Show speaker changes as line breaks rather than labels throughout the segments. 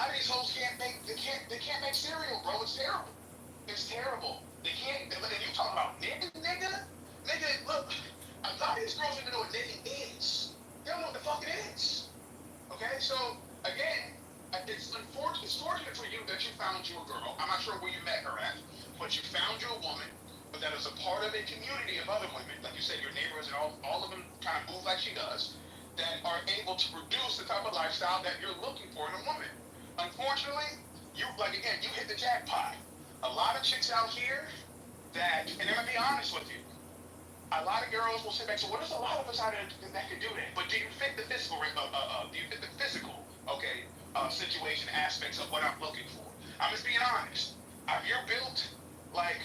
lot of these hoes can't make cereal, bro. It's terrible. It's terrible. They can't. And you talk about knitting, nigga. Look, a lot of these girls don't even know what knitting is. They don't know what the fuck it is. Okay, so again, it's fortunate for you that you found you a girl. I'm not sure where you met her at, but you found you a woman that is a part of a community of other women, like you said, your neighbors and all of them kind of move like she does, that are able to produce the type of lifestyle that you're looking for in a woman. Unfortunately, you hit the jackpot. A lot of chicks out here and I'm gonna be honest with you, a lot of girls will sit back. So, what is a lot of us out there that can do that? But do you fit the physical? Do you fit the physical? Okay, situation aspects of what I'm looking for. I'm just being honest. If you're built like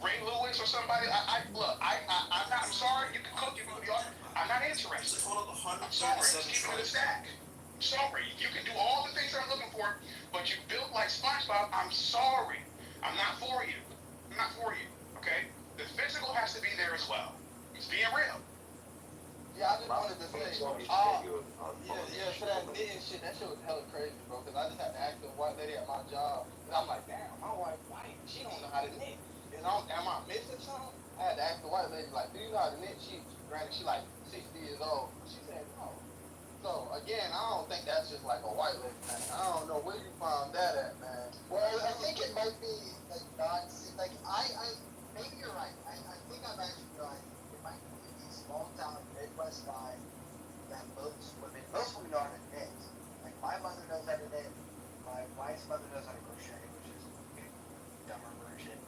Ray Lewis or somebody, I'm not. I'm sorry. You can cook. You can do art. I'm not interested. I'm sorry. Just keep it in the stack. I'm sorry. You can do all the things I'm looking for, but you built like SpongeBob. I'm sorry. I'm not for you. I'm not for you. Okay. The physical has to be there as well. It's being real.
Yeah, I just wanted to say, for that knitting shit, that shit was hella crazy, bro. Cause I just had to ask the white lady at my job, and I'm like, damn, my wife white, she don't know how to knit. And am I missing something? I had to ask the white lady, like, do you know how to knit? Granted, she like 60 years old. She said no. So again, I don't think that's just like a white lady thing. I don't know where you found that at, man.
Well, I think it might be like not like maybe you're right. I think I'm actually right. It might be a small town Midwest guy that most women know how to knit. Like my mother knows how to knit. My wife's mother knows how to crochet, which is a dumber version.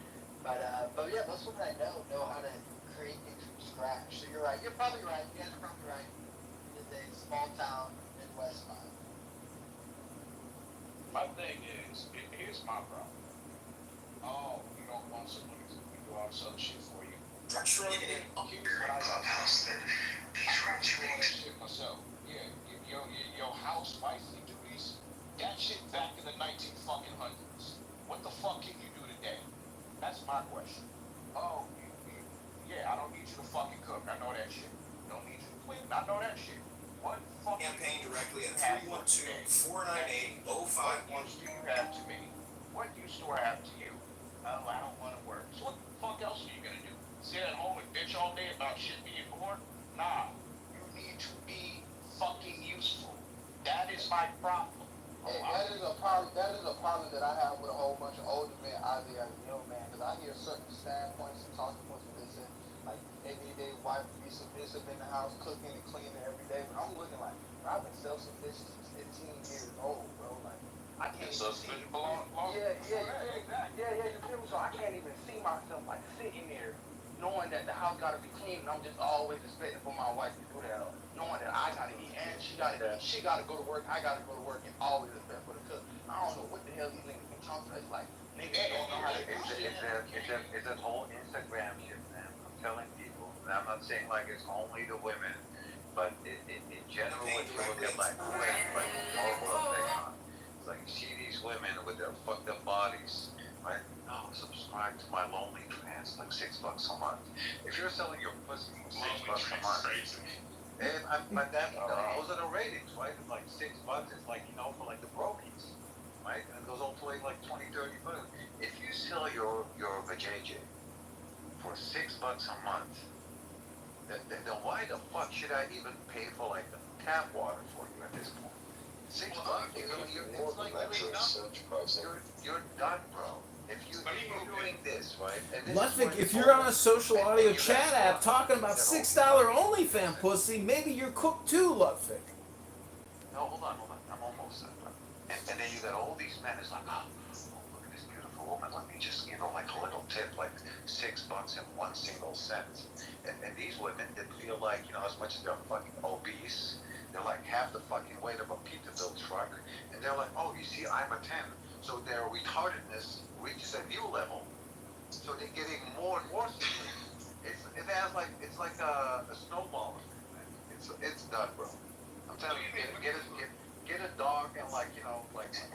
But yeah, most women I know how to create things from scratch. So you're right. You're probably right. You guys are probably right. It's a small town Midwest guy.
My thing is, here's my problem. Oh, you don't want somebody to do all this other shit for you.
Here's what I
shit myself. Yeah, your house wifely duties, that shit back in the 1900s. What the fuck can you do today? That's my question. Oh, I don't need you to fucking cook. I know that shit. Don't need you to clean. I know that shit. What fucking
campaign directly at 312-498-0513.
What use do you have to me? What use do I have to you? Oh, I don't want to work. So what the fuck else are you gonna do? Sit at home and bitch all day about shit being bored? Nah. You need to be fucking useful. That is my problem.
Hey, that is a problem that I have with a whole bunch of older men out there as a young man, because I hear certain standpoints and talking points where they say, like, they need their wife to be submissive in the house, cooking and cleaning every day. But I'm looking like, bro, I've been self-sufficient since 15 years old, bro. Like, I can't even see. Yeah, you feel me? So I can't even see myself, like, sitting there knowing that the house gotta be clean, and I'm just always expecting for my wife to do that, knowing that I gotta eat, and she gotta eat, she gotta go to work, I gotta go to work, and always expect for the cook. I don't know what the hell these niggas been talking about. It's like, niggas don't know how to do shit.
It's a whole Instagram shit, man. I'm telling people, and I'm not saying like it's only the women, but in general, when you look at like who has like horrible effects on, it's like you see these women with their fucked up bodies, right? Oh, subscribe to my Lonely Trans, like $6 a month. If you're selling your pussy for $6 a month, and those are the ratings, right? It's like $6. It's like, for like the brokies, right? And it goes all the way like 20, 30 bucks. If you sell your vajayjay for $6 a month, then why the fuck should I even pay for like the tap water for you at this point? $6, it's like really nothing. You're done, bro. If you're doing this, right?
Ludwig, if you're on a social audio chat app talking about $6 OnlyFans pussy, maybe you're cooked too, Ludwig.
No, hold on. I'm almost done. And then you got all these men. It's like, oh, look at this beautiful woman. Let me just, like a little tip, like $6 and 1 single cent. And these women that feel like, as much as they're fucking obese, they're like half the fucking weight of a Peterbilt truck. And they're like, oh, you see, I'm a 10. So their retardedness reaches a new level. So they're getting more and more serious. It's like a snowball. It's done, bro. I'm telling you, get a dog and like a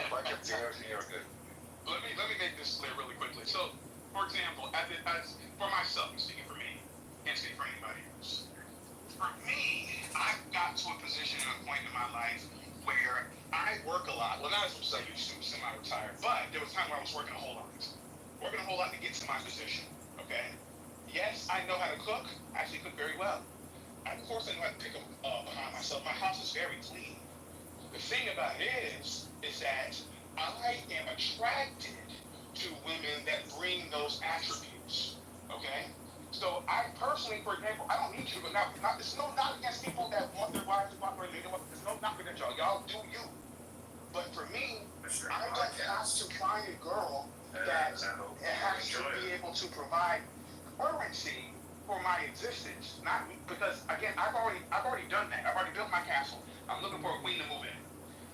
bunch of bears and you're good.
Let me make this clear really quickly. So, for example, as for myself, speaking for me, can't speak for anybody else. For me, I've got to a position and a point in my life where I work work a lot. Well, not as much as I used to, semi-retired, but there was a time where I was working a whole lot. Working a whole lot to get to my position. Okay. Yes, I know how to cook. I actually cook very well. Of course, I know how to pick up behind myself. My house is very clean. The thing about it is that I am attracted to women that bring those attributes. Okay? So I personally, for example, I don't need you, but not it's no knock against people that want their wives to walk their nigga. There's no knock against y'all. Y'all do you. But for me, I don't have to find a girl that has to be able to provide currency for my existence. Not because again, I've already done that. I've already built my castle. I'm looking for a queen to move in.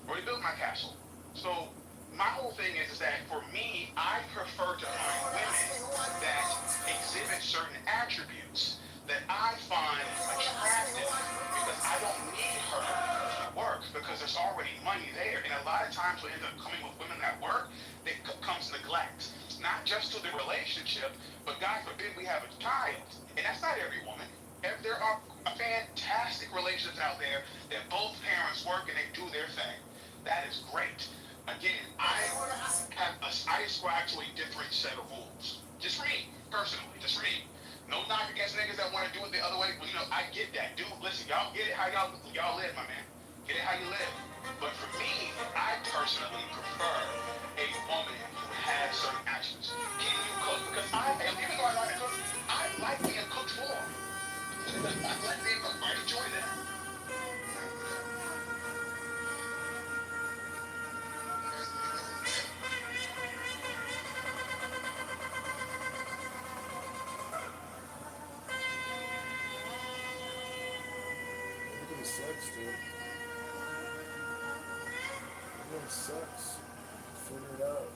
Already built my castle. So my whole thing is that for me, I prefer to find women that exhibit certain attributes that I find attractive because I don't need her to work because there's already money there. And a lot of times what ends up coming with women that work, it comes neglect. Not just to the relationship, but God forbid we have a child. And that's not every woman. There are fantastic relationships out there that both parents work and they do their thing. That is great. Again, I ascribe to a different set of rules. Just for me, personally, just for me. No knock against niggas that want to do it the other way. But, I get that. Dude, listen, y'all get it how y'all live, my man. Get it how you live. But for me, I personally prefer a woman who has certain actions. Can you cook? Because even though I like to cook, I like being cooked for. I like being cooked for. I enjoy that.
Everybody sucks, dude. Everybody sucks. Figure it out.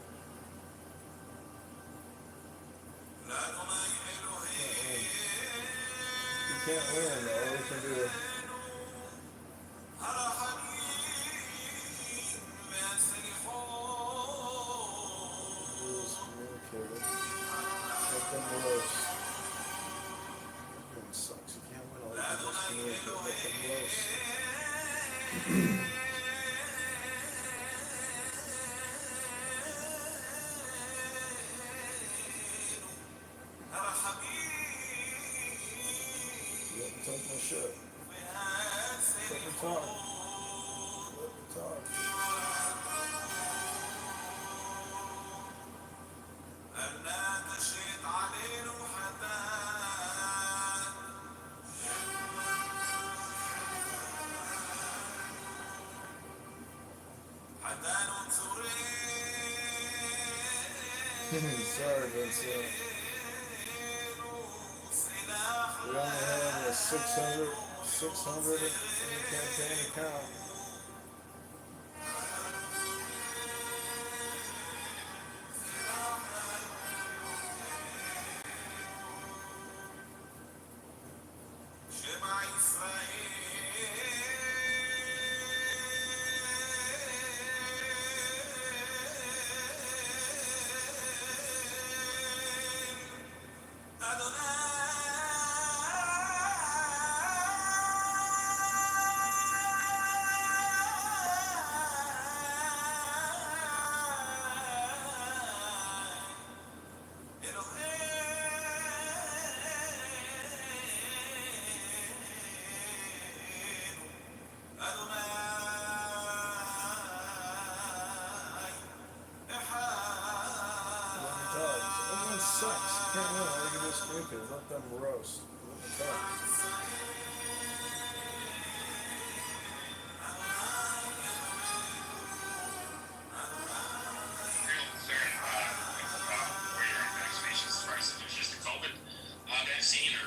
You can't win, though. We can do it. Communicated. Let them roast. Everyone sucks. You can't win. All you can do is communicate. Let them roast. Let me talk my shit. Let me talk. Let me talk. Sorry, Vincent. We only have a 600 in the campaign account. Everyone sucks. You can't win. All you can do is communicate. Let them roast. Let me talk.
Vaccine or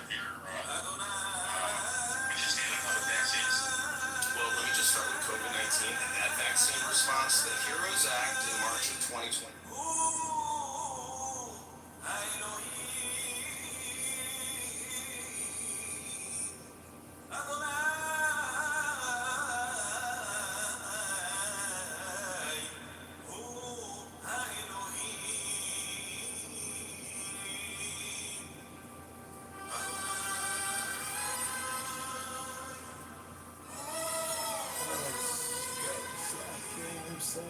understanding of the vaccines? Well, let me just start with COVID-19 and that vaccine response, the HEROES Act in March of 2020.
set.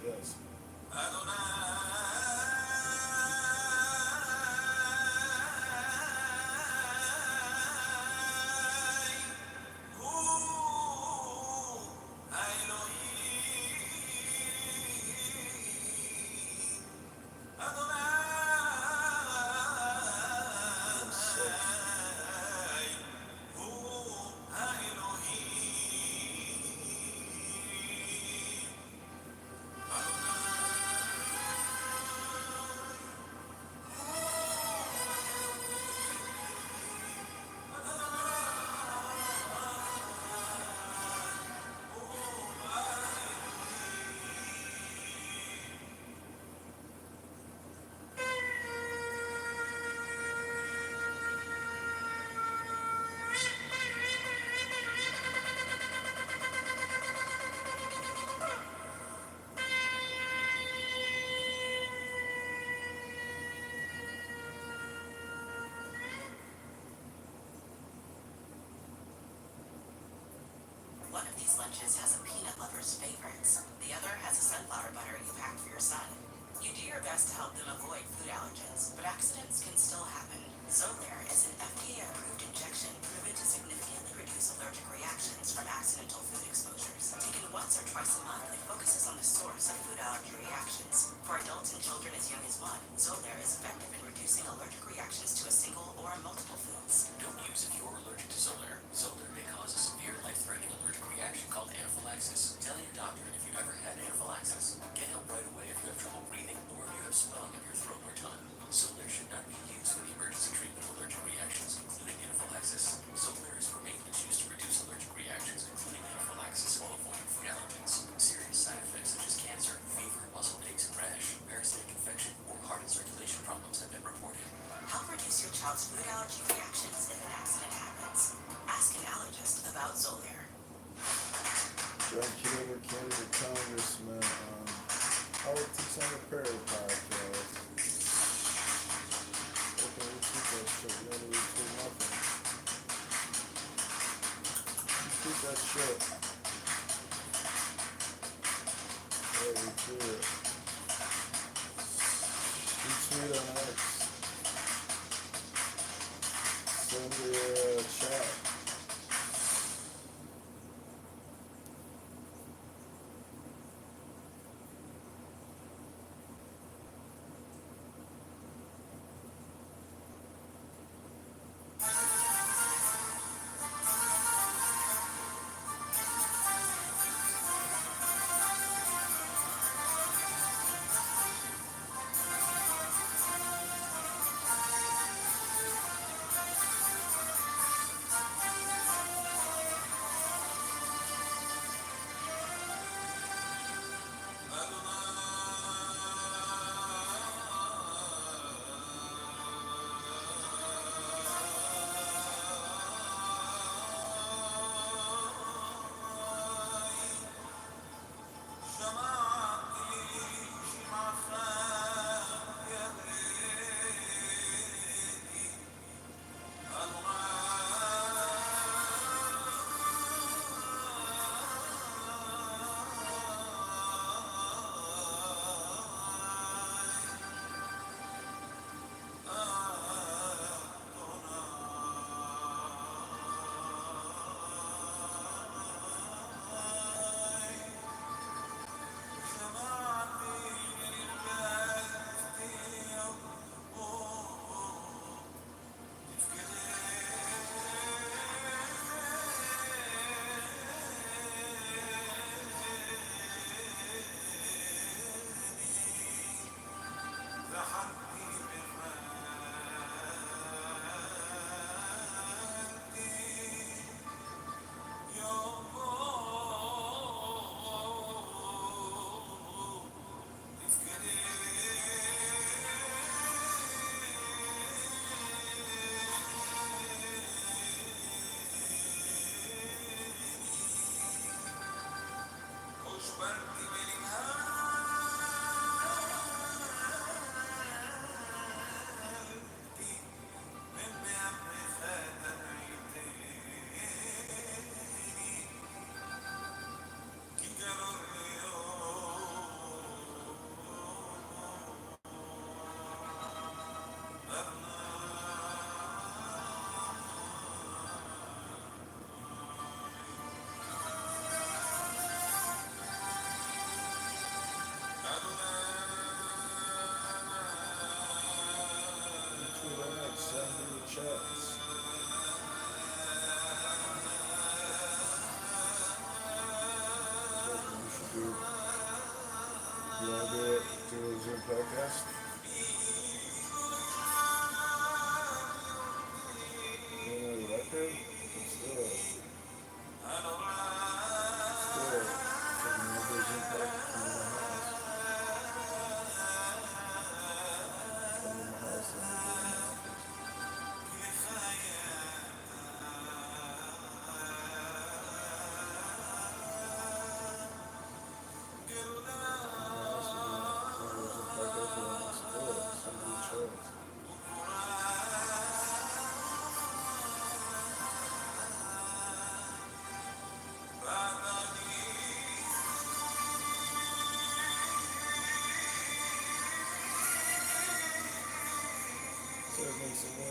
Yes.
One of these lunches has a peanut lover's favorites. The other has a sunflower butter you packed for your son. You do your best to help them avoid food allergens, but accidents can still happen. Xolair is an FDA-approved injection proven to significantly reduce allergic reactions from accidental food exposures. Taken once or twice a month, it focuses on the source of food allergy reactions. For adults and children as young as 1, Xolair is effective in reducing allergic reactions to a single or multiple foods.
Don't use if you're allergic to Xolair. Xolair may cause a severe life-threatening allergic reaction called anaphylaxis. Tell your doctor if you've ever had anaphylaxis. Get help right away if you have trouble breathing or if you have swelling of your throat or tongue. Xolair should not be used for the emergency treatment of allergic reactions, including anaphylaxis. Xolair is for maintenance used to reduce allergic reactions, including anaphylaxis, while avoiding food allergens. Serious side effects such as cancer, fever, muscle aches and rash, parasitic infection, or heart and circulation problems have been reported.
Help reduce your child's food allergy reactions if an accident happens. Ask an allergist about Xolair.
John Kitover, candidate Congressman on Politics on the Prairie podcast. Okay, let's keep that shit. We gotta retweet nothing. Retweet that shit. Yeah, retweet it. Retweet on X. Send your chat.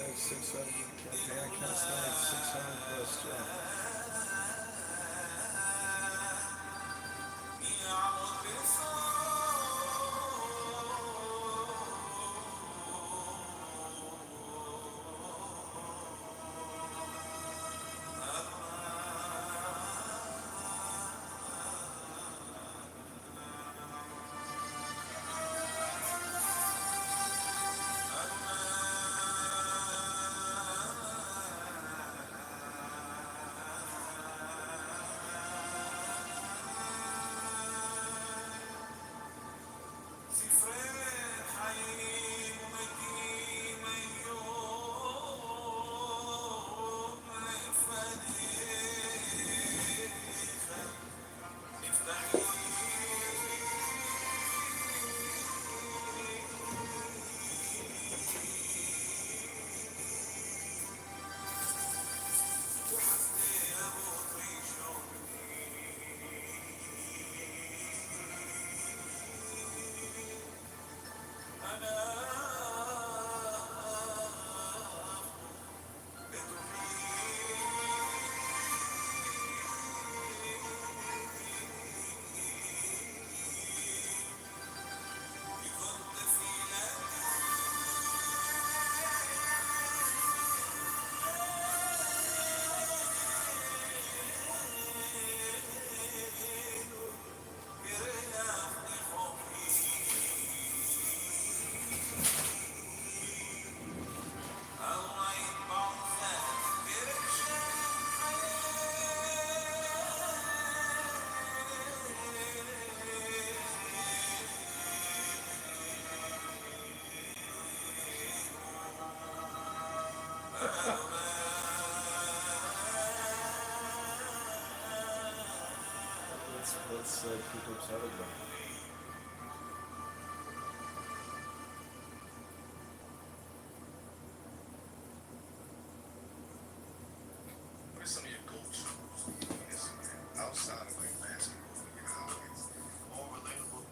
like 600 campaign. I kind of spent like 600 plus. Let's keep upset about it.
What are some of your go-to outside of like basketball, you know, more relatable?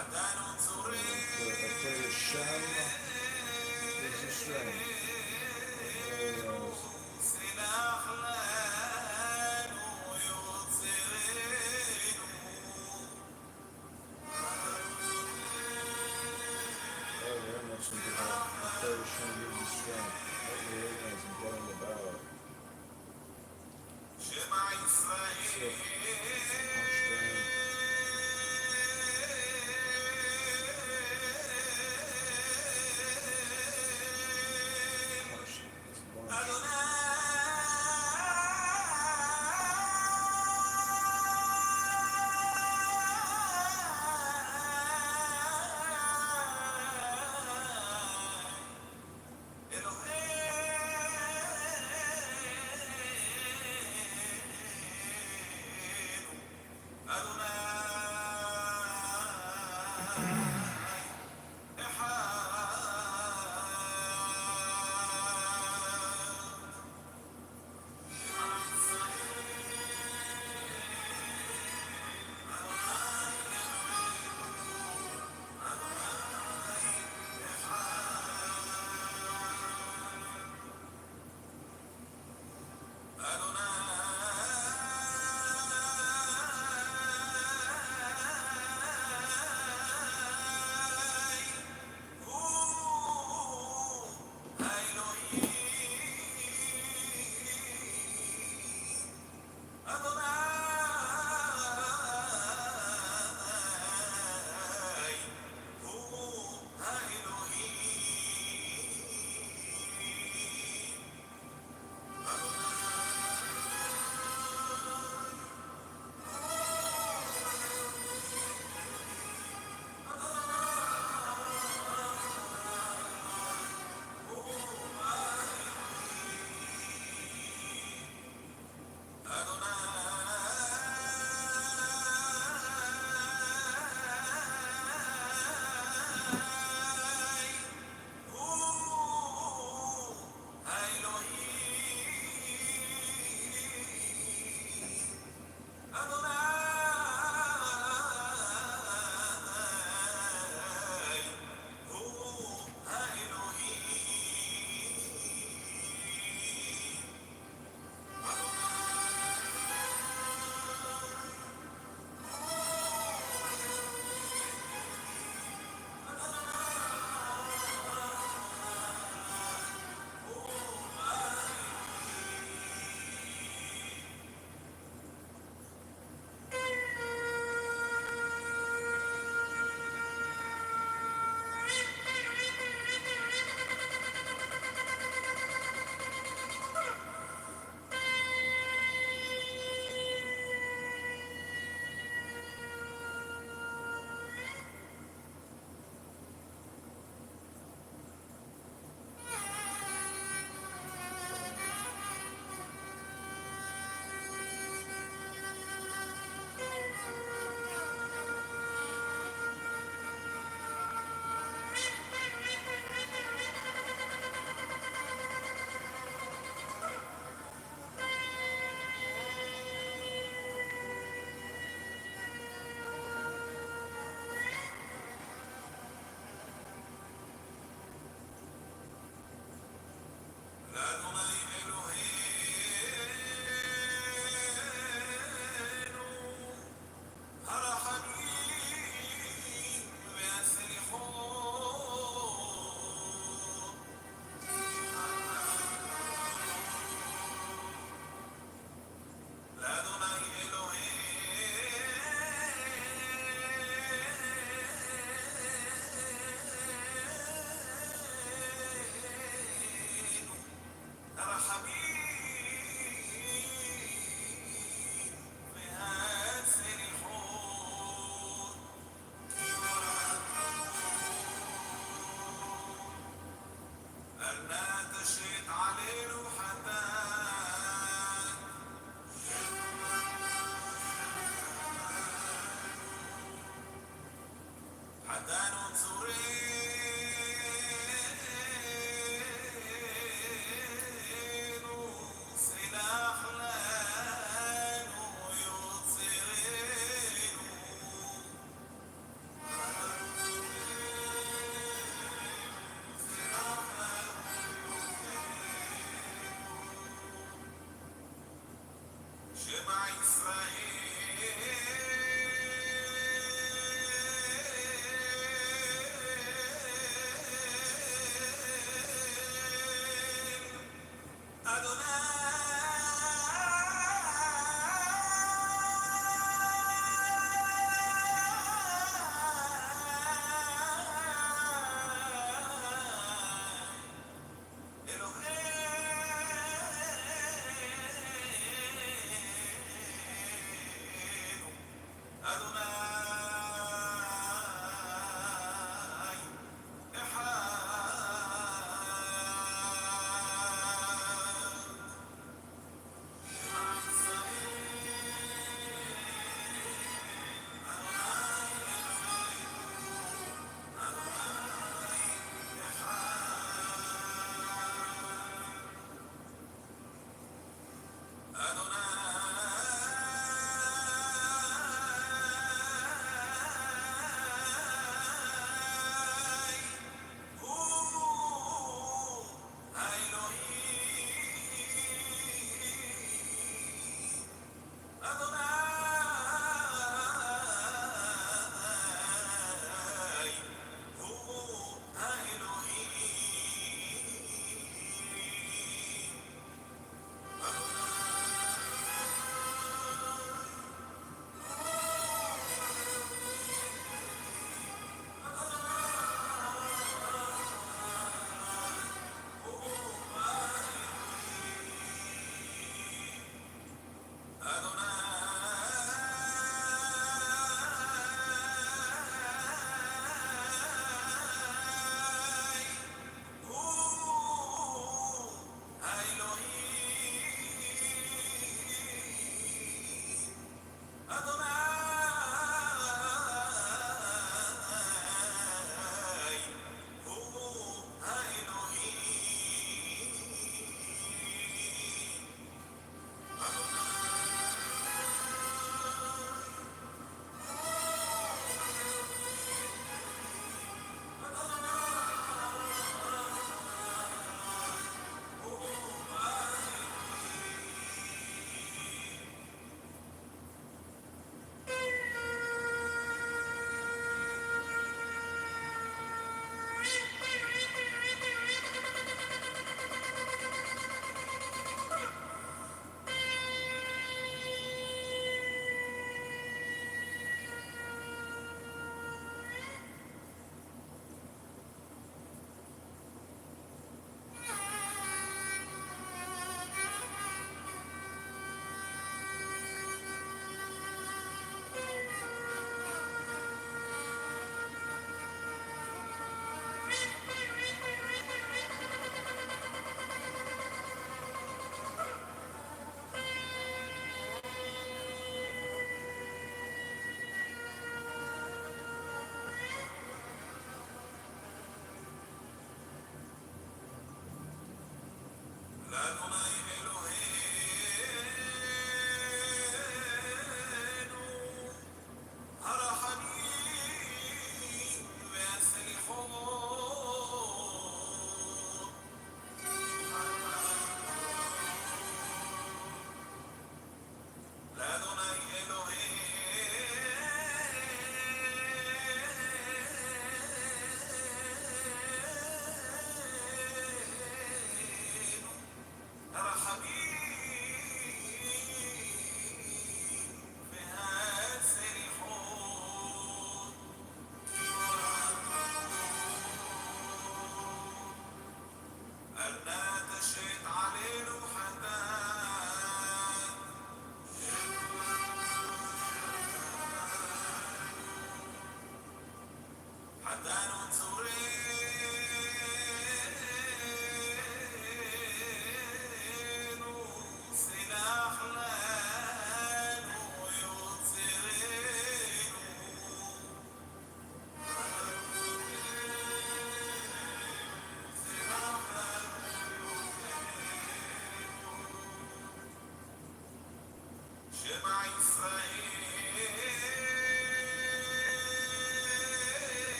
For Hashem gives you strength. Very much into that. For Hashem gives you strength. What you realize and get on the ballot. So, strength.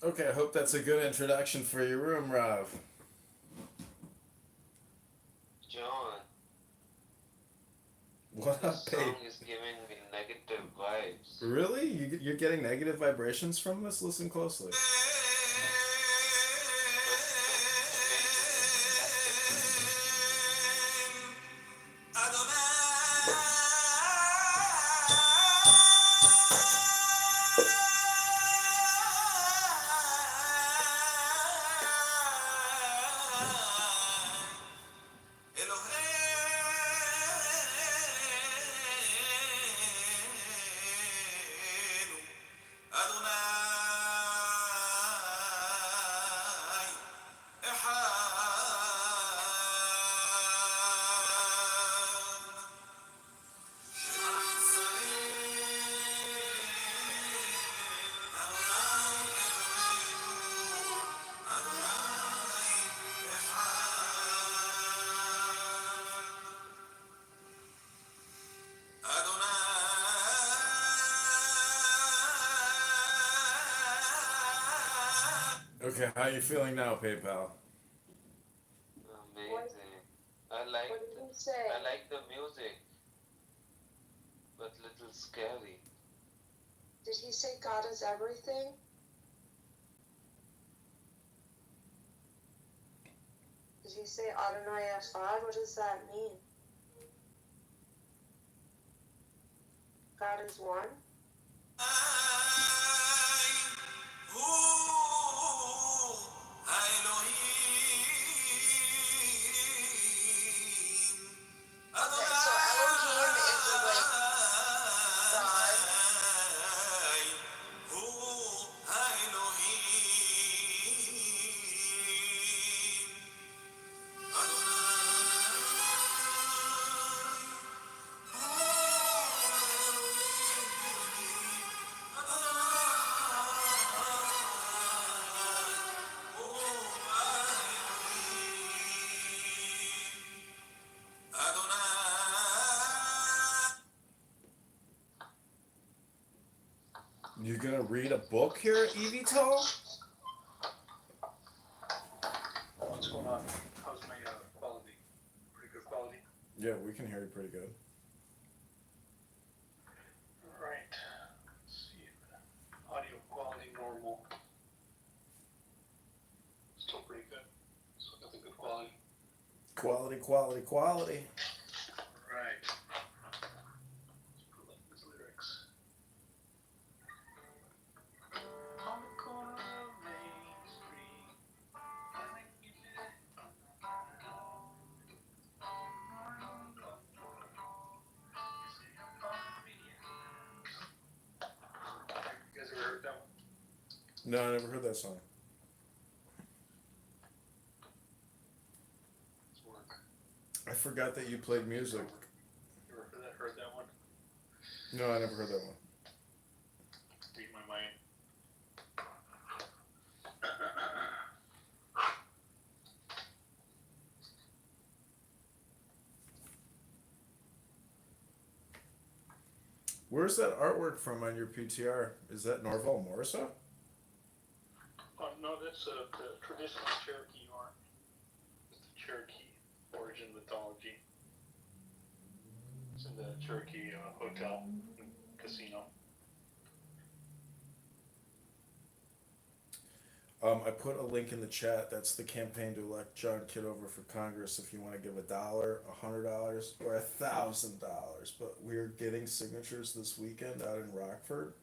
Okay, I hope that's a good introduction for your room, Rav.
John,
What
this
up, babe?
song is giving me negative vibes.
Really? You're getting negative vibrations from this? Listen closely. Okay, how you feeling now, PayPal?
Amazing. I like the music, but little scary.
Did he say God is everything? Did he say Adonai Echad? What does that mean? God is one? Okay, so Elohim is like God.
You gonna read a book here, Evito?
What's going on? How's my quality? Pretty good quality?
Yeah, we can hear you pretty good.
Alright. Let's see. Audio quality normal. Still pretty good. Still got the good quality.
Quality, quality, quality.
Alright. Let's pull up these lyrics. On the corner of Main Street. You guys ever heard that one?
No, I never heard that song.
It's work.
I forgot that you played music.
You ever heard that one?
No, I never heard that one.
Read my mind.
Where's that artwork from on your PTR? Is that Norval Morrison?
Oh, no, this
that's the traditional Cherokee yarn. It's the Cherokee origin mythology. It's in the Cherokee hotel and casino.
I put a link in the chat. That's the campaign to elect John Kitover for Congress. If you want to give $1, $100, or $1,000, but we're getting signatures this weekend out in Rockford,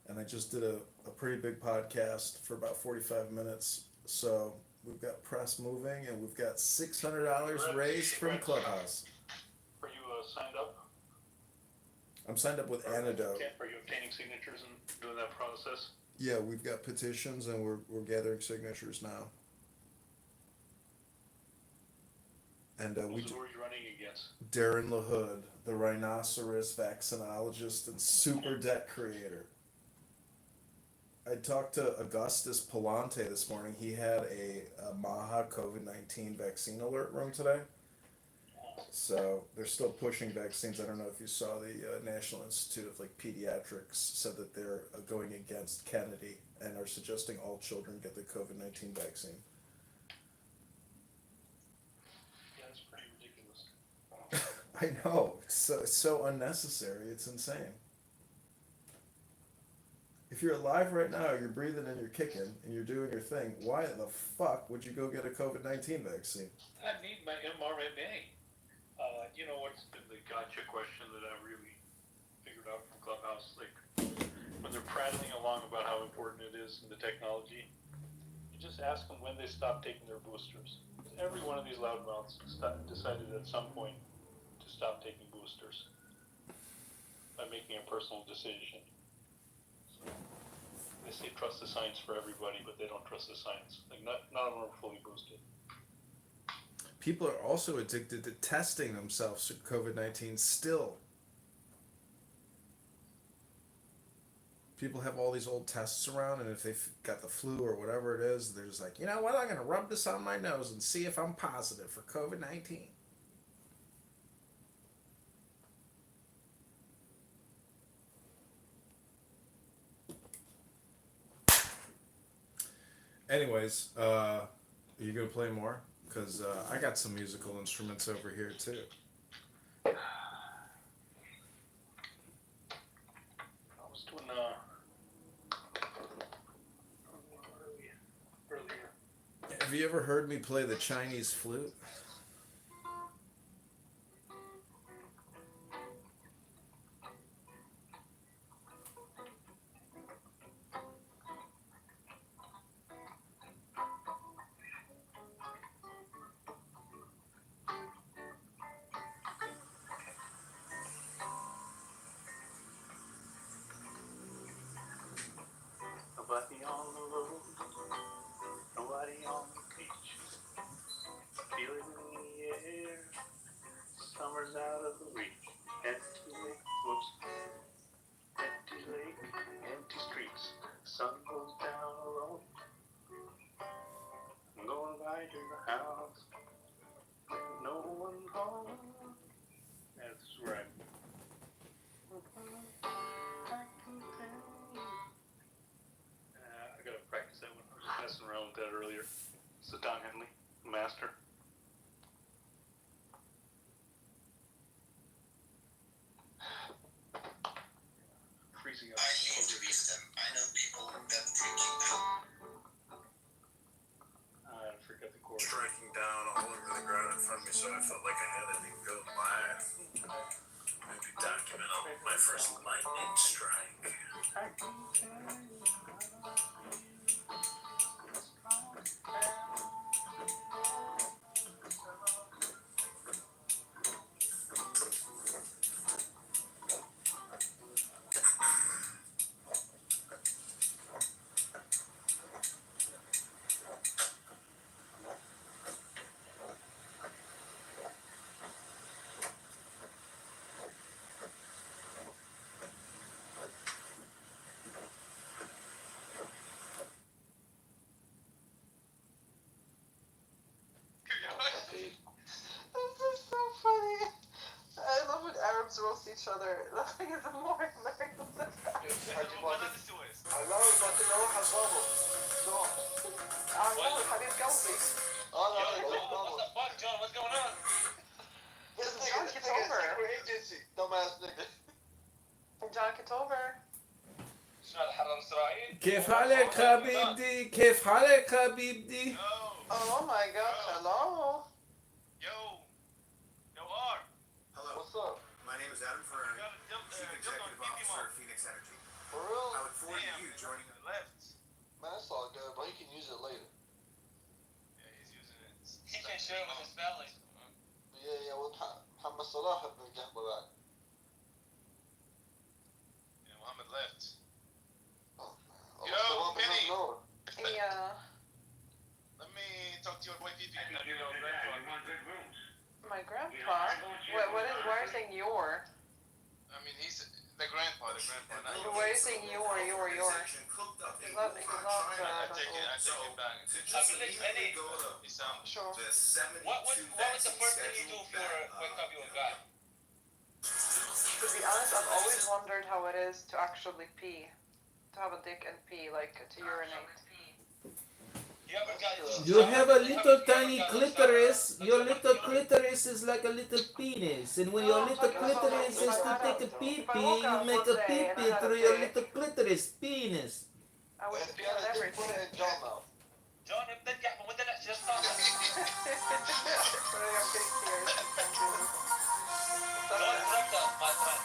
and I just did a pretty big podcast for about 45 minutes. So we've got press moving, and we've got $600 raised from Clubhouse.
Are you signed up?
I'm signed up with Antidote.
Are you obtaining signatures and doing that process?
Yeah, we've got petitions, and we're gathering signatures now. And
Who are you running against?
Darren LaHood, the rhinoceros vaccinologist and super debt creator. I talked to Augustus Palante this morning. He had a Maha COVID-19 vaccine alert room today. So they're still pushing vaccines. I don't know if you saw the National Institute of Pediatrics said that they're going against Kennedy and are suggesting all children get the COVID-19 vaccine.
Yeah, it's pretty ridiculous.
I know. It's so unnecessary. It's insane. If you're alive right now, you're breathing and you're kicking and you're doing your thing, why the fuck would you go get a COVID-19 vaccine?
I need my mRNA. You know what's been the gotcha question that I really figured out from Clubhouse? When they're prattling along about how important it is in the technology, you just ask them when they stop taking their boosters. Every one of these loudmouths decided at some point to stop taking boosters by making a personal decision. So they say trust the science for everybody, but they don't trust the science. None of them are fully boosted.
People are also addicted to testing themselves for COVID-19 still. People have all these old tests around, and if they've got the flu or whatever it is, they're just like, you know what, I'm going to rub this on my nose and see if I'm positive for COVID-19. Anyways, are you going to play more? Because I got some musical instruments over here, too.
I was doing earlier.
Have you ever heard me play the Chinese flute?
Nobody on the road, nobody on the beach. Feel it in the air, summer's out of the reach. Empty lake, whoops. Empty lake, empty streets. Sun goes down alone. I'm going by your house. No one home. That's right. I gotta practice that one. I was messing around with that earlier. So Don Henley, master. Freezing up.
I introduce them. I know people that drinking
I forgot the chord.
Striking down all over the ground in front of me, so I felt like I had to go live. Maybe document my first lightning strike.
This is so funny. I love when Arabs roast each other. Nothing is more hilarious than that. I love it, but you know, I love it. So, I
محمود حبيب قلبي.
What
the fuck, John? What's going on?
This
John
nigga
Kitover.
secret agency. Dumbass nigga.
John Kitover.
شنو الحرم اسرائيل؟
كيف حالك حبيبتي؟ كيف حالك حبيبتي؟
Oh my god, hello.
Yo, R.
Hello.
What's up?
My name is Adam Ferrari, Chief Executive Officer of Phoenix Energy.
For real?
I look forward to you joining us.
Left.
Man, that's all good, bro. You can use it later.
Yeah, he's using it. He can share it with his family.
Yeah, well, Muhammad Salah have been getting with that.
Yeah, Muhammad left.
Oh,
Yo,
Salah doesn't
Penny.
know.
Yeah.
Let me talk to your boy Vivi.
My grandpa? Why are you saying your?
I mean, he's the grandpa, not
Why are you saying your? He's not,
I take it back.
I believe Penny.
He sounds
Sure.
What was the first thing you do for wake up your guy?
To be honest, I've always wondered how it is to actually pee. To have a dick and pee, like to urinate.
You have a little tiny clitoris. Your little clitoris is like a little penis. And when your little clitoris is to take a pee-pee, you make a pee-pee through your little clitoris penis.
I would pee on
Put
everything.
it in John mouth.
John, بترجع بمدة just stop.
Put your big tears.
Don't drop that, my friend.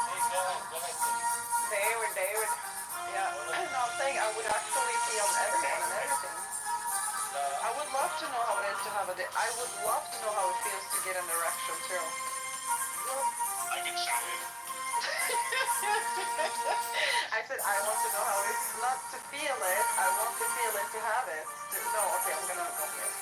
Hey, go ahead.
David. Yeah. No, I'm saying I would actually pee on everyone and everything. I would love to know how it is to have a dick. I would love to know how it feels to get an erection too.
I can show you.
I said I want to know how it's not to feel it. I want to feel it to have it. No, okay, I'm gonna go here.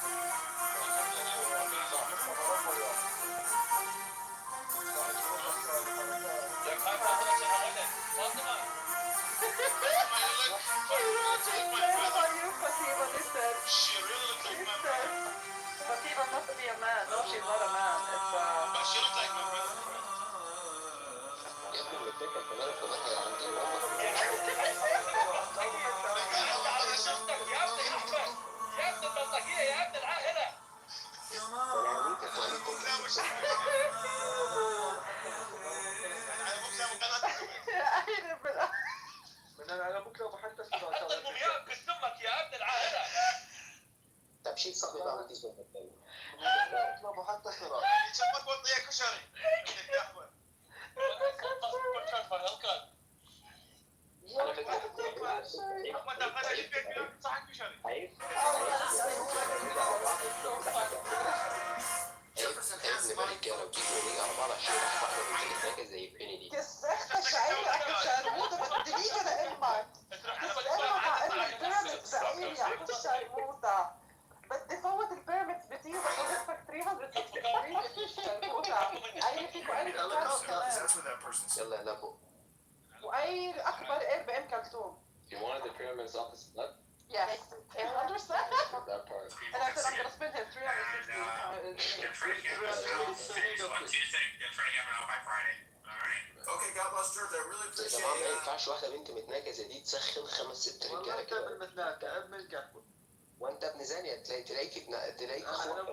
Fatiba must be a man. No, she's not a man. It's
But she looks like my brother.
يا ابني اللي فكرة كمان في ناحية عندي انا بكره بحتى طب شيل صاحبي بقى ودي زوجك بكره بحتى سرعه
شوفك وطيه كشري
على فكره
بدي فوت البيرمتس بتيجي بدفعك 363 شربوطة. أي فيكو أي كلثوم كمان.
That's what that person said.
يلا يا لبو
وأي أكبر قرب بأم كلثوم.
You wanted the pyramids off the split?
Yes, 100%.
That part.
And I said I'm gonna spend him 360.
Okay, God bless George. I really
يا
appreciate
جماعه ما
it.
ينفعش واحده بنت متناكه زي دي تسخن 5-6 رجاله كده وانت ابن زانيه تلاقيك اخوات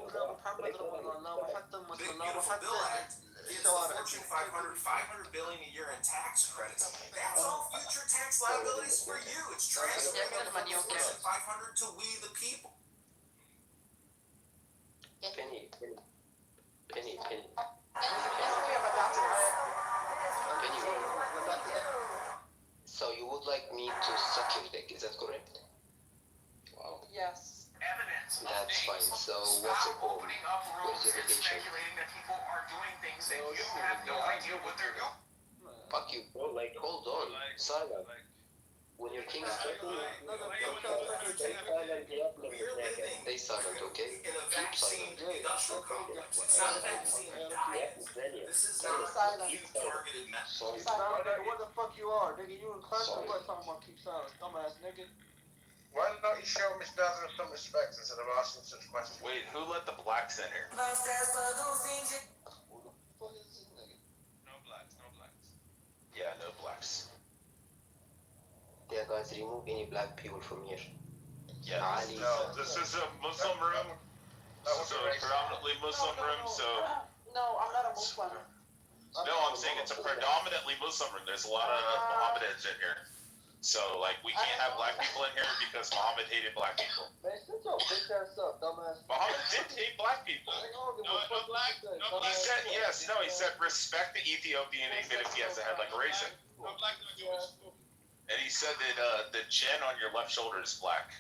Beautiful bill act. It's the Fortune 500, $500 billion a year in tax credits. That's all future tax liabilities for you. It's transferring them from the Fortune 500 to we the people.
penny So you would like me to suck your dick, is that correct? Wow.
Yes.
That's fine. So what's your home? Where's your vacation? Fuck you, bro. Like, hold on. Silent. When your king is talking, stay silent, okay?
In a
Keep
vaccine
silent.
industrial complex. It's not a vaccine diet. This is not
Silent.
you targeted message.
Sorry.
What the fuck you are, nigga? You in class or what? Talking about keep silent, dumbass nigga.
Why don't you show Miss Dawson some respect instead of asking such questions?
Wait, who let the blacks in here?
Who the fuck is this nigga?
No blacks, no blacks. Yeah, no blacks.
Yeah, guys, remove any black people from here.
Yeah.
Ali.
No, this is a Muslim room. This is a predominantly Muslim room, so.
No, I'm not a Muslim.
No, I'm saying it's a predominantly Muslim room. There's a lot of Mohammedans in here. So, like, we can't have black people in here because Muhammad hated black people.
Man, shut your bitch ass up, dumbass.
Muhammad did hate black people. He said, yes, no, he said respect the Ethiopian even if he has a head like a raisin. And he said that the gen on your left shoulder is black.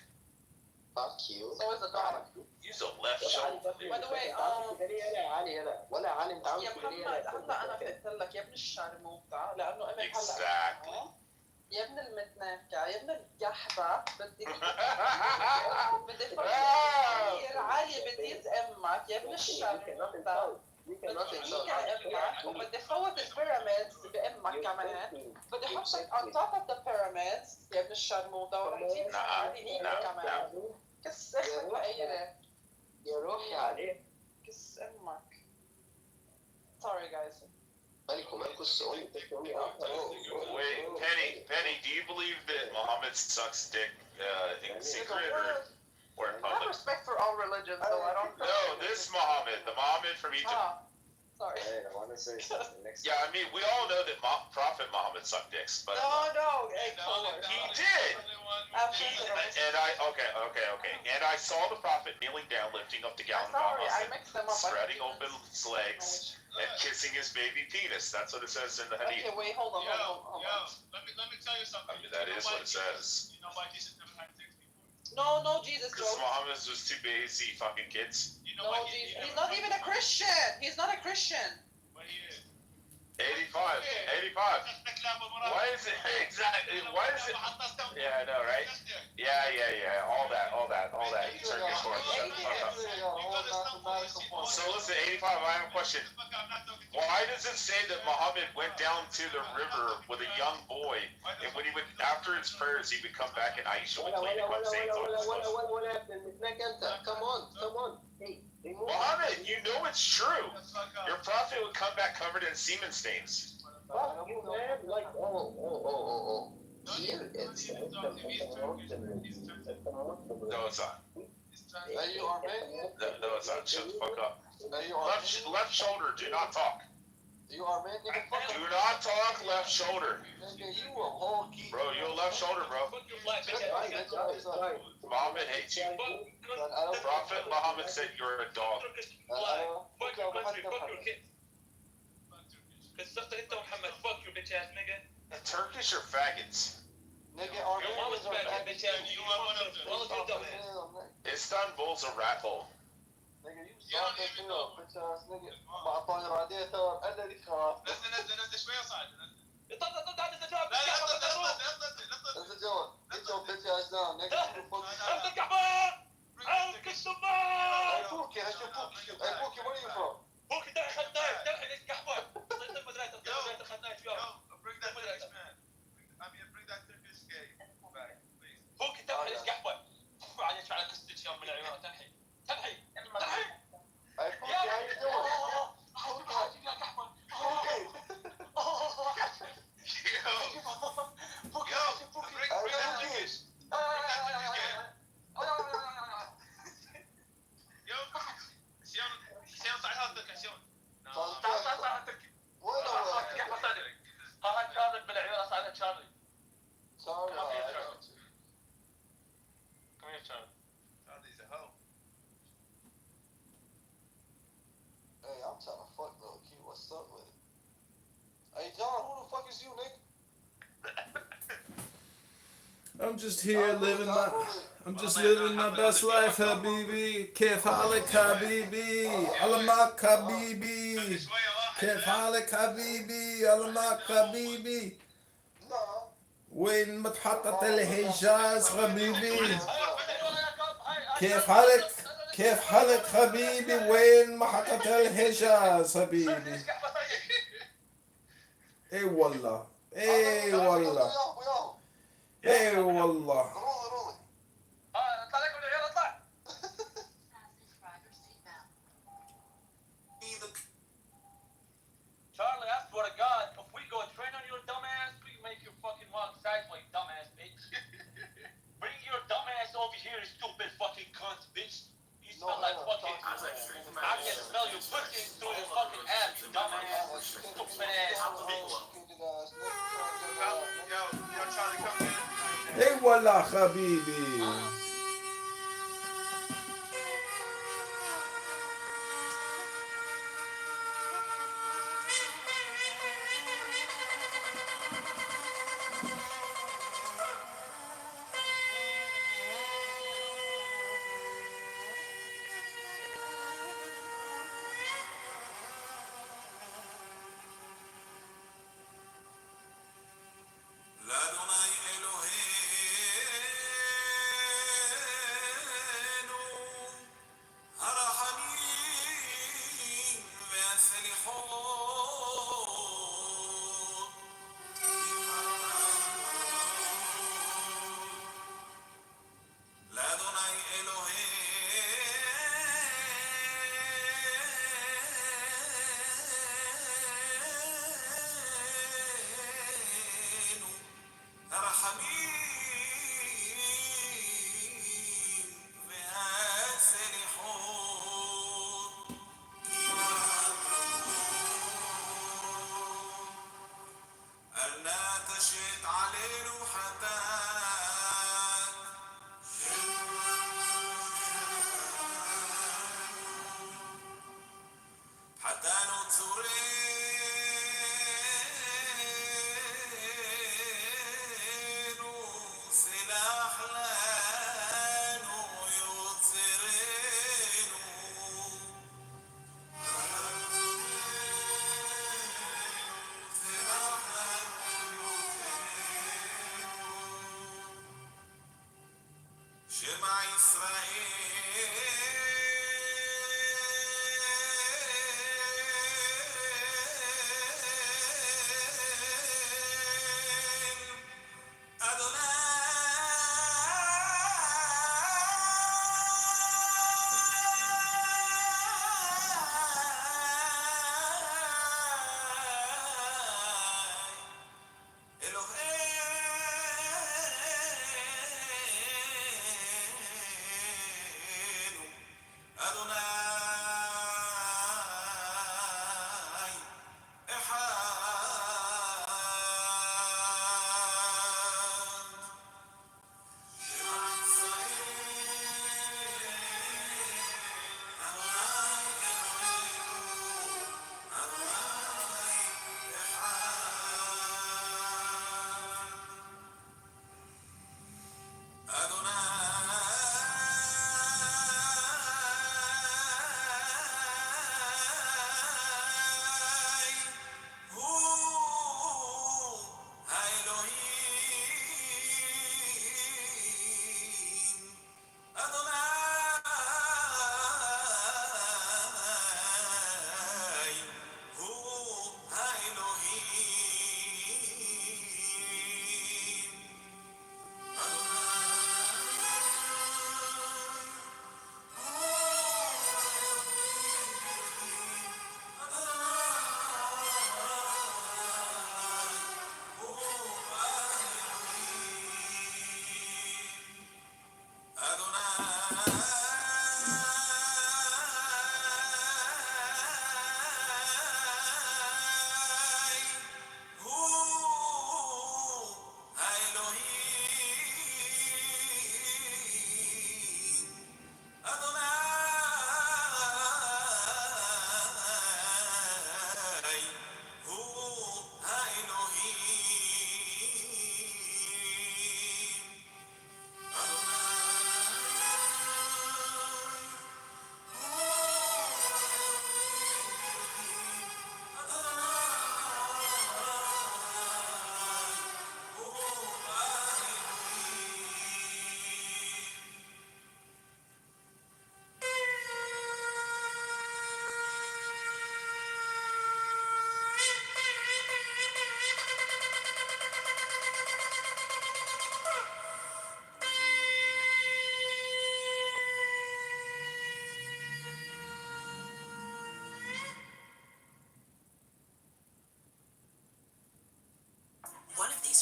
Fuck you.
So is the dog.
Use the left shoulder.
By the way,
ولا علي انت عامل
يا
كده ليه؟
محمد هلا انا فقت لك يا ابن الشرموطة لانه انا هلا
Exactly.
يا ابن المتناكة يا ابن الجحبة بدي بدي كثير عالية بديت امك يا ابن الشرموطة بدي امك وبدي فوت البيراميدز بامك كمان بدي احطك on top of the pyramids يا ابن الشرموطة ورح تجيب عليك كمان كس امك فقيرة
يا روحي عليه.
كس امك sorry guys
مالكم السؤال
Wait, Penny, do you believe that Muhammad sucks dick in secret or in
I have
public?
respect for all religions though I don't
No, this Muhammad, the Muhammad from Egypt.
Sorry.
I want to say something next
Yeah, I mean, we all know that Prophet Muhammad sucked dicks, but
No, hey,
he did.
Absolutely.
And okay. And I saw the Prophet kneeling down, lifting up the gown of
Sorry, I
Muhammad,
mixed them up.
spreading open his legs, and kissing his baby penis. That's what it says in the
Okay,
Hadith.
wait, hold on.
Let me tell you something.
I mean, that is what it says.
You know why Jesus never had sex before?
No, Jesus,
Because
Joe.
Muhammad was too busy fucking kids.
You know
No,
why
Jesus. He's not even a Christian. He's not a Christian.
But he is.
85. Why is it exactly? Why is it? Yeah, I know, right? Yeah. All that. You Turkish whore. Shut the fuck up. So listen, 85. I have a question. Why does it say that Muhammad went down to the river with a young boy, and when he would, after his prayers, he would come back and Aisha would clean him up stains on his clothes?
Come on. Hey,
Muhammad, you know it's true. Your prophet would come back covered in semen stains.
fuck you, man. Like, oh. Here it's
No, it's not.
Hey, you Armenian?
No, it's not. Shut the fuck up.
Hey, you Armenian?
Left shoulder, do not talk.
You Armenian? Nigga, fuck
Do not talk left shoulder.
Nigga, you a whole geek.
Bro, you're left shoulder, bro. Muhammad hates you. Prophet Muhammad said you're a dog. Turkish or faggots?
Nigga, Armenians are faggots.
Istanbul's a rat hole.
Nigga, you suck that shit up, bitch ass nigga. ما أطلع بعدين ترى أنا اللي خلاص.
نزل شوية صعد.
That's the joke. Get your bitch ass down, nigga. Hey, Pookie, where are you from?
Bring that Turkish man. I mean, bring that Turkish gay back, please.
Hey, Pookie, how you doing?
Bring that Turkish.
Hey, I'm trying to fuck little kid. What's up with it? Hey, John, who the fuck is you, nigga?
I'm just here living my best life, Habibi. كيف حالك حبيبي؟ علمك حبيبي. كيف حالك حبيبي؟ علمك حبيبي. وين متحطة الحجاز حبيبي؟ كيف حالك حبيبي؟ وين محطة الحجاز حبيبي؟ اي والله.
Charlie, I swear to God, if we go train on your dumbass, we can make you fucking walk sideways, dumbass bitch. Bring your dumbass over here. here, you stupid fucking cunt, bitch. You smell like fucking. I can smell your pussy through your fucking ass, you dumbass, stupid ass bitch.
Yo, Charlie, come here.
Hey, wallah, habibi.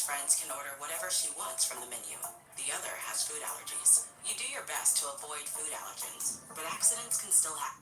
friends can order whatever she wants from the menu. The other has food allergies. You do your best to avoid food allergens, but accidents can still happen.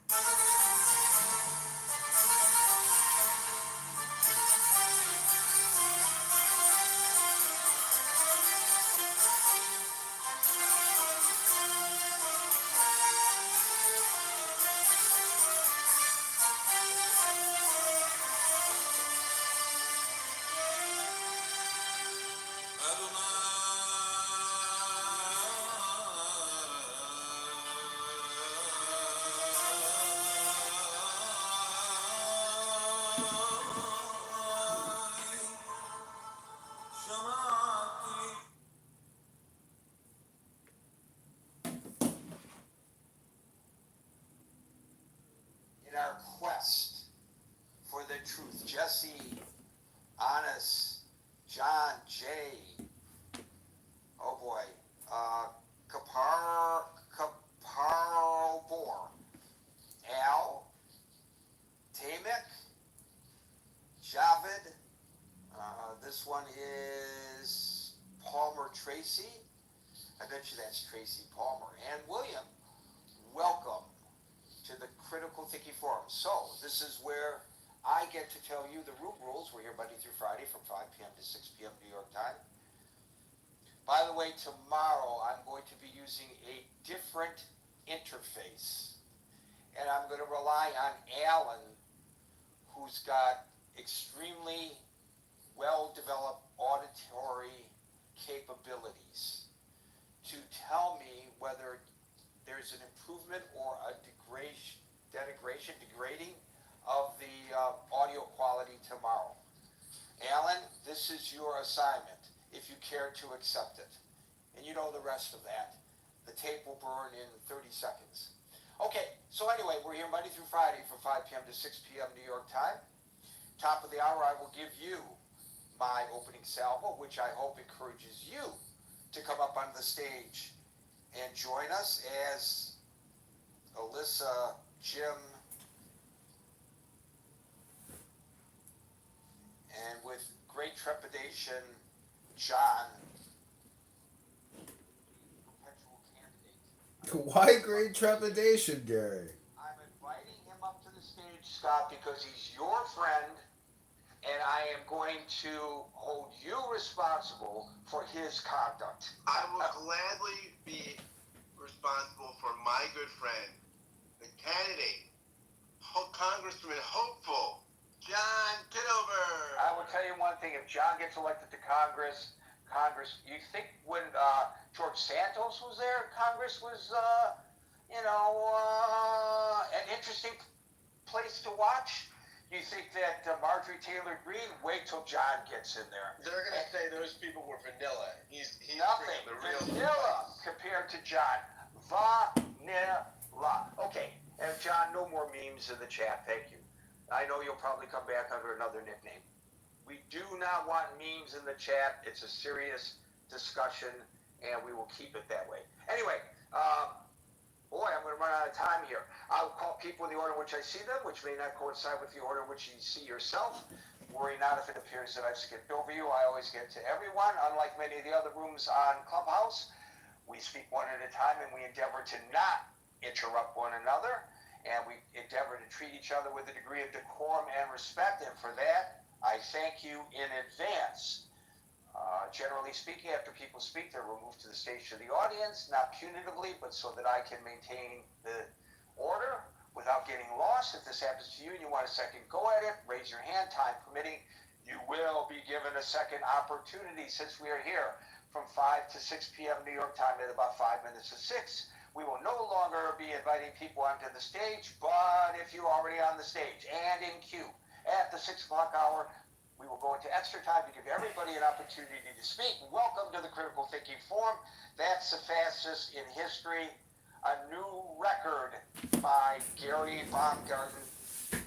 In our quest for the truth, Jesse, Honest, John, Jay, oh boy, Kaparobor, Al, Tamek, Javed, this one is Palmer Tracy, I bet you that's Tracy Palmer, and William, welcome to the Critical Thinking Forum. So, this is where I get to tell you the room rules. We're here Monday through Friday from 5 p.m. to 6 p.m. New York time. By the way, tomorrow I'm going to be using a different interface. And I'm going to rely on Alan, who's got extremely well-developed auditory capabilities, to tell me whether there's an improvement or a degrading of the audio quality tomorrow. Alan, this is your assignment, if you care to accept it. And you know the rest of that. The tape will burn in 30 seconds. Okay, so anyway, we're here Monday through Friday from 5 p.m. to 6 p.m. New York time. Top of the hour, I will give you my opening salvo, which I hope encourages you to come up on the stage and join us as Alyssa, Jim, and with great trepidation, John, perpetual candidate.
Why great trepidation, Gary?
I'm inviting him up to the stage, Scott, because he's your friend, and I am going to hold you responsible for his conduct.
I will gladly be responsible for my good friend, the candidate, Congressman hopeful, John Kitover.
I will tell you one thing: if John gets elected to Congress, you think when George Santos was there, Congress was, an interesting place to watch? You think that Marjorie Taylor Greene? Wait till John gets in there.
They're gonna say those people were vanilla. He's
Nothing
the real
vanilla compared to John. Vanilla. Okay, and John, no more memes in the chat. Thank you. I know you'll probably come back under another nickname. We do not want memes in the chat. It's a serious discussion, and we will keep it that way. Anyway, boy, I'm going to run out of time here. I'll call people in the order in which I see them, which may not coincide with the order in which you see yourself. Worry not if it appears that I've skipped over you. I always get to everyone. Unlike many of the other rooms on Clubhouse, we speak one at a time, and we endeavor to not interrupt one another, and we endeavor to treat each other with a degree of decorum and respect, and for that, I thank you in advance. Generally speaking, after people speak, they're removed to the stage to the audience, not punitively, but so that I can maintain the order without getting lost. If this happens to you and you want a second go at it, raise your hand, time permitting. You will be given a second opportunity since we are here from 5 to 6 p.m. New York time at about 5 minutes to 6. We will no longer be inviting people onto the stage, but if you're already on the stage and in queue at the 6 o'clock hour, we will go into extra time to give everybody an opportunity to speak. Welcome to the Critical Thinking Forum. That's the fastest in history. A new record by Gary Baumgarten.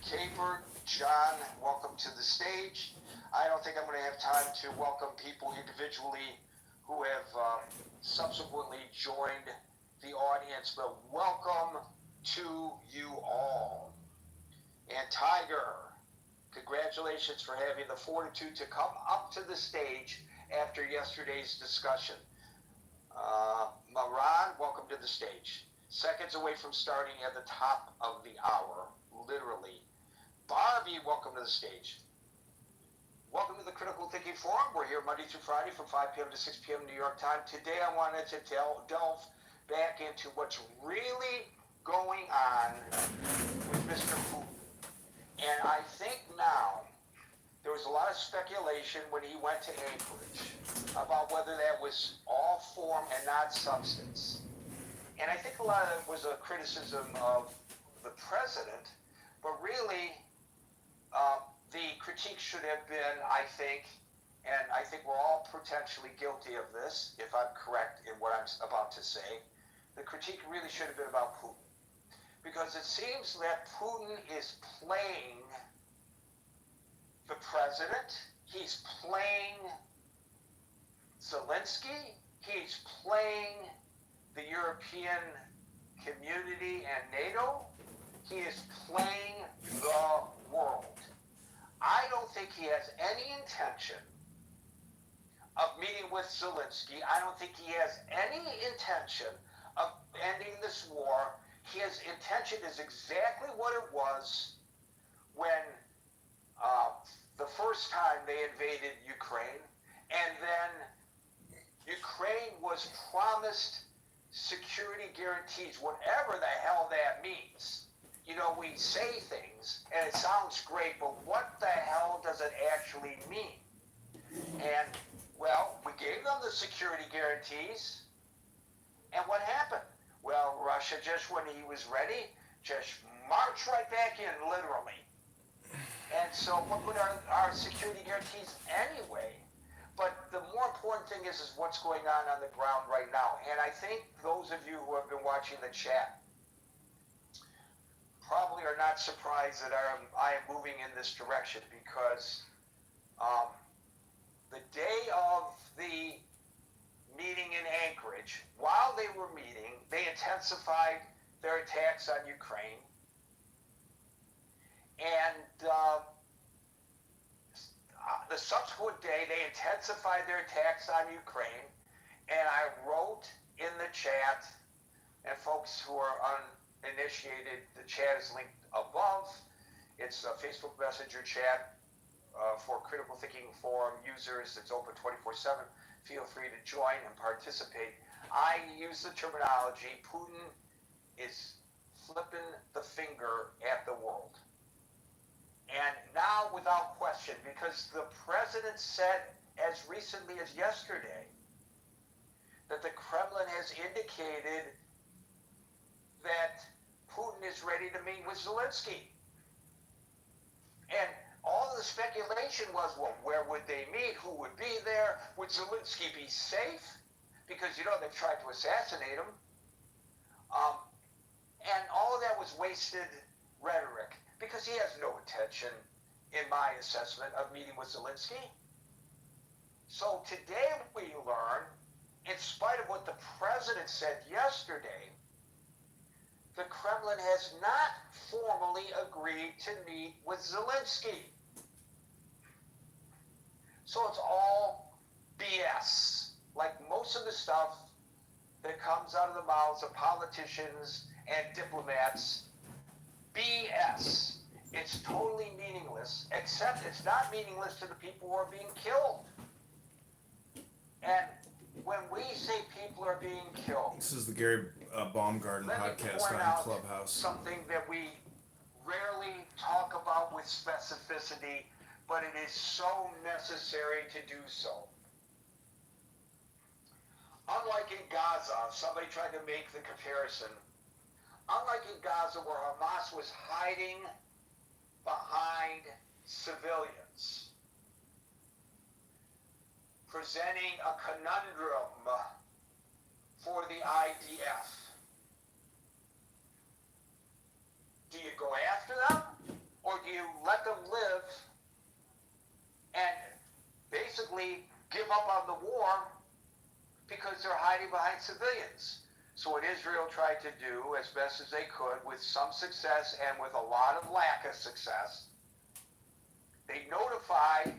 Caper, John, welcome to the stage. I don't think I'm going to have time to welcome people individually who have subsequently joined the audience, but welcome to you all. And Tiger, congratulations for having the fortitude to come up to the stage after yesterday's discussion. Maran, welcome to the stage. Seconds away from starting at the top of the hour, literally. Barbie, welcome to the stage. Welcome to the Critical Thinking Forum. We're here Monday through Friday from 5 p.m. to 6 p.m. New York time. Today I wanted to delve back into what's really going on with Mr. Putin. And I think now, there was a lot of speculation when he went to Anchorage about whether that was all form and not substance. And I think a lot of it was a criticism of the president, but really, the critique should have been, I think, and I think we're all potentially guilty of this, if I'm correct in what I'm about to say, the critique really should have been about Putin. Because it seems that Putin is playing the president, he's playing Zelensky, he's playing the European community and NATO, he is playing the world. I don't think he has any intention of meeting with Zelensky. I don't think he has any intention of ending this war. His intention is exactly what it was when the first time they invaded Ukraine, and then Ukraine was promised security guarantees, whatever the hell that means. You know, we say things, and it sounds great, but what the hell does it actually mean? And, well, we gave them the security guarantees, and what happened? Well, Russia, just when he was ready, just marched right back in, literally. And so what were our security guarantees anyway? But the more important thing is what's going on the ground right now. And I think those of you who have been watching the chat probably are not surprised that I am moving in this direction, because the day of the meeting in Anchorage, while they were meeting, they intensified their attacks on Ukraine. And the subsequent day, they intensified their attacks on Ukraine. And I wrote in the chat, and folks who are uninitiated, the chat is linked above. It's a Facebook Messenger chat for Critical Thinking Forum users. It's open 24/7. Feel free to join and participate. I use the terminology, Putin is flipping the finger at the world. And now, without question, because the president said as recently as yesterday that the Kremlin has indicated that Putin is ready to meet with Zelensky. And all the speculation was, well, where would they meet? Who would be there? Would Zelensky be safe? Because, you know, they've tried to assassinate him. And all of that was wasted rhetoric, because he has no intention, in my assessment, of meeting with Zelensky. So today we learn, in spite of what the president said yesterday, the Kremlin has not formally agreed to meet with Zelensky. So it's all BS. Like most of the stuff that comes out of the mouths of politicians and diplomats, BS. It's totally meaningless, except it's not meaningless to the people who are being killed. And when we say people are being killed,
This is the Gary Baumgarten podcast on Clubhouse.
Something that we rarely talk about with specificity, but it is so necessary to do so. Unlike in Gaza, somebody tried to make the comparison. Unlike in Gaza, where Hamas was hiding behind civilians, presenting a conundrum for the IDF. Do you go after them, or do you let them live and basically give up on the war because they're hiding behind civilians? So what Israel tried to do as best as they could, with some success and with a lot of lack of success, they notified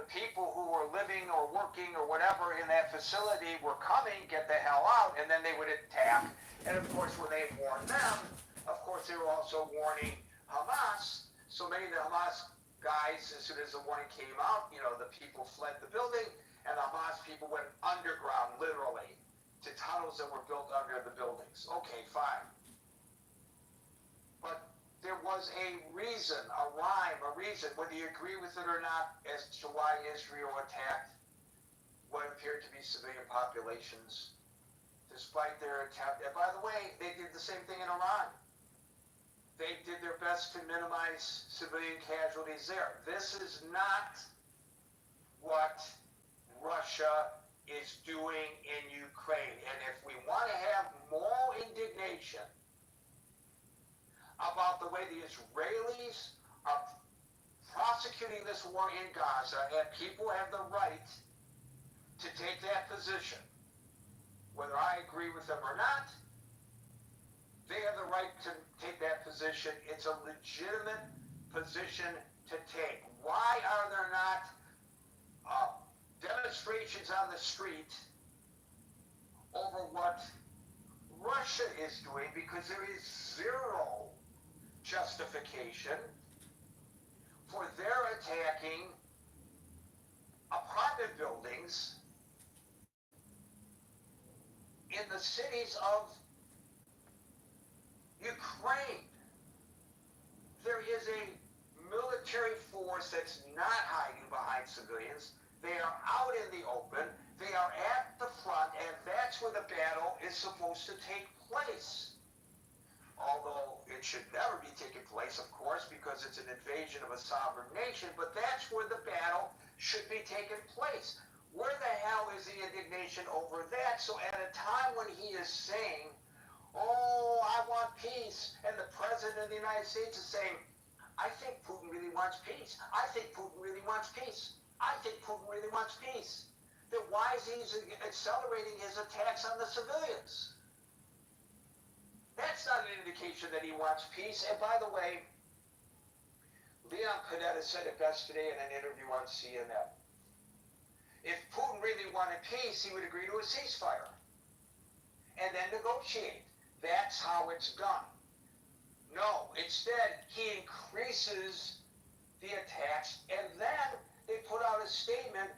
the people who were living or working or whatever in that facility were coming, get the hell out, and then they would attack. And of course, when they warned them, of course, they were also warning Hamas. So many of the Hamas guys, as soon as the warning came out, the people fled the building, and the Hamas people went underground, literally, to tunnels that were built under the buildings. Okay, fine. But there was a reason, a rhyme, a reason, whether you agree with it or not, as to why Israel attacked what appeared to be civilian populations, despite their attempt. And by the way, they did the same thing in Iran. They did their best to minimize civilian casualties there. This is not what Russia is doing in Ukraine. And if we want to have moral indignation about the way the Israelis are prosecuting this war in Gaza, and people have the right to take that position, whether I agree with them or not, they have the right to take that position. It's a legitimate position to take. Why are there not demonstrations on the street over what Russia is doing? Because there is zero justification for their attacking apartment buildings in the cities of Ukraine. There is a military force that's not hiding behind civilians. They are out in the open. They are at the front, and that's where the battle is supposed to take place. Although it should never be taking place, of course, because it's an invasion of a sovereign nation, but that's where the battle should be taking place. Where the hell is the indignation over that? So at a time when he is saying, oh, I want peace, and the President of the United States is saying, I think Putin really wants peace. I think Putin really wants peace. I think Putin really wants peace. Then why is he accelerating his attacks on the civilians? That's not an indication that he wants peace. And by the way, Leon Panetta said it best today in an interview on CNN. If Putin really wanted peace, he would agree to a ceasefire and then negotiate. That's how it's done. No, instead, he increases the attacks, and then they put out a statement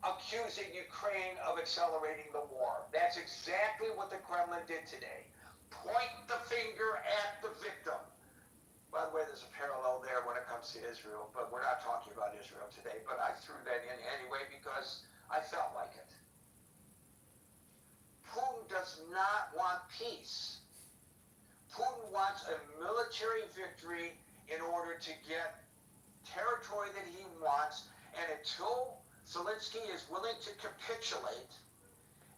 accusing Ukraine of accelerating the war. That's exactly what the Kremlin did today. Point the finger at the victim. By the way, there's a parallel there when it comes to Israel, but we're not talking about Israel today, but I threw that in anyway because I felt like it. Putin does not want peace. Putin wants a military victory in order to get territory that he wants, and until Zelensky is willing to capitulate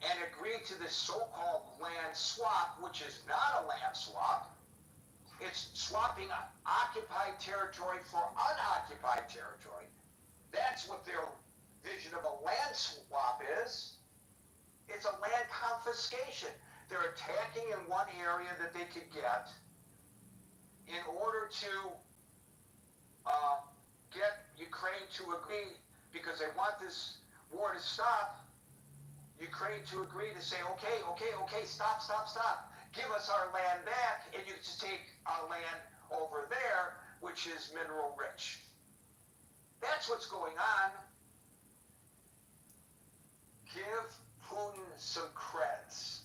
and agree to this so-called land swap, which is not a land swap, it's swapping occupied territory for unoccupied territory. That's what their vision of a land swap is. It's a land confiscation. They're attacking in one area that they could get in order to get Ukraine to agree, because they want this war to stop, Ukraine to agree to say, okay, stop. Give us our land back, and you just take our land over there, which is mineral rich. That's what's going on. Give Putin some creds.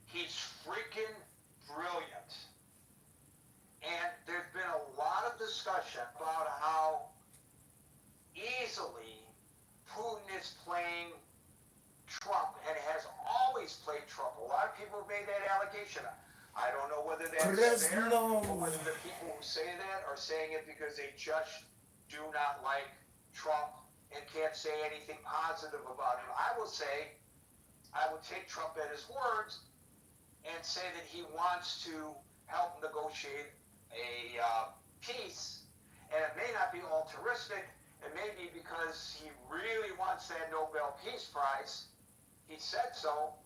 He's freaking brilliant. And there's been a lot of discussion about how easily Putin is playing Trump and has always played Trump. A lot of people have made that allegation. I don't know whether that's fair or whether the people who say that are saying it because they just do not like Trump and can't say anything positive about him. I will take Trump at his words and say that he wants to help negotiate a peace, and it may not be altruistic. It may be because he really wants that Nobel Peace Prize. He said so,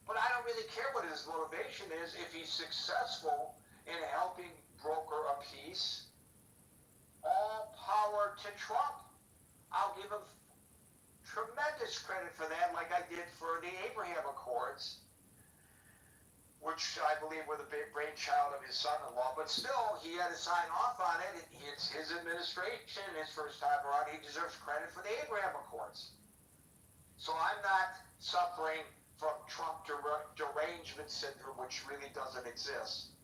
but I don't really care what his motivation is. If he's successful in helping broker a peace, all power to Trump. I'll give him tremendous credit for that, like I did for the Abraham Accords, which I believe were the brainchild of his son-in-law, but still, he had to sign off on it. It's his administration, his first time around. He deserves credit for the Abraham Accords. So I'm not suffering from Trump derangement syndrome, which really doesn't exist.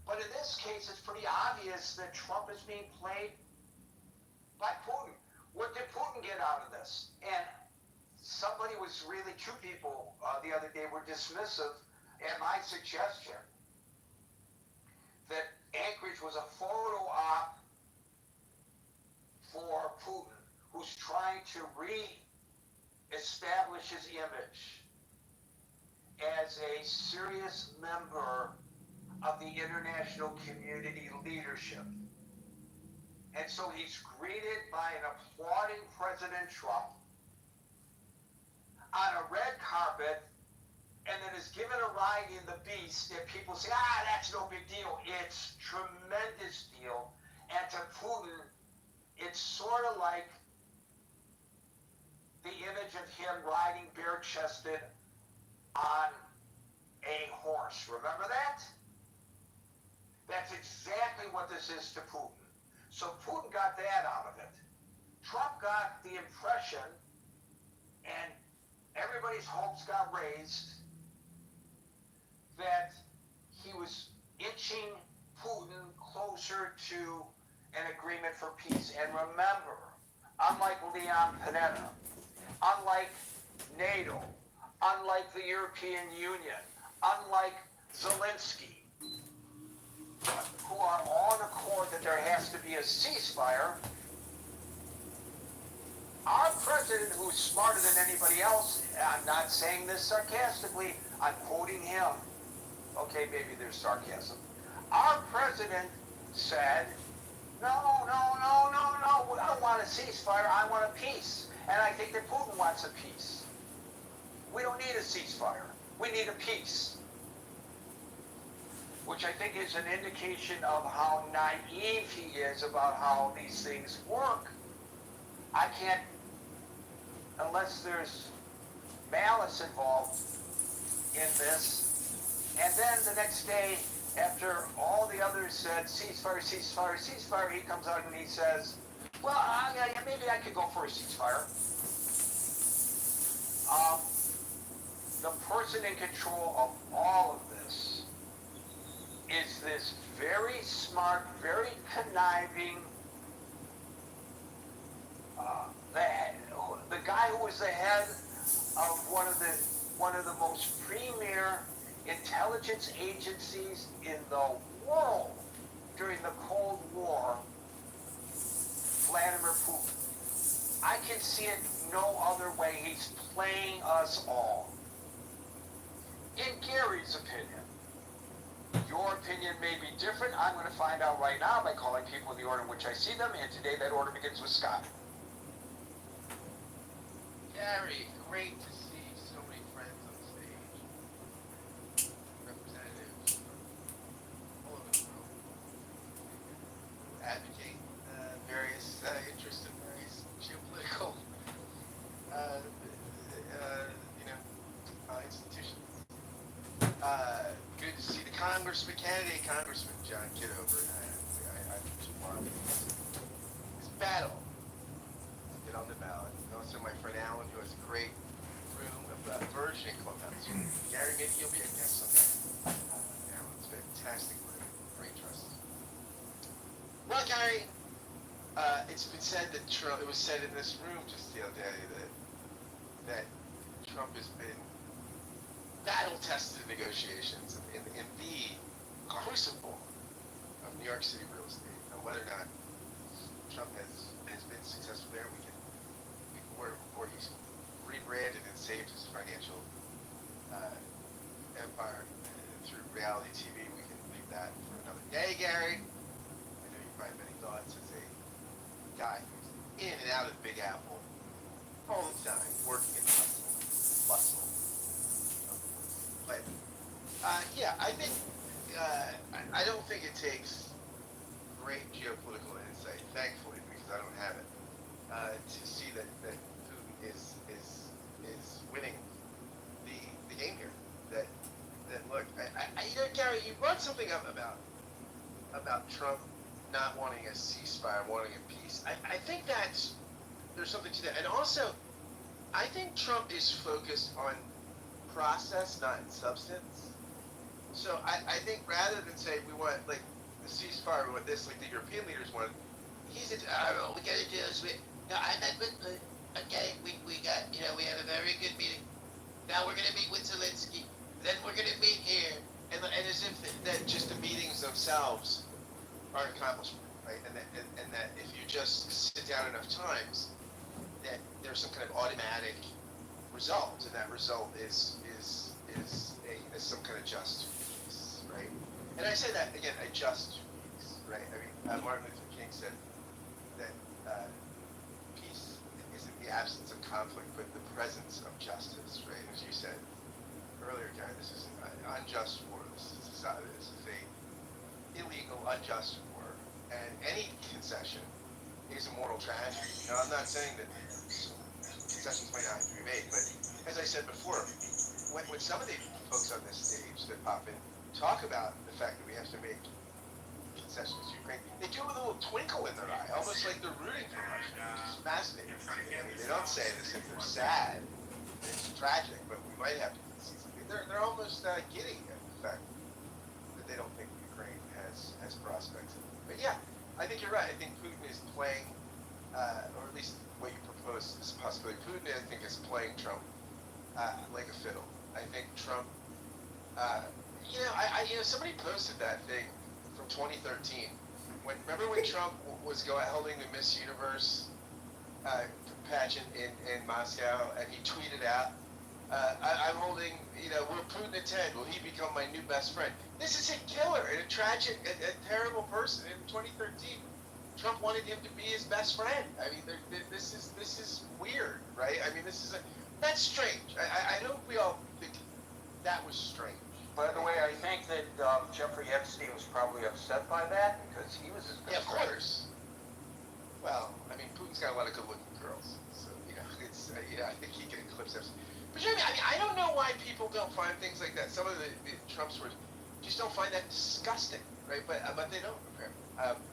But in this case, it's pretty obvious that Trump is being played by Putin. What did Putin get out of this? And somebody was really, two people the other day were dismissive at my suggestion that Anchorage was a photo op for Putin, who's trying to re-establish his image as a serious member of the international community leadership. And so he's greeted by an applauding President Trump on a red carpet, and then is given a ride in the Beast, and people say, that's no big deal. It's tremendous deal. And to Putin, it's sort of like the image of him riding bare-chested on a horse. Remember that? That's exactly what this is to Putin. So Putin got that out of it. Trump got the impression, and everybody's hopes got raised, that he was inching Putin closer to an agreement for peace. And remember, unlike Leon Panetta, unlike NATO, unlike the European Union, unlike Zelensky, who are all in accord that there has to be a ceasefire, our president, who's smarter than anybody else, I'm not saying this sarcastically, I'm quoting him. Okay, maybe there's sarcasm. Our president said, no, I don't want a ceasefire, I want a peace. And I think that Putin wants a peace. We don't need a ceasefire, we need a peace. Which I think is an indication of how naive he is about how these things work. I can't, unless there's malice involved in this. And then the next day, after all the others said ceasefire, ceasefire, ceasefire, he comes out and he says, well, maybe I could go for a ceasefire. The person in control of all of this is this very smart, very conniving, the guy who was the head of one of the most premier intelligence agencies in the world during the Cold War, Vladimir Putin. I can see it no other way. He's playing us all. In Gary's opinion, your opinion may be different. I'm going to find out right now by calling people in the order in which I see them, and today that order begins with Scott.
Gary, great to see so many friends on the stage. Representatives from all over the world. Advocate various interests in various geopolitical institutions. Good to see the Congressman, candidate Congressman John Kitover. I support his battle to get on the ballot. And also my friend Alan, who has a great room of version clubhouse. Gary, maybe you'll be a guest sometime. Alan's fantastic room, great trust. Well, Gary, it's been said that Trump. It was said in this room just the other day that Trump has been battle-tested negotiations in the crucible of New York City real estate. Now, whether or not Trump has been successful there, or he's rebranded and saved his financial empire through reality TV. We can leave that for another day, Gary. I know you probably have many thoughts as a guy who's in and out of the Big Apple all the time, working in bustle. But yeah, I think I don't think it takes great geopolitical insight, thankfully, because I don't have it.
to see that Putin is winning the game here. That look, Gary, you brought something up about Trump not wanting a ceasefire, wanting a peace. I think there's something to that, and also I think Trump is focused on process, not substance. So I think rather than say we want like the ceasefire, we want this like the European leaders want, he said, I don't know, we gotta do this. I met with, okay, we got, we had a very good meeting. Now we're gonna meet with Zelensky. Then we're gonna meet here, and as if that just the meetings themselves are an accomplishment, right? And that if you just sit down enough times, that there's some kind of automatic result, and that result is some kind of just peace, right? And I say that again, a just peace, right? I mean, Martin Luther King said that peace isn't the absence of conflict, but the presence of justice, right? As you said earlier, Gary, this is an unjust war. This is a illegal, unjust war, and any concession is a moral tragedy. Now, I'm not saying that concessions might not have to be made, but as I said before, when some of the folks on this stage that pop in talk about the fact that we have to make concessions to Ukraine, they do it with a little twinkle in their eye, almost like they're rooting for Russia, which is fascinating. I mean, they don't say this if they're sad. It's tragic, but we might have to concede something. They're almost giddy at the fact that they don't think Ukraine has prospects. But yeah, I think you're right. I think Putin is playing, or at least what you propose is a possibility. Putin, I think, is playing Trump like a fiddle. I think Trump, somebody posted that thing from 2013. Remember when Trump was holding the Miss Universe pageant in Moscow, and he tweeted out, I'm holding, will Putin attend? Will he become my new best friend? This is a killer and a tragic, a terrible person. In 2013, Trump wanted him to be his best friend. I mean, this is weird, right? I mean, that's strange. I hope we all think that was strange.
By the way, I think that Jeffrey Epstein was probably upset by that because he was his best
of
friend.
Course. Well, I mean, Putin's got a lot of good-looking girls, so it's I think he can eclipse Epstein. But I don't know why people don't find things like that. Some of the Trump's words just don't find that disgusting, right? But they don't apparently.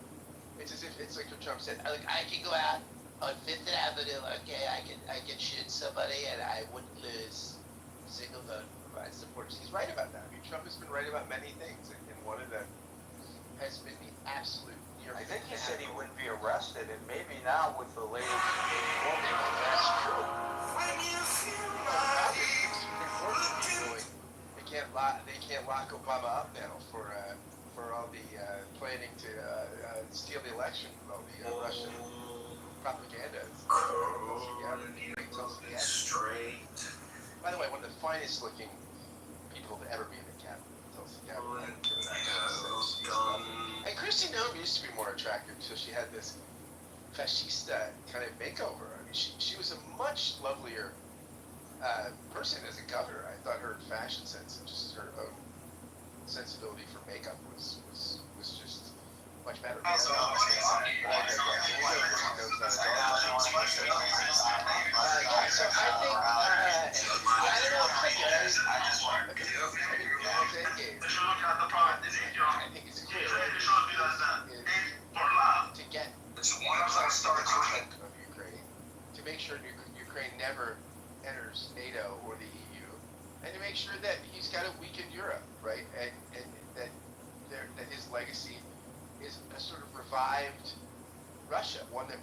It's as if it's like what Trump said. Like I can go out on Fifth Avenue, okay? I can shoot somebody and I wouldn't lose a single vote for my supporters. He's right about that. I mean, Trump has been right about many things, and one of them has been the absolute.
I think he said he wouldn't be arrested, and maybe now with the latest that's true.
They can't lock Obama up now for all the planning to steal the election, all the Russian propaganda. By the way, one of the finest looking people to ever be in the cabinet. And Kristi Noem used to be more attractive until she had this fascista kind of makeover. I mean, she was a much lovelier person as a governor. I thought her fashion sense and just her own sensibility for makeup was just much better. So I think it's clear to get of Ukraine, to make sure Ukraine never enters NATO or the EU, and to make sure that he's got to weaken Europe, right? And that his legacy is a sort of revived Russia, one that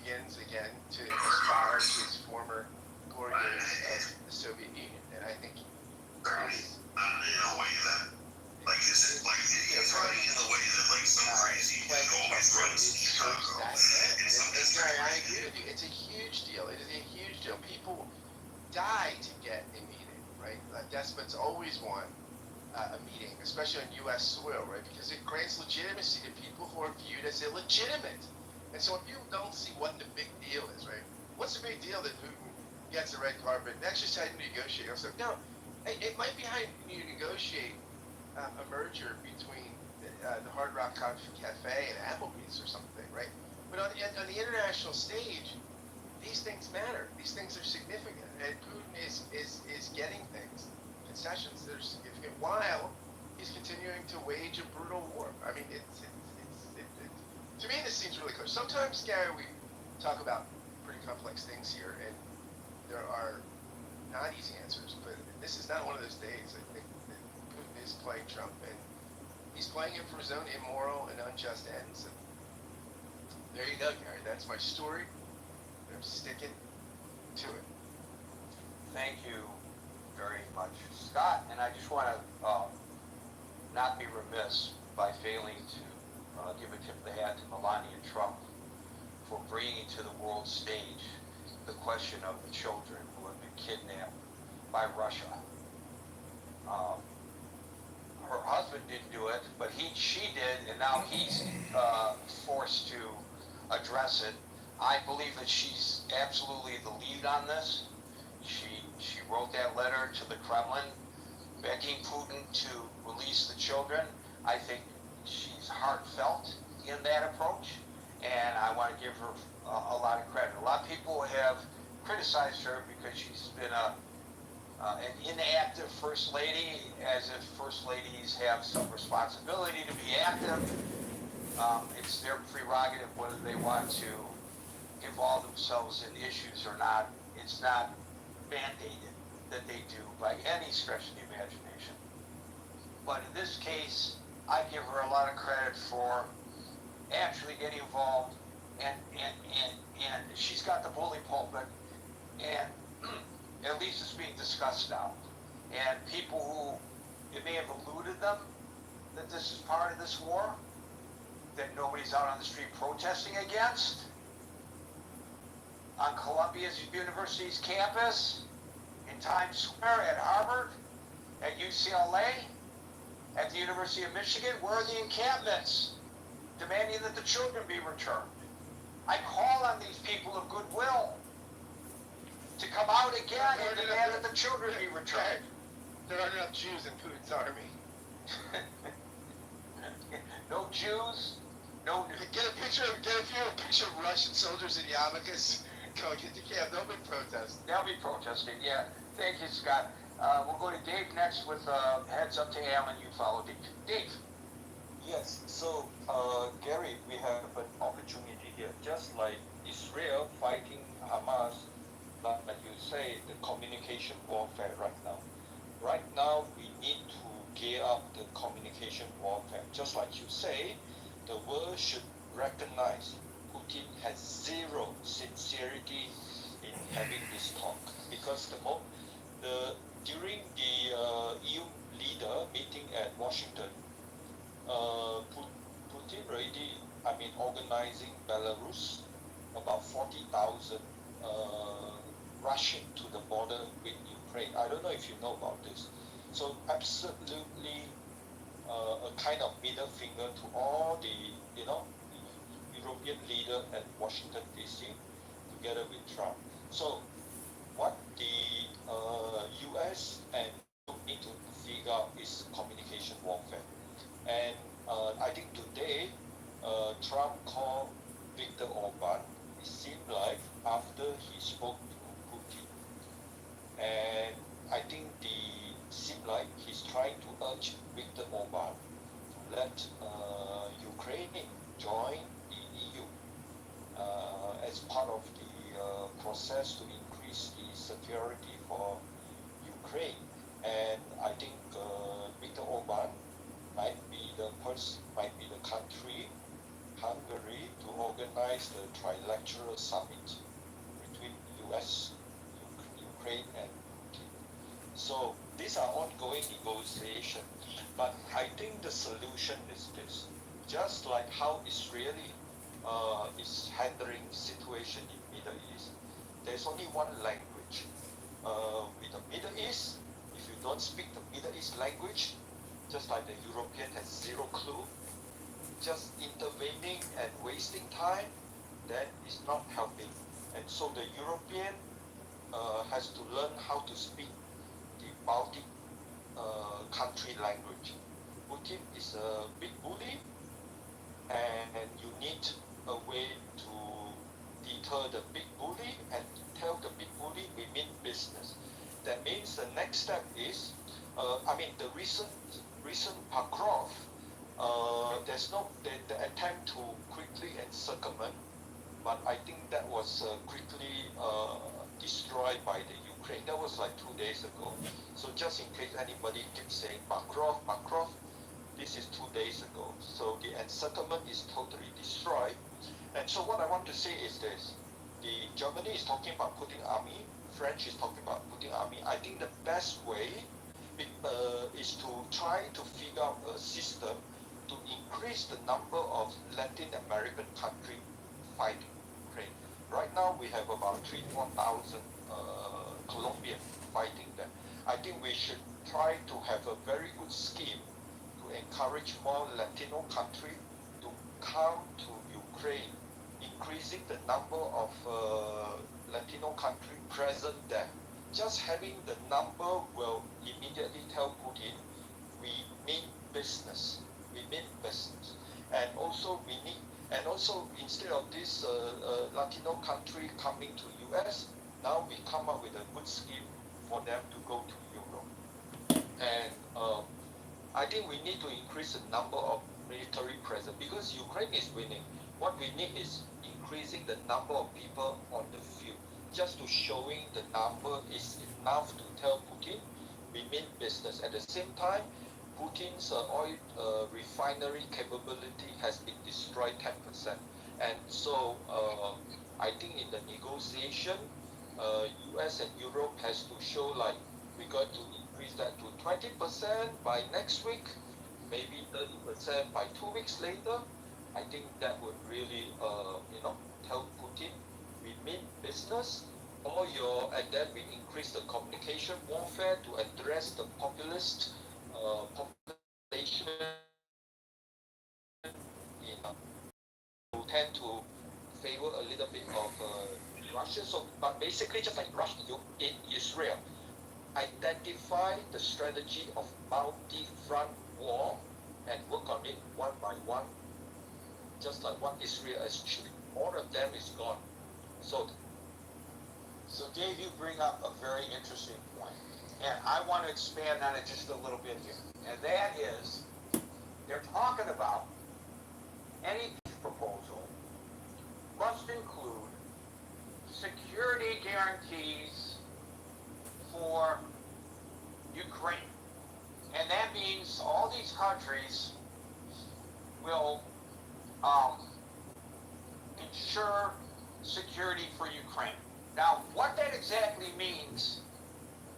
begins again to aspire to his former glory days of the Soviet Union. And I think it's I agree with you. It's a huge deal. It is a huge deal. People die to get a meeting, right? Despots always want a meeting, especially on U.S. soil, right? Because it grants legitimacy to people who are viewed as illegitimate. And so if you don't see what the big deal is, right? What's the big deal that Putin gets a red carpet? That's just how you negotiate. So no, it might be how you negotiate a merger between the Hard Rock Cafe and Applebee's or something, right? But on the international stage, these things matter. These things are significant, and Putin is getting things, concessions that are significant, while he's continuing to wage a brutal war. I mean, to me, this seems really clear. Sometimes, Gary, we talk about pretty complex things here, and there are not easy answers, but this is not one of those days. I think that Putin is playing Trump, and he's playing him for his own immoral and unjust ends. And there you go, Gary. That's my story. I'm sticking to it.
Thank you very much, Scott. And I just want to not be remiss by failing to give a tip of the hat to Melania Trump for bringing to the world stage the question of the children who have been kidnapped by Russia. Her husband didn't do it, but she did, and now he's forced to address it. I believe that she's absolutely the lead on this. She wrote that letter to the Kremlin begging Putin to release the children. I think she's heartfelt in that approach, and I want to give her a lot of credit. A lot of people have criticized her because she's been an inactive first lady, as if first ladies have some responsibility to be active. It's their prerogative whether they want to involve themselves in issues or not. It's not mandated that they do by any stretch of the imagination. But in this case, I give her a lot of credit for actually getting involved, and she's got the bully pulpit, and at least it's being discussed now. And people who, it may have eluded them that this is part of this war, that nobody's out on the street protesting against, on Columbia University's campus, in Times Square, at Harvard, at UCLA, at the University of Michigan. Where are the encampments demanding that the children be returned? I call on these people of goodwill to come out again and demand that the children be returned.
There aren't enough Jews in Putin's army.
No Jews, no.
Get a picture of Russian soldiers in yarmulkes going into camp. They'll be protesting.
They'll be protesting. Yeah. Thank you, Scott. We'll go to Dave next with heads up to Alan. You follow Dave. Dave.
Yes. So, Gary, we have an opportunity here, just like Israel fighting Hamas. Like you say, the communication warfare right now. Right now, we need to gear up the communication warfare. Just like you say, the world should recognize Putin has zero sincerity in having this talk, because during the EU leader meeting at Washington, Putin already, organizing Belarus, about 40,000 rushing to the border with Ukraine. I don't know if you know about this. So absolutely a kind of middle finger to all the, European leader at Washington DC together with Trump. So what the US and need to figure out is communication warfare. And I think today Trump called Viktor Orban. It seemed like after he spoke to Putin, and I think seemed like he's trying to urge Viktor Orban to let Ukraine join the EU as part of the process to increase the security for Ukraine. And I think Viktor Orban might be the country, Hungary, to organize the trilateral summit between US, Ukraine, and Putin. So these are ongoing negotiations, but I think the solution is this. Just like how Israeli is handling the situation in Middle East, there's only one language. With the Middle East, if you don't speak the Middle East language, just like the European has zero clue, just intervening and wasting time, that is not helping. And so the European has to learn how to speak the Baltic country language. Putin is a big bully, and you need a way to deter the big bully and tell the big bully we mean business. That means the next step is, the recent Pakov, there's no the attempt to quickly encirclement, but I think that was quickly destroyed by the Ukraine. That was like 2 days ago. So just in case anybody keeps saying Makrov, this is 2 days ago. So the encirclement is totally destroyed. And so what I want to say is this. Germany is talking about putting army, French is talking about putting army. I think the best way is to try to figure out a system to increase the number of Latin American countries fighting Ukraine. Right now we have about 3,000-4,000 Colombian fighting them. I think we should try to have a very good scheme to encourage more Latino countries to come to Ukraine, increasing the number of Latino countries present there. Just having the number will immediately tell Putin, we mean business. We mean business. And also instead of this Latino country coming to US, now we come up with a good scheme for them to go to Europe. And I think we need to increase the number of military presence because Ukraine is winning. What we need is increasing the number of people on the field, just to showing the number is enough to tell Putin we mean business. At the same time, Putin's oil refinery capability has been destroyed 10%. And so I think in the negotiation, US and Europe has to show like we got to increase that to 20% by next week, maybe 30% by 2 weeks later. I think that would really, tell Putin we mean business, and then we increase the communication warfare to address the populist population who tend to favor a little bit of Russia. So, but basically, just like Russia in Israel, identify the strategy of multi-front war and work on it one by one, just like what Israel is achieving. All of them is gone. So
Dave, you bring up a very interesting point, and I want to expand on it just a little bit here. And that is, they're talking about any proposal must include security guarantees for Ukraine. And that means all these countries will ensure security for Ukraine. Now, what that exactly means,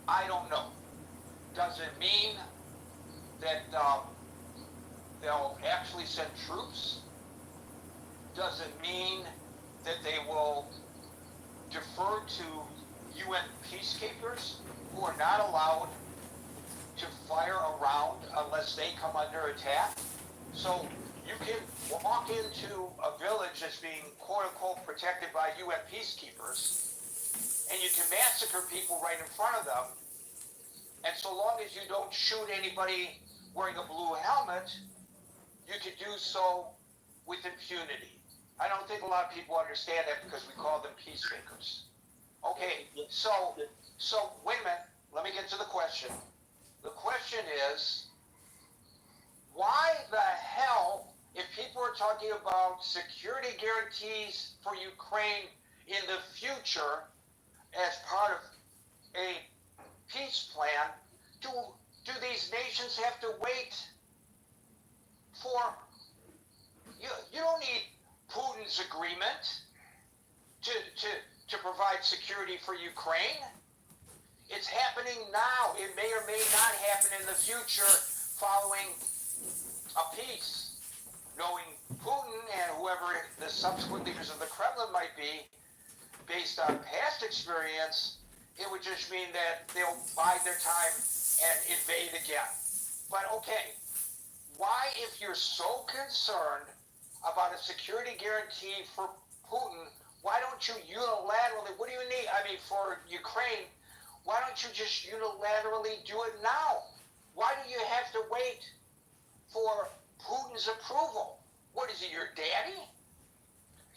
I don't know. Does it mean that they'll actually send troops? Does it mean that they will defer to UN peacekeepers who are not allowed to fire around unless they come under attack? So you can walk into a village that's being quote-unquote protected by UN peacekeepers, and you can massacre people right in front of them, and so long as you don't shoot anybody wearing a blue helmet, you can do so with impunity. I don't think a lot of people understand that because we call them peacemakers. Okay, so wait a minute, let me get to the question. The question is, why the hell, if people are talking about security guarantees for Ukraine in the future as part of a peace plan, do these nations have to wait for, you don't need Putin's agreement to provide security for Ukraine. It's happening now. It may or may not happen in the future following a peace. Knowing Putin and whoever the subsequent leaders of the Kremlin might be, based on past experience, it would just mean that they'll bide their time and invade again. But okay, why, if you're so concerned about a security guarantee for Putin, why don't you unilaterally, what do you need? I mean, for Ukraine, why don't you just unilaterally do it now? Why do you have to wait for Putin's approval? What is he, your daddy?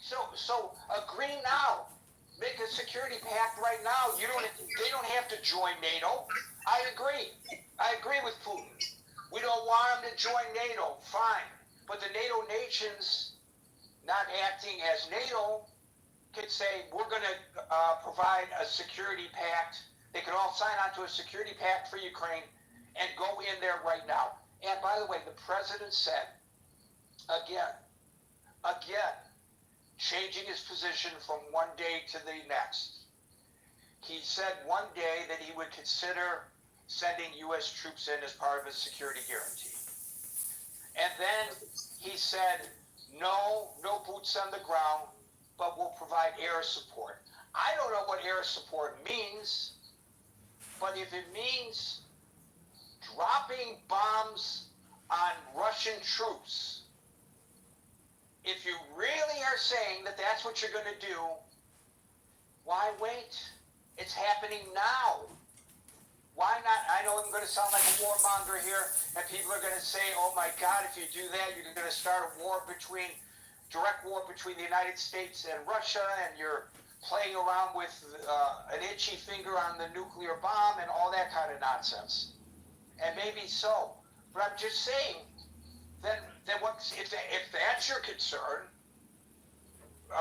So agree now. Make a security pact right now. They don't have to join NATO. I agree. I agree with Putin. We don't want them to join NATO. Fine. But the NATO nations not acting as NATO could say, we're going to provide a security pact. They could all sign on to a security pact for Ukraine and go in there right now. And by the way, the president said, again, changing his position from one day to the next. He said one day that he would consider sending U.S. troops in as part of his security guarantee. And then he said, no boots on the ground, but we'll provide air support. I don't know what air support means, but if it means dropping bombs on Russian troops, if you really are saying that that's what you're going to do, why wait? It's happening now. Why not? I know I'm going to sound like a warmonger here, and people are going to say, oh my God, if you do that, you're going to start a direct war between the United States and Russia, and you're playing around with an itchy finger on the nuclear bomb and all that kind of nonsense. And maybe so. But I'm just saying, then if that's your concern,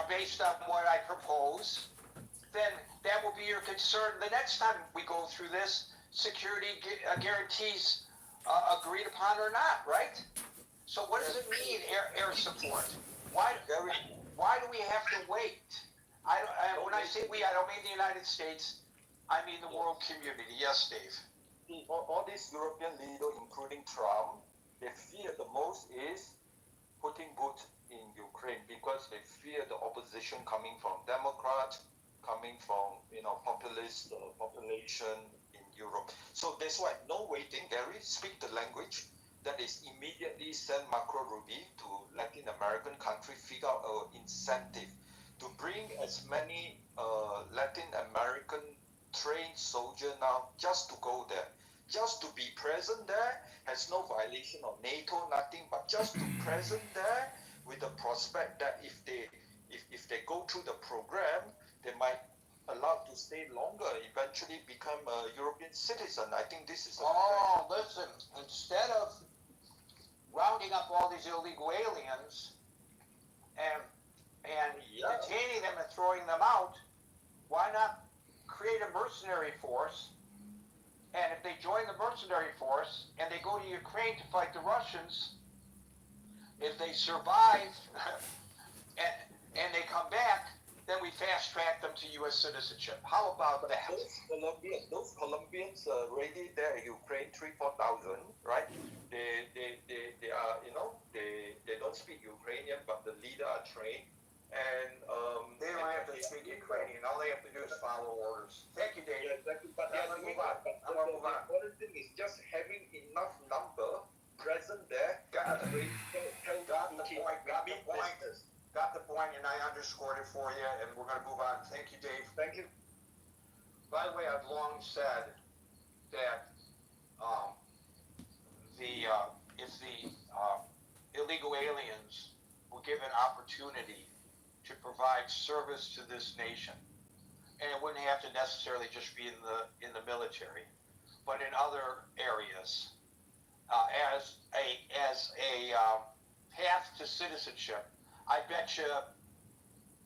based on what I propose, then that will be your concern the next time we go through this security guarantees agreed upon or not, right? So what does it mean, air support? Why do we have to wait? When I say we, I don't mean the United States. I mean the world community. Yes, Dave.
All these European leaders, including Trump, they fear the most is putting boots in Ukraine because they fear the opposition coming from Democrats, coming from populist population in Europe. So that's why no waiting, Gary. Speak the language. That is immediately send Marco Rubio to Latin American country, figure out an incentive to bring as many Latin American trained soldiers now just to go there, just to be present there, has no violation of NATO, nothing, but just to present there with the prospect that if they go through the program, they might allowed to stay longer, eventually become a European citizen. I think this is
listen, instead of rounding up all these illegal aliens and detaining them and throwing them out, why not create a mercenary force? And if they join the mercenary force and they go to Ukraine to fight the Russians, if they survive and they come back, then we fast track them to U.S. citizenship. How about that?
Those Colombians already there in Ukraine, 3,000-4,000, right? They are they don't speak Ukrainian, but the leader are trained, and
they don't have to speak Ukrainian. All they have to do is follow orders. Thank you, Dave.
Yeah, exactly. But let's move on. The important thing is just having enough number present there.
Got the point, and I underscored it for you, and we're going to move on. Thank you, Dave.
Thank you.
By the way, I've long said that if the illegal aliens were given opportunity to provide service to this nation, and it wouldn't have to necessarily just be in the military, but in other areas, as a path to citizenship, I bet you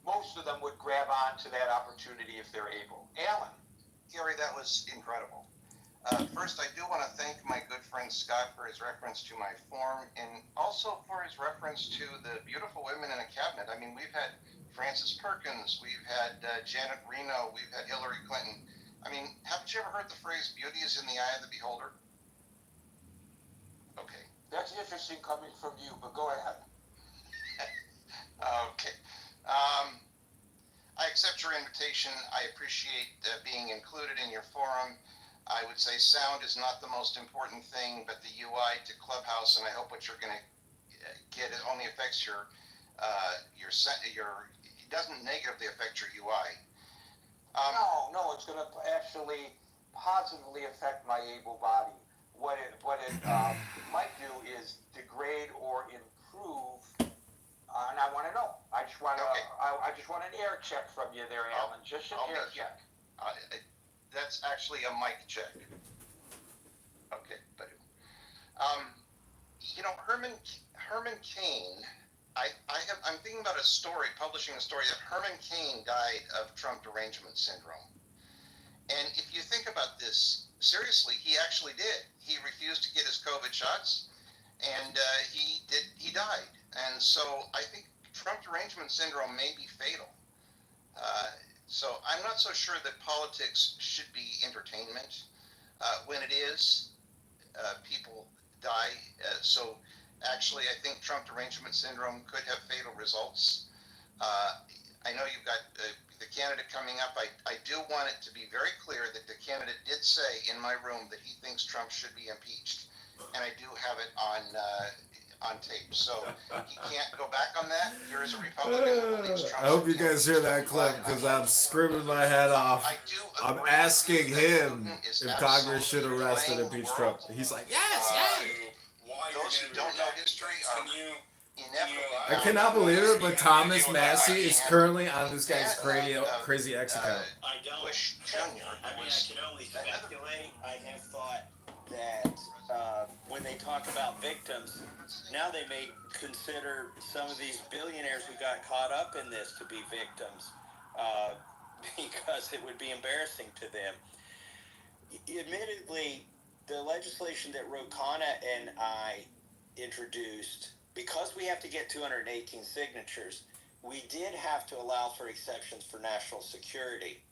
most of them would grab on to that opportunity if they're able. Alan.
Gary, that was incredible. First, I do want to thank my good friend Scott for his reference to my form, and also for his reference to the beautiful women in the cabinet. I mean, we've had Frances Perkins, we've had Janet Reno, we've had Hillary Clinton. I mean, haven't you ever heard the phrase, beauty is in the eye of the beholder? Okay.
That's interesting coming from you, but go ahead.
Okay. I accept your invitation. I appreciate being included in your forum. I would say sound is not the most important thing, but the UI to Clubhouse, and I hope what you're going to get it only affects it doesn't negatively affect your UI.
No, it's going to actually positively affect my able body. What it might do is degrade or improve, and I want to know. I just want
Okay.
I just want an air check from you there, Alan. Just an air check.
That's actually a mic check. Okay, but Herman Cain. I'm thinking about publishing a story that Herman Cain died of Trump derangement syndrome. And if you think about this seriously, he actually did. He refused to get his COVID shots, and he died. And so I think Trump derangement syndrome may be fatal. So I'm not so sure that politics should be entertainment. When it is, people die. So actually, I think Trump derangement syndrome could have fatal results. I know you've got the candidate coming up. I do want it to be very clear that the candidate did say in my room that he thinks Trump should be impeached, and I do have it on tape. So he can't go back on that. Here is a Republican who believes Trump.
I hope you guys hear that clip because I'm screaming my head off. I'm asking him if Congress should arrest and impeach Trump. He's like, yes, yes.
Those who don't know history are
I cannot believe it, but Thomas Massey is currently on this guy's crazy X account.
I don't. Bush Jr.
I can only speculate. I have thought that when they talk about victims, now they may consider some of these billionaires who got caught up in this to be victims because it would be embarrassing to them. Admittedly, the legislation that Ro Khanna and I introduced, because we have to get 218 signatures, we did have to allow for exceptions for national security.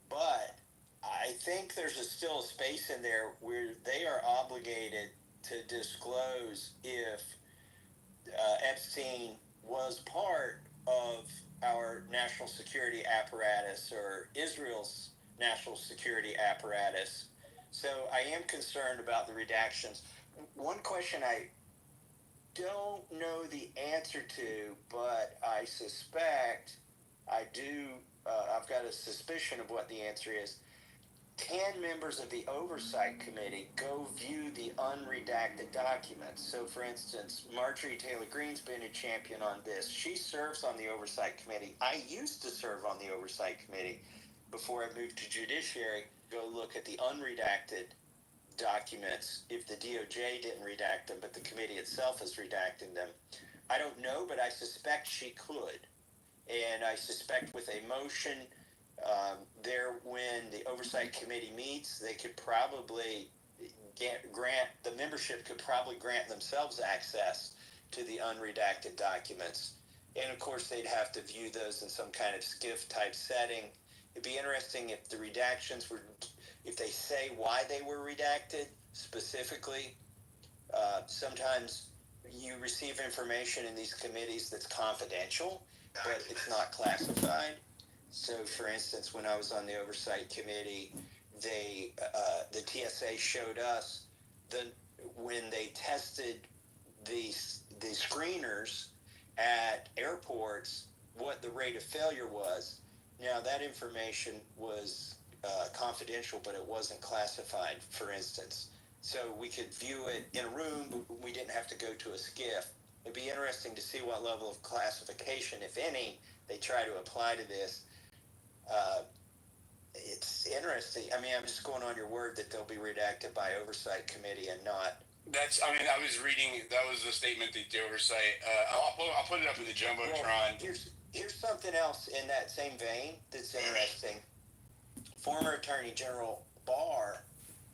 But I think there's still a space in there where they are obligated to disclose if Epstein was part of our national security apparatus or Israel's national security apparatus. So I am concerned about the redactions. One question I don't know the answer to, but I suspect I do. I've got a suspicion of what the answer is. Can members of the Oversight Committee go view the unredacted documents? So, for instance, Marjorie Taylor Greene's been a champion on this. She serves on the Oversight Committee. I used to serve on the Oversight Committee before I moved to Judiciary. Go look at the unredacted documents if the DOJ didn't redact them, but the committee itself is redacting them. I don't know, but I suspect she could. And I suspect with a motion when the Oversight Committee meets, they could probably the membership could probably grant themselves access to the unredacted documents. And of course, they'd have to view those in some kind of SCIF type setting. It'd be interesting if the redactions were, if they say why they were redacted specifically. Sometimes you receive information in these committees that's confidential, but it's not classified. So, for instance, when I was on the Oversight Committee, the TSA showed us when they tested the screeners at airports, what the rate of failure was. Now, that information was confidential, but it wasn't classified, for instance. So we could view it in a room, but we didn't have to go to a SCIF. It'd be interesting to see what level of classification, if any, they try to apply to this. It's interesting. I mean, I'm just going on your word that they'll be redacted by Oversight Committee and not.
I was reading, that was the statement that the Oversight, I'll put it up in the Jumbotron.
Well, here's something else in that same vein that's interesting. Former Attorney General Barr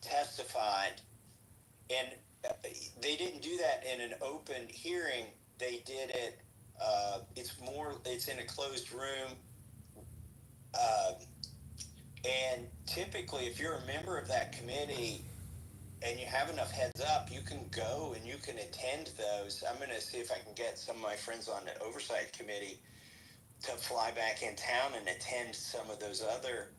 testified, and they didn't do that in an open hearing. They did it, it's in a closed room. And typically, if you're a member of that committee and you have enough heads up, you can go and you can attend those. I'm going to see if I can get some of my friends on the Oversight Committee to fly back in town and attend some of those other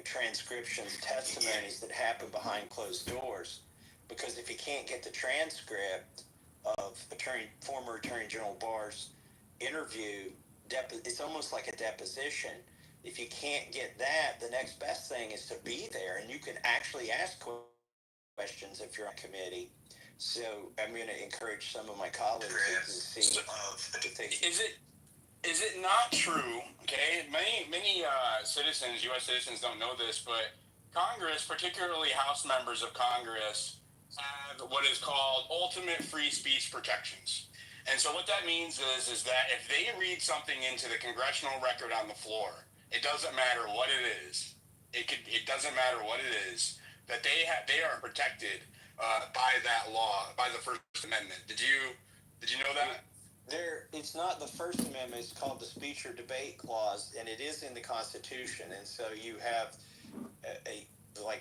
transcriptions, testimonies that happen behind closed doors. Because if you can't get the transcript of former Attorney General Barr's interview, it's almost like a deposition. If you can't get that, the next best thing is to be there, and you can actually ask questions if you're on committee. So I'm going to encourage some of my colleagues to see if they...
Is it not true? Okay, many citizens, U.S. citizens, don't know this, but Congress, particularly House members of Congress, have what is called ultimate free speech protections. And so what that means is that if they read something into the congressional record on the floor, it doesn't matter what it is. It doesn't matter what it is, that they are protected by that law, by the First Amendment. Did you know that?
It's not the First Amendment, it's called the Speech or Debate Clause, and it is in the Constitution. And so you have a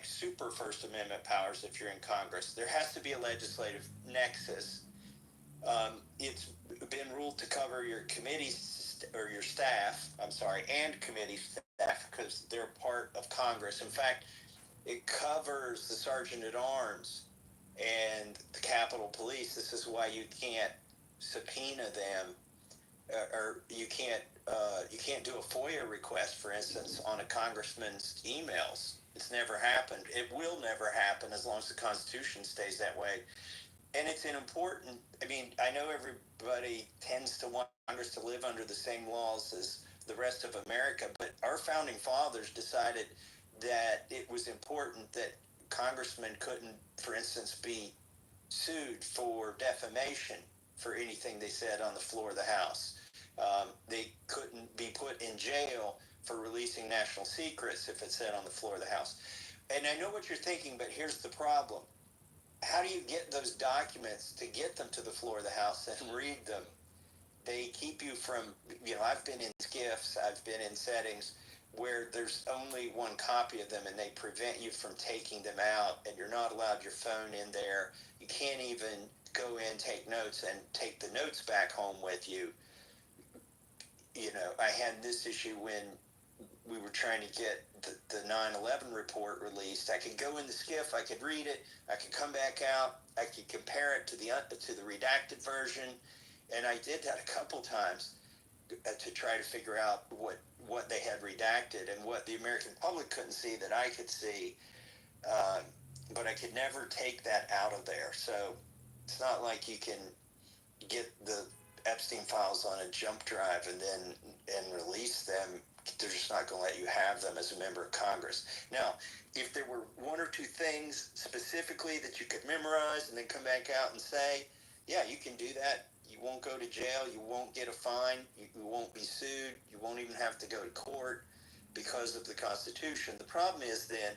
super First Amendment powers if you're in Congress. There has to be a legislative nexus. It's been ruled to cover your committees or your staff, and committee staff, because they're part of Congress. In fact, it covers the Sergeant at Arms and the Capitol Police. This is why you can't subpoena them, or you can't do a FOIA request, for instance, on a congressman's emails. It's never happened. It will never happen as long as the Constitution stays that way. And it's an important, I know everybody tends to want Congress to live under the same laws as the rest of America, but our founding fathers decided that it was important that congressmen couldn't, for instance, be sued for defamation for anything they said on the floor of the House. They couldn't be put in jail for releasing national secrets if it's said on the floor of the House. And I know what you're thinking, but here's the problem. How do you get those documents to get them to the floor of the House and read them? They keep you from, I've been in SCIFs, I've been in settings where there's only one copy of them and they prevent you from taking them out, and you're not allowed your phone in there. You can't even go in, take notes, and take the notes back home with you. I had this issue when we were trying to get the 9/11 report released. I could go in the SCIF, I could read it, I could come back out, I could compare it to the redacted version, and I did that a couple times to try to figure out what they had redacted and what the American public couldn't see that I could see, but I could never take that out of there. So it's not like you can get the Epstein files on a jump drive and release them. They're just not going to let you have them as a member of Congress. Now, if there were one or two things specifically that you could memorize and then come back out and say, yeah, you can do that. You won't go to jail. You won't get a fine. You won't be sued. You won't even have to go to court because of the Constitution. The problem is then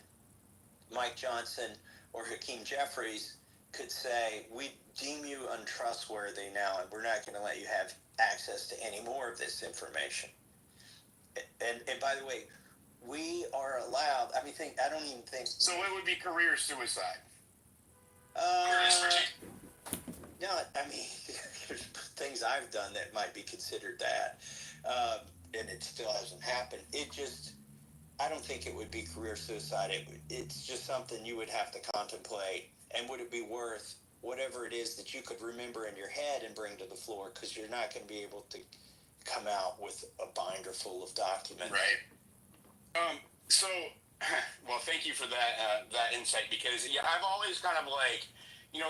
Mike Johnson or Hakeem Jeffries could say, we deem you untrustworthy now, and we're not going to let you have access to any more of this information. And by the way, we are allowed, I don't even think...
So it would be career suicide.
No, there's things I've done that might be considered that, and it still hasn't happened. I don't think it would be career suicide. It's just something you would have to contemplate, and would it be worth whatever it is that you could remember in your head and bring to the floor, because you're not going to be able to come out with a binder full of documents.
Right. Well, thank you for that insight, because I've always kind of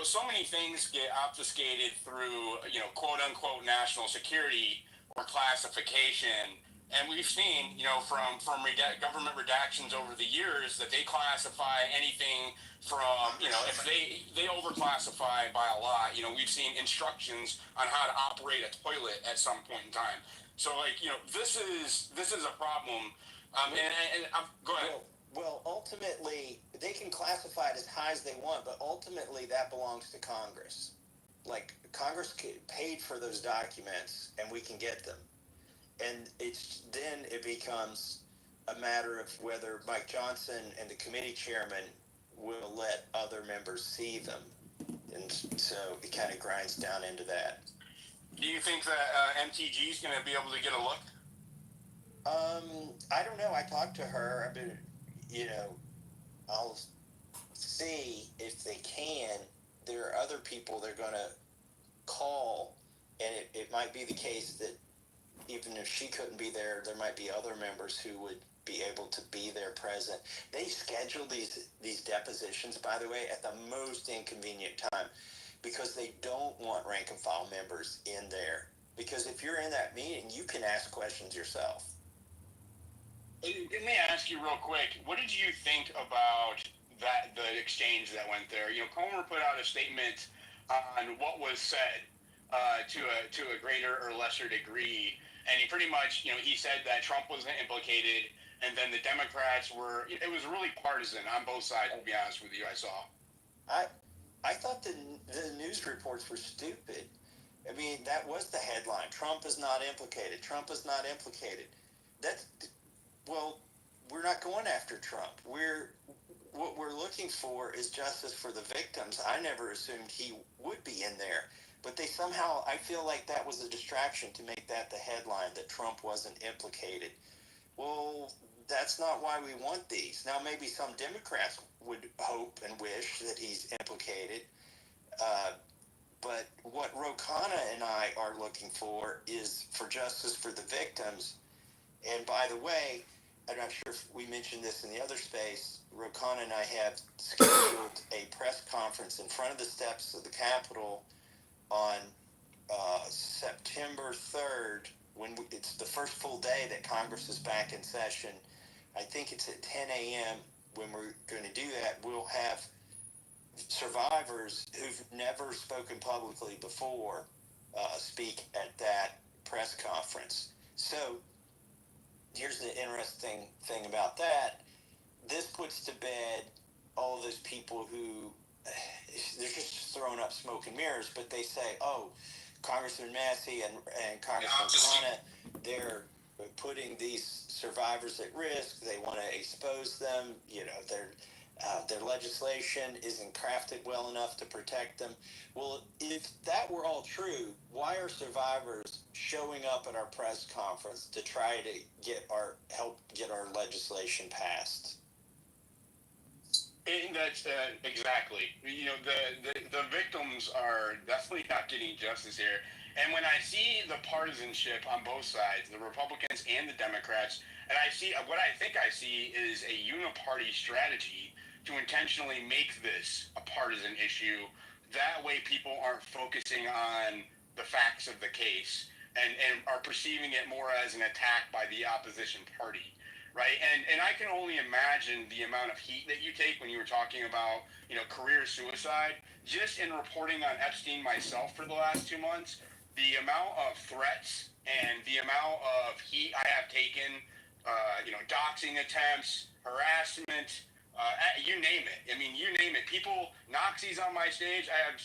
so many things get obfuscated through quote unquote national security or classification, and we've seen from government redactions over the years that they classify anything from if they overclassify by a lot. We've seen instructions on how to operate a toilet at some point in time. So this is a problem. Go ahead.
Well, ultimately, they can classify it as high as they want, but ultimately that belongs to Congress. Congress paid for those documents, and we can get them. And then it becomes a matter of whether Mike Johnson and the committee chairman will let other members see them. And so it kind of grinds down into that.
Do you think that MTG is going to be able to get a look?
I don't know. I talked to her. I'll see if they can. There are other people they're going to call, and it might be the case that even if she couldn't be there, there might be other members who would be able to be there present. They schedule these depositions, by the way, at the most inconvenient time, because they don't want rank and file members in there. Because if you're in that meeting, you can ask questions yourself.
Let me ask you real quick. What did you think about the exchange that went there? Comer put out a statement on what was said to a greater or lesser degree, and he pretty much, he said that Trump wasn't implicated, and then the Democrats were. It was really partisan on both sides. To be honest with you, I saw.
I thought the news reports were stupid. I mean, that was the headline. Trump is not implicated. Trump is not implicated. Well, we're not going after Trump. What we're looking for is justice for the victims. I never assumed he would be in there, but they somehow, I feel like that was a distraction to make that the headline, that Trump wasn't implicated. Well, that's not why we want these. Now, maybe some Democrats would hope and wish that he's implicated, but what Ro Khanna and I are looking for is for justice for the victims. And by the way, I'm not sure if we mentioned this in the other space, Ro Khanna and I have scheduled a press conference in front of the steps of the Capitol on September 3rd, when it's the first full day that Congress is back in session. I think it's at 10 a.m. when we're going to do that. We'll have survivors who've never spoken publicly before speak at that press conference. So here's the interesting thing about that. This puts to bed all those people who, they're just throwing up smoke and mirrors, but they say, oh, Congressman Massey and Congressman Khanna, they're putting these survivors at risk. They want to expose them. Their legislation isn't crafted well enough to protect them. Well, if that were all true, why are survivors showing up at our press conference to try to help get our legislation passed?
And that's exactly. The victims are definitely not getting justice here. And when I see the partisanship on both sides, the Republicans and the Democrats, and what I think I see is a uniparty strategy to intentionally make this a partisan issue. That way people aren't focusing on the facts of the case and are perceiving it more as an attack by the opposition party. Right, and I can only imagine the amount of heat that you take when you were talking about, career suicide. Just in reporting on Epstein myself for the last 2 months, the amount of threats and the amount of heat I have taken, doxing attempts, harassment, you name it. I mean, you name it. People, Noxie's on my stage. I have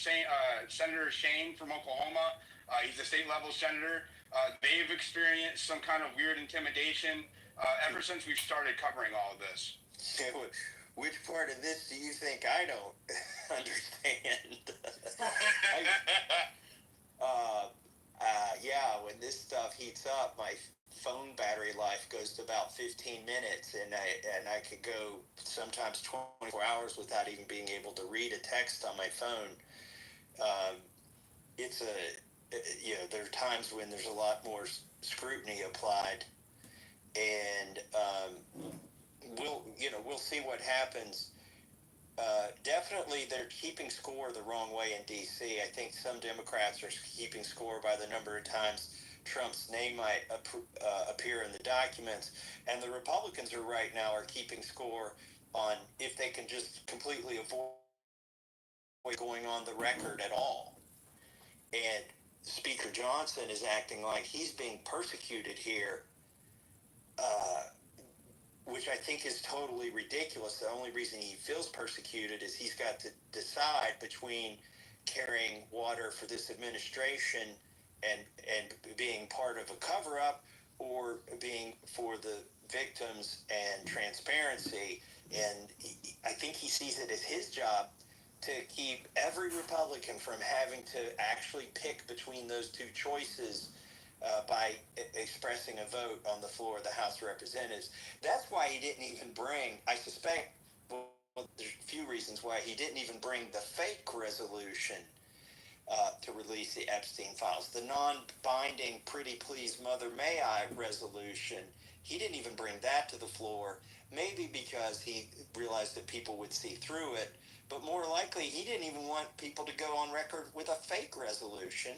Senator Shane from Oklahoma. He's a state level senator. They've experienced some kind of weird intimidation ever since we've started covering all of this.
Which part of this do you think I don't understand? When this stuff heats up, my phone battery life goes to about 15 minutes, and I could go sometimes 24 hours without even being able to read a text on my phone. There are times when there's a lot more scrutiny applied, and we'll see what happens. Definitely, they're keeping score the wrong way in D.C. I think some Democrats are keeping score by the number of times Trump's name might appear in the documents, and the Republicans right now are keeping score on if they can just completely avoid going on the record at all. And Speaker Johnson is acting like he's being persecuted here, which I think is totally ridiculous. The only reason he feels persecuted is he's got to decide between carrying water for this administration and being part of a cover-up, or being for the victims and transparency. And I think he sees it as his job to keep every Republican from having to actually pick between those two choices by expressing a vote on the floor of the House of Representatives. That's why he didn't even bring, I suspect, there's a few reasons why he didn't even bring the fake resolution to release the Epstein files. The non-binding Pretty Please Mother May I resolution, he didn't even bring that to the floor, maybe because he realized that people would see through it, but more likely he didn't even want people to go on record with a fake resolution.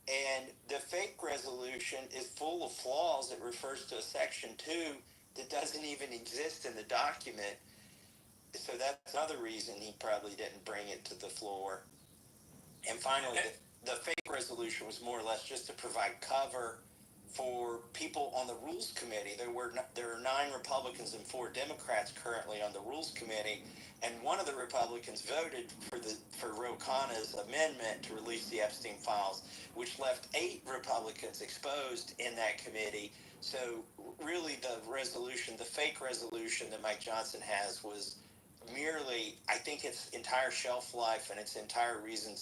And the fake resolution is full of flaws. It refers to a section 2 that doesn't even exist in the document. So that's another reason he probably didn't bring it to the floor. And finally, the fake resolution was more or less just to provide cover for people on the Rules Committee. There are 9 Republicans and 4 Democrats currently on the Rules Committee, and one of the Republicans voted for Ro Khanna's amendment to release the Epstein files, which left 8 Republicans exposed in that committee. So really the resolution, the fake resolution that Mike Johnson has was merely, I think its entire shelf life and its entire reason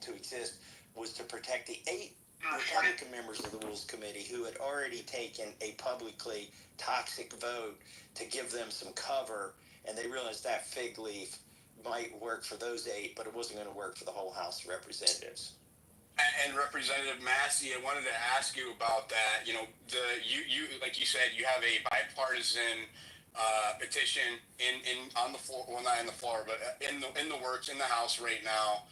to exist was to protect the 8 Republican members of the Rules Committee who had already taken a publicly toxic vote to give them some cover, and they realized that fig leaf might work for those 8, but it wasn't going to work for the whole House of Representatives.
And Representative Massey, I wanted to ask you about that. You know, you like you said, you have a bipartisan petition on the floor. Well, not in the floor, but in the works in the House right now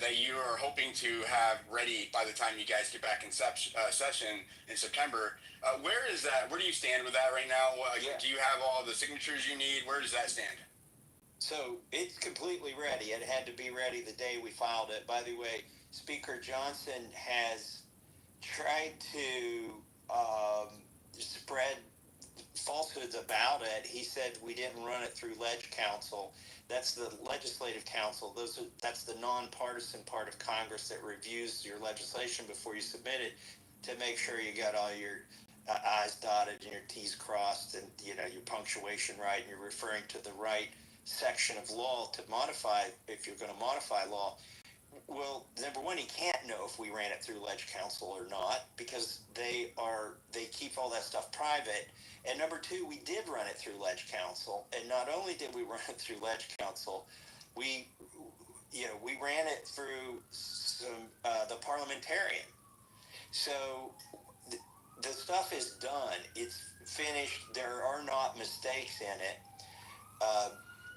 that you are hoping to have ready by the time you guys get back in session in September. Where is that? Where do you stand with that right now? Do you have all the signatures you need? Where does that stand?
So it's completely ready. It had to be ready the day we filed it. By the way, Speaker Johnson has tried to spread falsehoods about it. He said we didn't run it through Ledge Council. That's the Legislative Council. That's the nonpartisan part of Congress that reviews your legislation before you submit it to make sure you got all your I's dotted and your T's crossed and your punctuation right and you're referring to the right section of law to modify if you're going to modify law. Well, number one, he can't know if we ran it through Ledge Council or not because they keep all that stuff private. And number two, we did run it through Ledge Council, and not only did we run it through Ledge Council, we ran it through the parliamentarian. So the stuff is done. It's finished. There are not mistakes in it.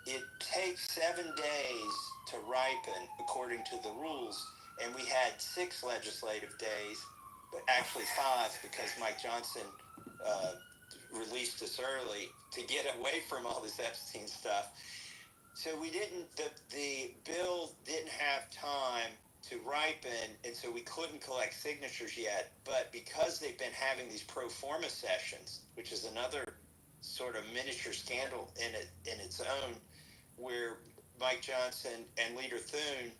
It takes 7 days to ripen according to the rules, and we had 6 legislative days, but actually 5 because Mike Johnson released us early to get away from all this Epstein stuff. So the bill didn't have time to ripen, and so we couldn't collect signatures yet, but because they've been having these pro forma sessions, which is another sort of miniature scandal in its own, where Mike Johnson and Leader Thune,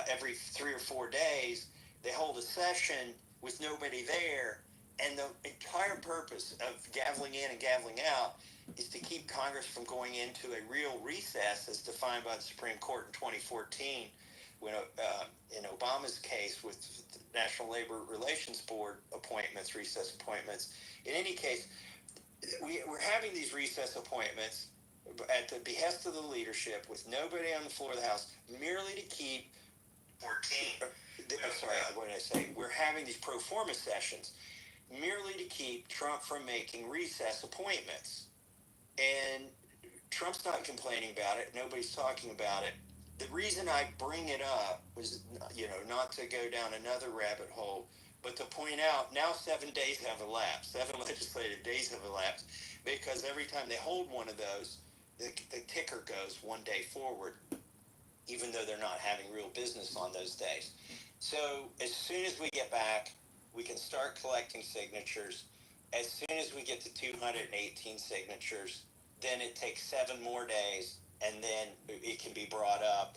every 3 or 4 days, they hold a session with nobody there, and the entire purpose of gaveling in and gaveling out is to keep Congress from going into a real recess as defined by the Supreme Court in 2014, when in Obama's case with the National Labor Relations Board appointments, recess appointments. In any case, we're having these recess appointments at the behest of the leadership with nobody on the floor of the House, merely to keep 14. What did I say? We're having these pro forma sessions merely to keep Trump from making recess appointments. And Trump's not complaining about it. Nobody's talking about it. The reason I bring it up was, not to go down another rabbit hole, but to point out now 7 days have elapsed. 7 legislative days have elapsed because every time they hold one of those, the ticker goes 1 day forward, even though they're not having real business on those days. So as soon as we get back, we can start collecting signatures. As soon as we get to 218 signatures, then it takes 7 more days, and then it can be brought up.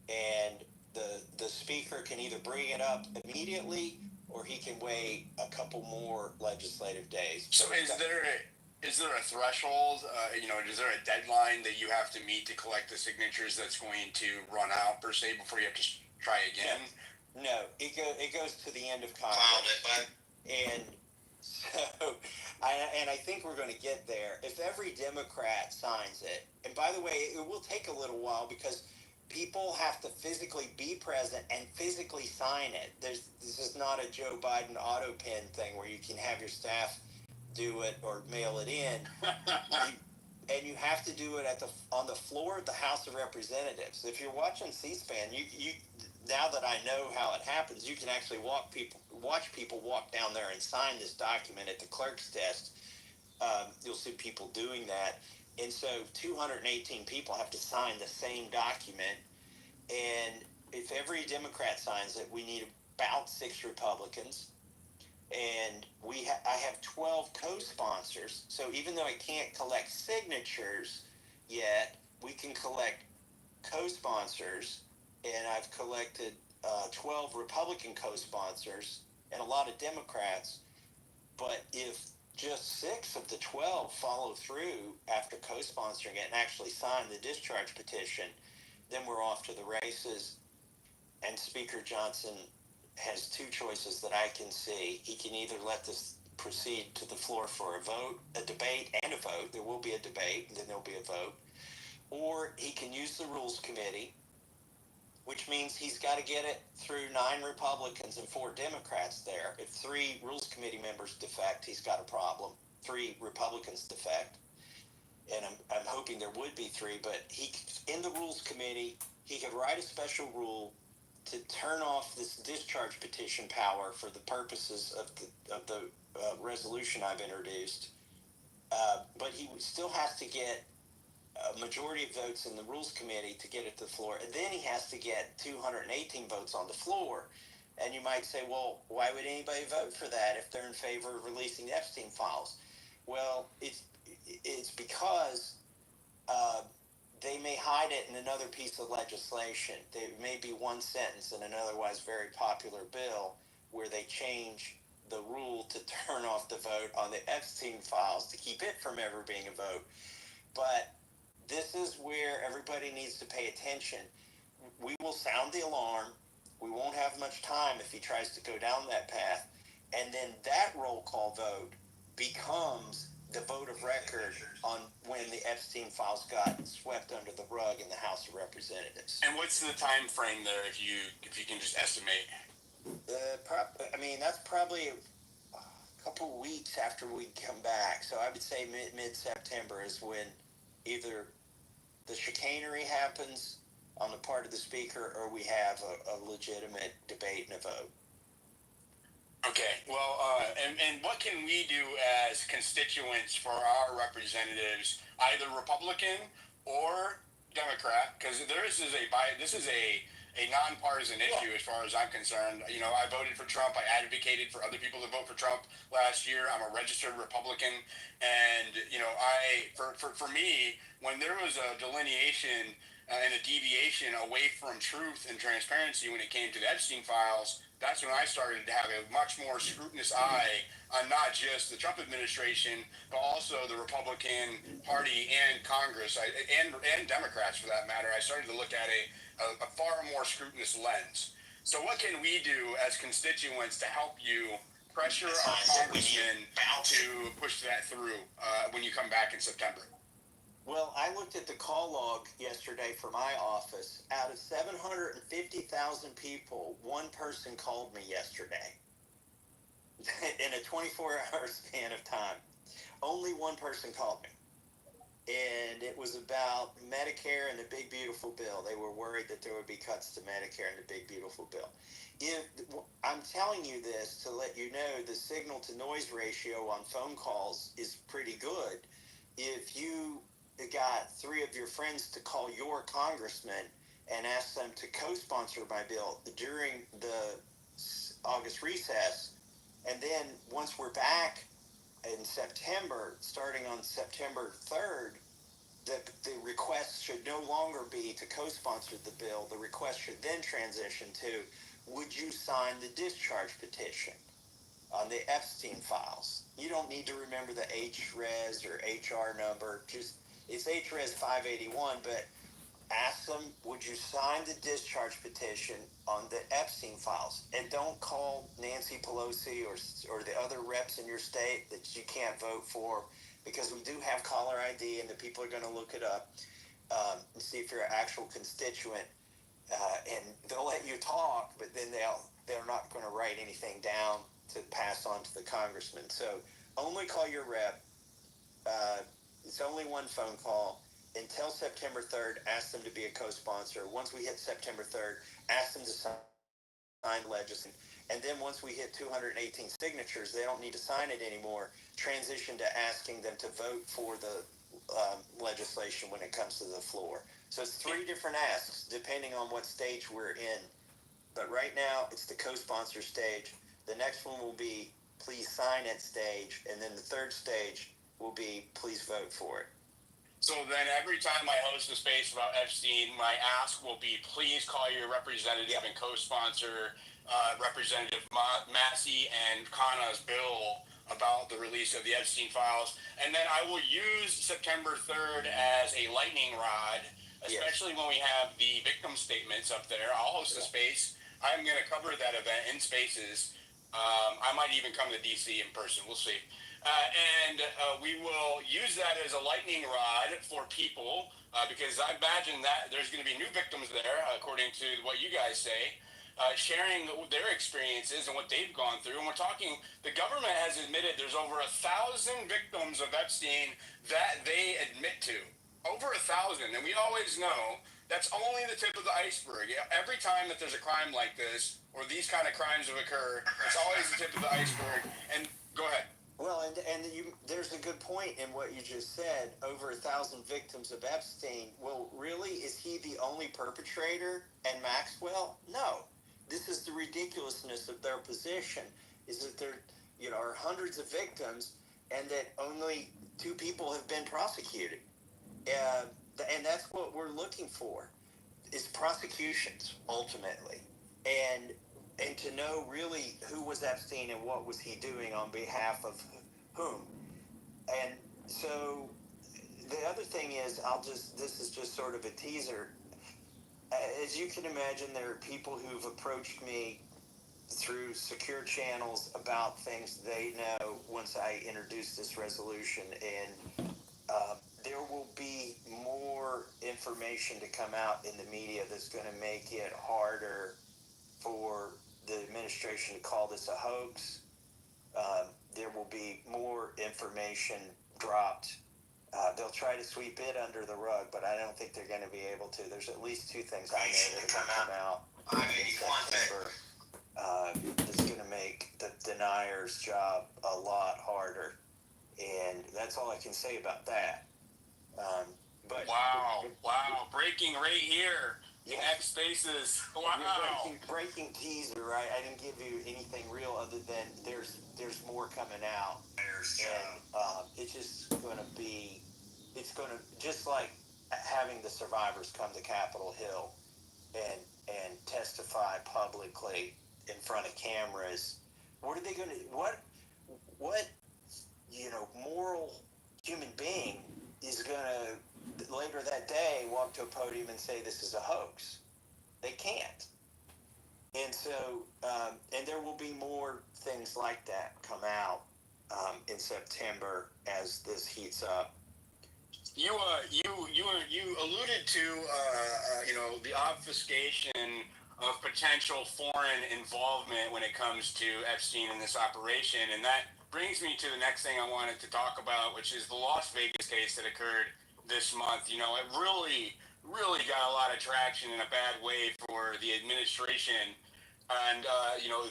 And the speaker can either bring it up immediately, or he can wait a couple more legislative days.
So is there a threshold, is there a deadline that you have to meet to collect the signatures that's going to run out, per se, before you have to try again?
No, it goes to the end of Congress. And so, I think we're going to get there. If every Democrat signs it, and by the way, it will take a little while because people have to physically be present and physically sign it. This is not a Joe Biden auto pen thing where you can have your staff do it or mail it in. and you have to do it on the floor of the House of Representatives. If you're watching C-SPAN, you now that I know how it happens, you can actually watch people walk down there and sign this document at the clerk's desk. You'll see people doing that, and so 218 people have to sign the same document. And if every Democrat signs it, we need about 6 Republicans. And I have 12 co-sponsors. So even though I can't collect signatures yet, we can collect co-sponsors. And I've collected 12 Republican co-sponsors and a lot of Democrats. But if just 6 of the 12 follow through after co-sponsoring it and actually sign the discharge petition, then we're off to the races. And Speaker Johnson has 2 choices that I can see. He can either let this proceed to the floor for a vote, a debate and a vote. There will be a debate, and then there'll be a vote. Or he can use the Rules Committee, which means he's got to get it through 9 Republicans and 4 Democrats there. If 3 Rules Committee members defect, he's got a problem. 3 Republicans defect. And I'm hoping there would be 3, but in the Rules Committee, he could write a special rule to turn off this discharge petition power for the purposes of the resolution I've introduced. But he still has to get a majority of votes in the Rules Committee to get it to the floor, and then he has to get 218 votes on the floor. And you might say, well, why would anybody vote for that if they're in favor of releasing the Epstein files? Well, it's because they may hide it in another piece of legislation. There may be one sentence in an otherwise very popular bill where they change the rule to turn off the vote on the Epstein files to keep it from ever being a vote. But this is where everybody needs to pay attention. We will sound the alarm. We won't have much time if he tries to go down that path. And then that roll call vote becomes the vote of record on when the Epstein files got swept under the rug in the House of Representatives.
And what's the time frame there, if you can just estimate?
That's probably a couple weeks after we come back. So I would say mid-September is when either the chicanery happens on the part of the speaker or we have a legitimate debate and a vote.
Okay, well, and what can we do as constituents for our representatives, either Republican or Democrat? Because this is a nonpartisan issue as far as I'm concerned. You know, I voted for Trump. I advocated for other people to vote for Trump last year. I'm a registered Republican, and you know, for me, when there was a delineation and a deviation away from truth and transparency when it came to the Epstein files, that's when I started to have a much more scrutinous eye on not just the Trump administration, but also the Republican Party and Congress, and Democrats for that matter. I started to look at a far more scrutinous lens. So what can we do as constituents to help you pressure our congressmen to push that through when you come back in September?
Well, I looked at the call log yesterday for my office. Out of 750,000 people, one person called me yesterday in a 24-hour span of time. Only one person called me. And it was about Medicare and the Big Beautiful Bill. They were worried that there would be cuts to Medicare and the Big Beautiful Bill. I'm telling you this to let you know the signal-to-noise ratio on phone calls is pretty good. If you got 3 of your friends to call your congressman and ask them to co-sponsor my bill during the August recess, and then once we're back in September, starting on September 3rd, the request should no longer be to co-sponsor the bill. The request should then transition to, would you sign the discharge petition on the Epstein files? You don't need to remember the HRES or HR number. It's HRES 581, but ask them, would you sign the discharge petition on the Epstein files? And don't call Nancy Pelosi or the other reps in your state that you can't vote for, because we do have caller ID and the people are going to look it up and see if you're an actual constituent. And they'll let you talk, but then they're not going to write anything down to pass on to the congressman. So only call your rep. It's only one phone call. Until September 3rd, ask them to be a co-sponsor. Once we hit September 3rd, ask them to sign legislation. And then once we hit 218 signatures, they don't need to sign it anymore. Transition to asking them to vote for the legislation when it comes to the floor. So it's 3 different asks depending on what stage we're in. But right now, it's the co-sponsor stage. The next one will be please sign it stage. And then the third stage will be please vote for it.
So then every time I host a space about Epstein, my ask will be, please call your representative and co-sponsor, Representative Massey and Khanna's bill about the release of the Epstein files. And then I will use September 3rd as a lightning rod, especially when we have the victim statements up there. I'll host a space. I'm going to cover that event in spaces. I might even come to DC in person. We'll see. And we will use that as a lightning rod for people because I imagine that there's going to be new victims there, according to what you guys say, sharing their experiences and what they've gone through. And we're talking, the government has admitted there's over 1,000 victims of Epstein that they admit to. Over 1,000. And we always know that's only the tip of the iceberg. Every time that there's a crime like this or these kind of crimes have occurred, it's always the tip of the iceberg. And go ahead.
Well, there's a good point in what you just said. Over 1,000 victims of Epstein. Well, really, is he the only perpetrator? And Maxwell? No. This is the ridiculousness of their position. Is that there, are hundreds of victims, and that only 2 people have been prosecuted. And that's what we're looking for, is prosecutions ultimately, and to know really who was Epstein and what was he doing on behalf of whom. And so the other thing is, this is just sort of a teaser. As you can imagine, there are people who've approached me through secure channels about things they know once I introduce this resolution, and there will be more information to come out in the media that's going to make it harder for the administration to call this a hoax. There will be more information dropped. They'll try to sweep it under the rug, but I don't think they're going to be able to. There's at least 2 things I know that are going to come out in September that's going to make the denier's job a lot harder. And that's all I can say about that. But
wow, breaking right here. X spaces. Wow.
Breaking teaser, right? I didn't give you anything real other than there's more coming out. And it's just going to be, just like having the survivors come to Capitol Hill and testify publicly in front of cameras. What are they going to, what moral human being is going to later that day walk to a podium and say this is a hoax? They can't. And so, and there will be more things like that come out in September as this heats up.
You alluded to the obfuscation of potential foreign involvement when it comes to Epstein in this operation, and that brings me to the next thing I wanted to talk about, which is the Las Vegas case that occurred this month. It really got a lot of traction in a bad way for the administration, and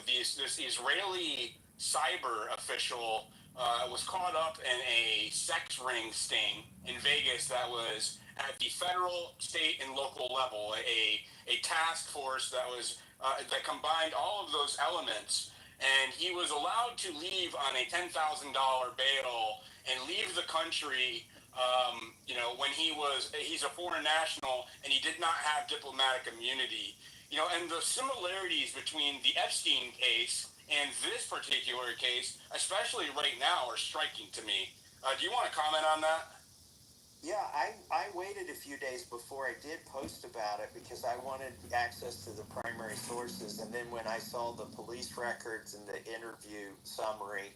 this Israeli cyber official was caught up in a sex ring sting in Vegas that was at the federal, state, and local level, a task force that was that combined all of those elements. And he was allowed to leave on a $10,000 bail and leave the country. When he's a foreign national and he did not have diplomatic immunity. And the similarities between the Epstein case and this particular case, especially right now, are striking to me. Do you want to comment on that?
Yeah, I waited a few days before I did post about it because I wanted access to the primary sources. And then when I saw the police records and the interview summary,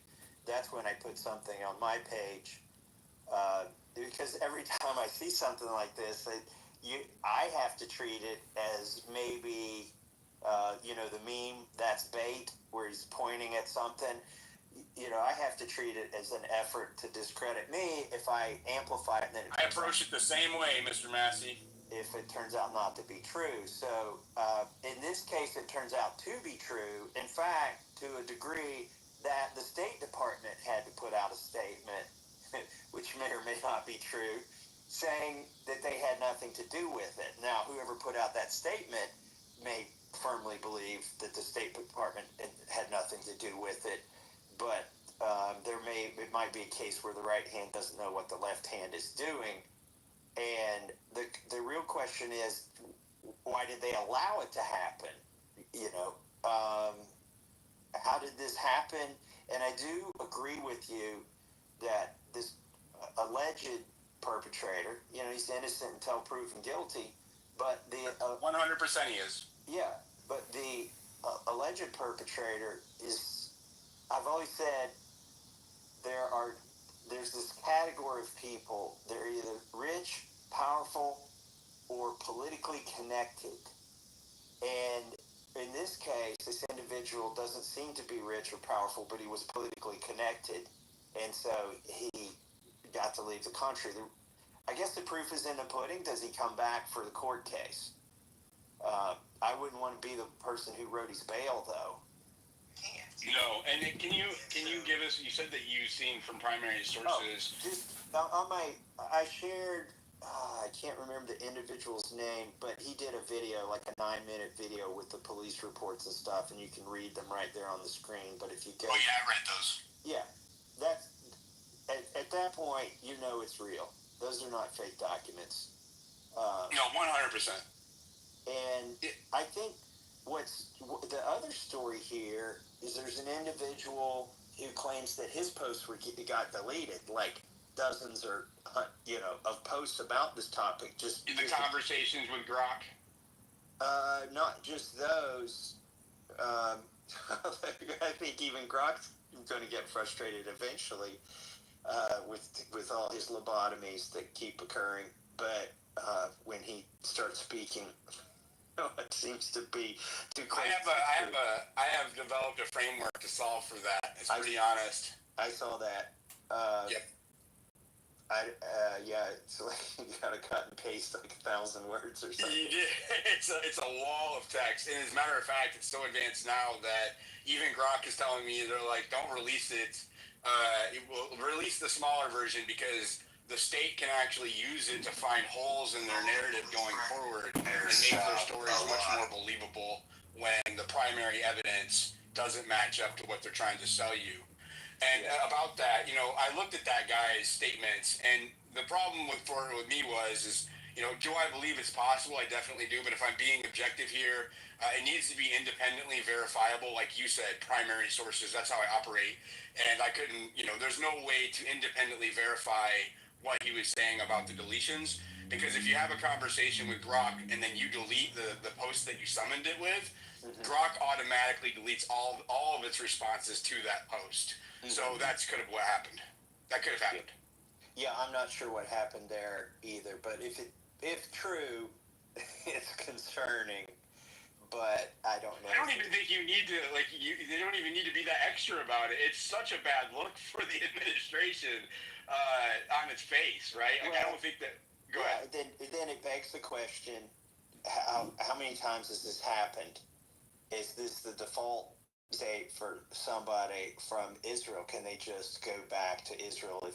that's when I put something on my page. Because every time I see something like this, I have to treat it as maybe, the meme, that's bait, where he's pointing at something. I have to treat it as an effort to discredit me if I amplify it. And then
I approach it the same way, Mr. Massey.
If it turns out not to be true. So in this case, it turns out to be true. In fact, to a degree that the State Department had to put out a statement, which may or may not be true, saying that they had nothing to do with it. Now, whoever put out that statement may firmly believe that the State Department had nothing to do with it, but it might be a case where the right hand doesn't know what the left hand is doing. And the real question is, why did they allow it to happen? How did this happen? And I do agree with you that this alleged perpetrator, he's innocent until proven guilty, but the
100% he is.
Yeah, but the alleged perpetrator is. I've always said there's this category of people. They're either rich, powerful, or politically connected. And in this case, this individual doesn't seem to be rich or powerful, but he was politically connected. And so he got to leave the country. I guess the proof is in the pudding. Does he come back for the court case? I wouldn't want to be the person who wrote his bail, though.
No, and can you give us? You said that you've seen from primary sources.
I shared. I can't remember the individual's name, but he did a video, like a 9-minute video with the police reports and stuff, and you can read them right there on the screen. But if you go,
I read those.
Yeah, that's at that point, it's real. Those are not fake documents.
No, 100%.
And I think the other story here is there's an individual who claims that his posts got deleted, like dozens of posts about this topic. Just
in the conversations with Grok.
Not just those. I think even Grok's going to get frustrated eventually with all his lobotomies that keep occurring. But when he starts speaking, it seems to be too close.
I have developed a framework to solve for that. It's pretty honest.
I saw that.
Yep.
It's like you gotta cut and paste like 1,000 words or something.
You did. It's a wall of text, and as a matter of fact, it's so advanced now that even Grok is telling me they're like, don't release it. We'll release the smaller version because the state can actually use it to find holes in their narrative going forward and make their stories much more believable when the primary evidence doesn't match up to what they're trying to sell you. And about that, I looked at that guy's statements, and the problem with me is, do I believe it's possible? I definitely do, but if I'm being objective here, it needs to be independently verifiable, like you said, primary sources. That's how I operate, and I couldn't, there's no way to independently verify what he was saying about the deletions, because if you have a conversation with Grok and then you delete the post that you summoned it with, Grok automatically deletes all of its responses to that post. So that's could have what happened. That could have happened.
Yeah, I'm not sure what happened there either, but if true, it's concerning. But I don't know.
I don't even think you need to they don't even need to be that extra about it. It's such a bad look for the administration on its face, right? I don't think that. Go ahead.
Then it begs the question: how many times has this happened? Is this the default date for somebody from Israel? Can they just go back to Israel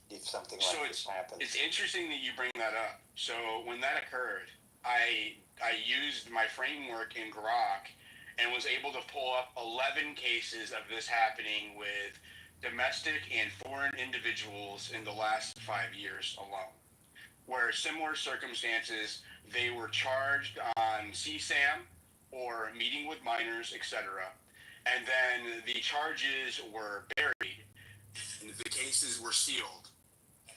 if something like this happens?
It's interesting that you bring that up. So when that occurred, I used my framework in Grok and was able to pull up 11 cases of this happening with domestic and foreign individuals in the last 5 years alone, where similar circumstances, they were charged on CSAM or meeting with minors, etc. And then the charges were buried, and the cases were sealed,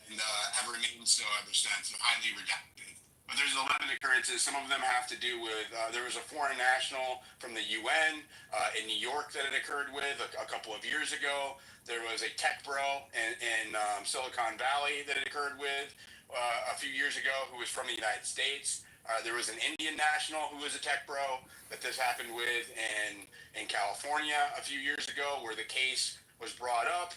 and have remained so ever since, highly redacted. But there's 11 occurrences. Some of them have to do with, there was a foreign national from the UN in New York that it occurred with a couple of years ago. There was a tech bro in Silicon Valley that it occurred with a few years ago who was from the United States. There was an Indian national who was a tech bro that this happened with in California a few years ago, where the case was brought up.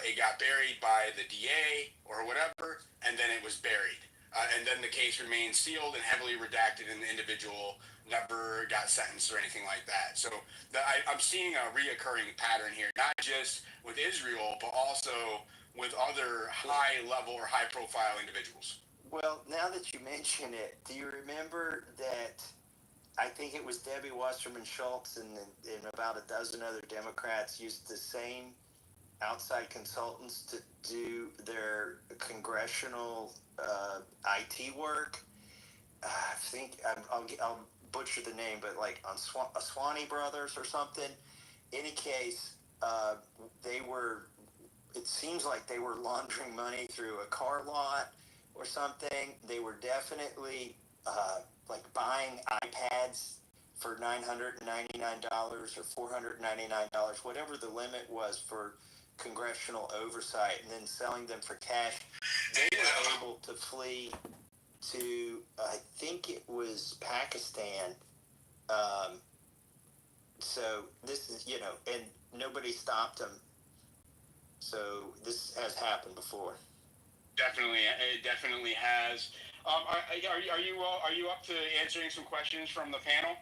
It got buried by the DA or whatever, and then it was buried. And then the case remained sealed and heavily redacted, and the individual never got sentenced or anything like that. So I'm seeing a reoccurring pattern here, not just with Israel, but also with other high-level or high-profile individuals.
Well, now that you mention it, do you remember that I think it was Debbie Wasserman Schultz and about a dozen other Democrats used the same outside consultants to do their congressional IT work? I think I'll butcher the name, but like on Swanee Brothers or something. Any case, they were. It seems like they were laundering money through a car lot or something. They were definitely like buying iPads for $999 or $499, whatever the limit was for congressional oversight, and then selling them for cash. They were able to flee to, I think it was Pakistan. So this is, and nobody stopped them. So this has happened before.
Definitely, it definitely has. Are you up to answering some questions from the panel?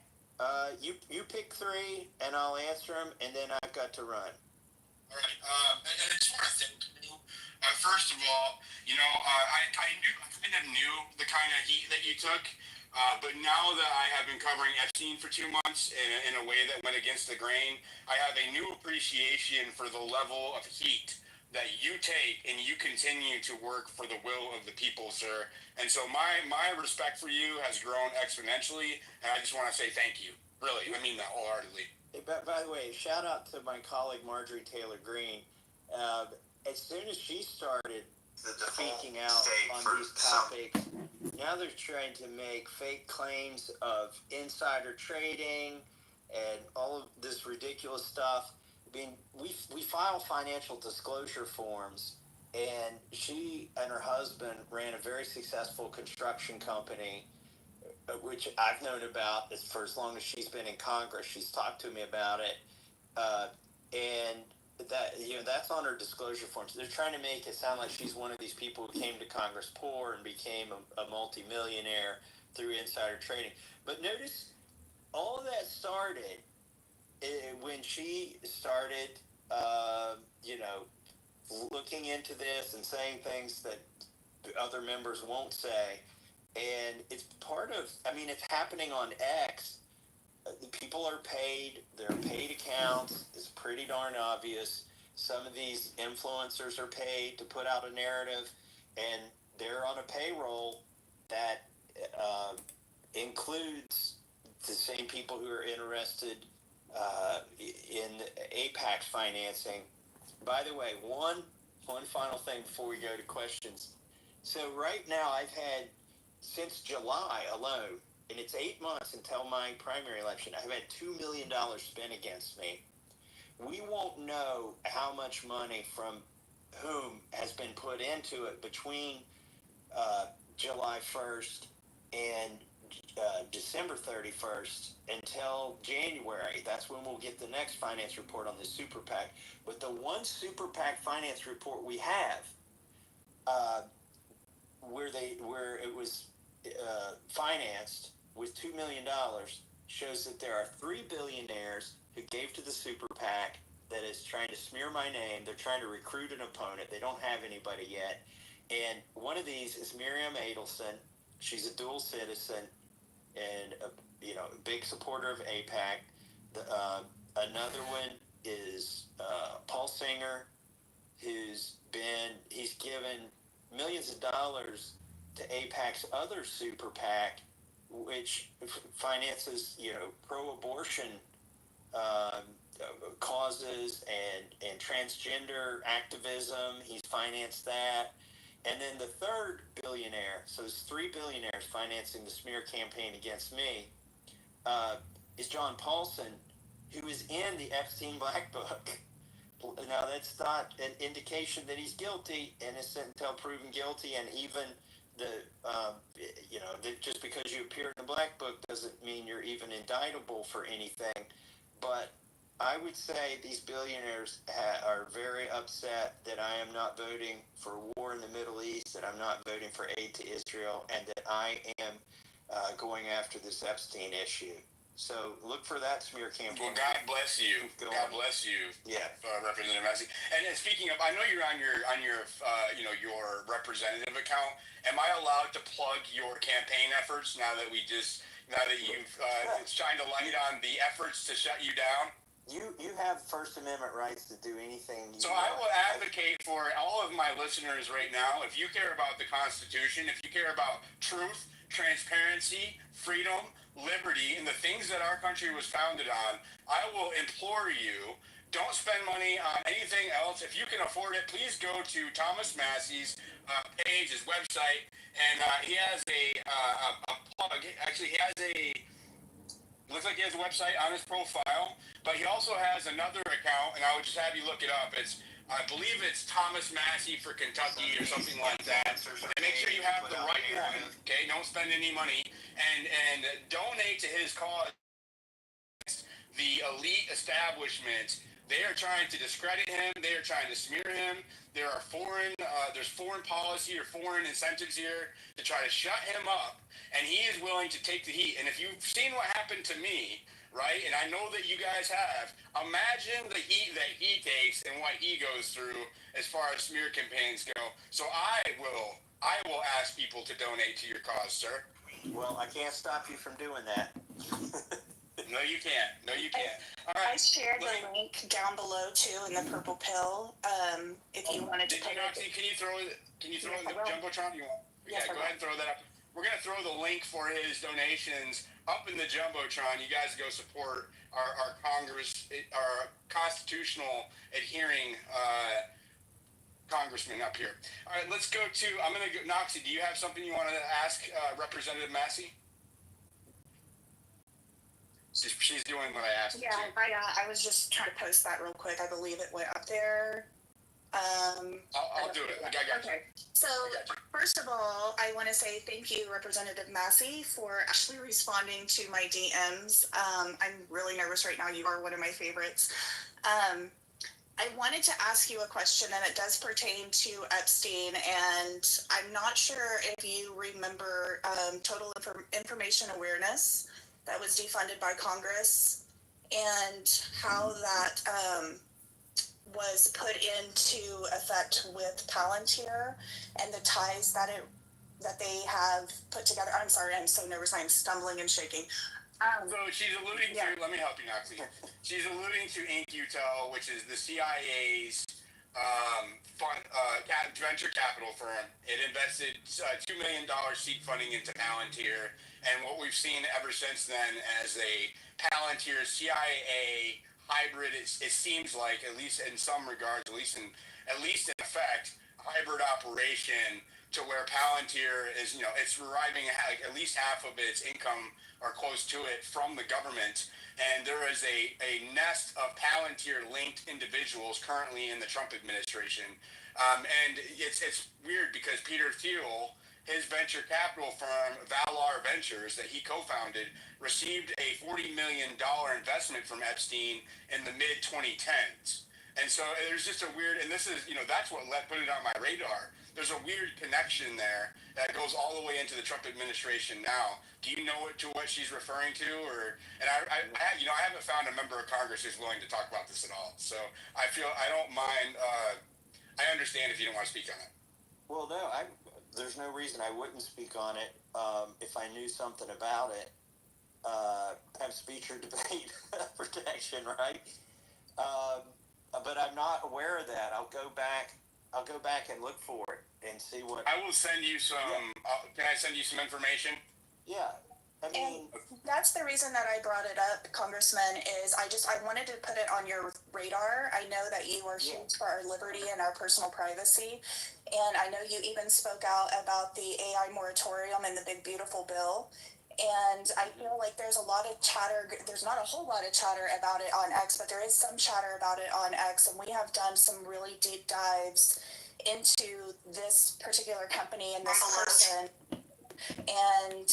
You pick three, and I'll answer them, and then I've got to run.
All right. And I just want to thank you. First of all, I kind of knew the kind of heat that you took, but now that I have been covering Epstein for 2 months in a way that went against the grain, I have a new appreciation for the level of heat that you take, and you continue to work for the will of the people, sir. And so my respect for you has grown exponentially, and I just want to say thank you. Really, I mean that wholeheartedly.
Hey, by the way, shout out to my colleague Marjorie Taylor Greene. As soon as she started speaking out on these topics, now they're trying to make fake claims of insider trading and all of this ridiculous stuff. I mean, we file financial disclosure forms, and she and her husband ran a very successful construction company, which I've known about for as long as she's been in Congress. She's talked to me about it, and that's on her disclosure forms. They're trying to make it sound like she's one of these people who came to Congress poor and became a multimillionaire through insider trading. But notice all of that started when she started, looking into this and saying things that other members won't say. And it's it's happening on X. People are paid, they're paid accounts. It's pretty darn obvious. Some of these influencers are paid to put out a narrative, and they're on a payroll that includes the same people who are interested in APAC's financing. By the way, one final thing before we go to questions. So right now I've had, since July alone, and it's 8 months until my primary election, I've had $2 million spent against me. We won't know how much money from whom has been put into it between July 1st and December 31st until January. That's when we'll get the next finance report on the super PAC. But the one super PAC finance report we have, where it was financed with $2 million, shows that there are 3 billionaires who gave to the super PAC that is trying to smear my name. They're trying to recruit an opponent. They don't have anybody yet. And one of these is Miriam Adelson. She's a dual citizen and a big supporter of AIPAC. Another one is Paul Singer, he's given millions of dollars to AIPAC's other super PAC, which finances pro-abortion causes and transgender activism. He's financed that. And then the third billionaire, so there's 3 billionaires financing the smear campaign against me, is John Paulson, who is in the Epstein Black Book. Now, that's not an indication that he's guilty, innocent until proven guilty, and even just because you appear in the Black Book doesn't mean you're even indictable for anything. But I would say these billionaires are very upset that I am not voting for war in the Middle East, that I'm not voting for aid to Israel, and that I am going after this Epstein issue. So look for that smear campaign.
Well, God bless you. God bless you.
Yeah,
Representative Massey. And speaking of, I know you're on your your representative account. Am I allowed to plug your campaign efforts now that you've shined a light on the efforts to shut you down?
You have First Amendment rights to do anything you
So
want.
I will advocate for all of my listeners right now. If you care about the Constitution, if you care about truth, transparency, freedom, liberty, and the things that our country was founded on, I will implore you, don't spend money on anything else. If you can afford it, please go to Thomas Massey's page, his website, and he has a plug. Actually, he has looks like he has a website on his profile, but he also has another account, and I would just have you look it up. I believe it's Thomas Massey for Kentucky or something like that. And make sure you have the right one, okay? Don't spend any money, and donate to his cause. The elite establishment, they are trying to discredit him. They are trying to smear him. There's foreign policy or foreign incentives here to try to shut him up, and he is willing to take the heat. And if you've seen what happened to me, right, and I know that you guys have, imagine the heat that he takes and what he goes through as far as smear campaigns go. So I will ask people to donate to your cause, sir.
Well, I can't stop you from doing that.
No, you can't. No, you can't. All
I
right.
shared the link down below too in the purple pill. If you wanted to put it.
Can you throw it in the Jumbotron?
Yes,
go ahead and throw that up. We're gonna throw the link for his donations up in the Jumbotron. You guys go support our constitutional adhering Congressman up here. All right, let's go to. I'm gonna go. Noxie, do you have something you want to ask Representative Massey? She's doing what I asked.
Yeah, I was just trying to post that real quick. I believe it went up there.
I'll do it. I got you.
Okay. So first of all, I want to say thank you, Representative Massey, for actually responding to my DMs. I'm really nervous right now. You are one of my favorites. I wanted to ask you a question, and it does pertain to Epstein, and I'm not sure if you remember total information awareness that was defunded by Congress, and how that was put into effect with Palantir and the ties that they have put together. I'm sorry, I'm so nervous. I'm stumbling and shaking.
So she's alluding to, let me help you, Noxie. She's alluding to InQtel, which is the CIA's venture capital firm. It invested $2 million seed funding into Palantir, and what we've seen ever since then as a Palantir CIA hybrid, it seems like, at least in some regards, at least in effect, hybrid operation to where Palantir is, it's deriving like at least half of its income or close to it from the government. And there is a nest of Palantir-linked individuals currently in the Trump administration. And it's weird because Peter Thiel, his venture capital firm, Valar Ventures, that he co-founded, received a $40 million investment from Epstein in the mid-2010s. And so there's just a weird, and this is, that's what put it on my radar. There's a weird connection there that goes all the way into the Trump administration now. Do you know what she's referring to? And I haven't found a member of Congress who's willing to talk about this at all. So I don't mind, I understand if you don't want to speak on it.
Well, no, there's no reason I wouldn't speak on it if I knew something about it. Have speech or debate protection, right? But I'm not aware of that. I'll go back and look for it and see what.
I will send you some. Yeah. Can I send you some information?
Yeah. I mean,
and that's the reason that I brought it up, Congressman, is I wanted to put it on your radar. I know that you are huge for our liberty and our personal privacy. And I know you even spoke out about the AI moratorium and the big, beautiful bill. And I feel like there's a lot of chatter. There's not a whole lot of chatter about it on X, but there is some chatter about it on X. And we have done some really deep dives into this particular company and this person. And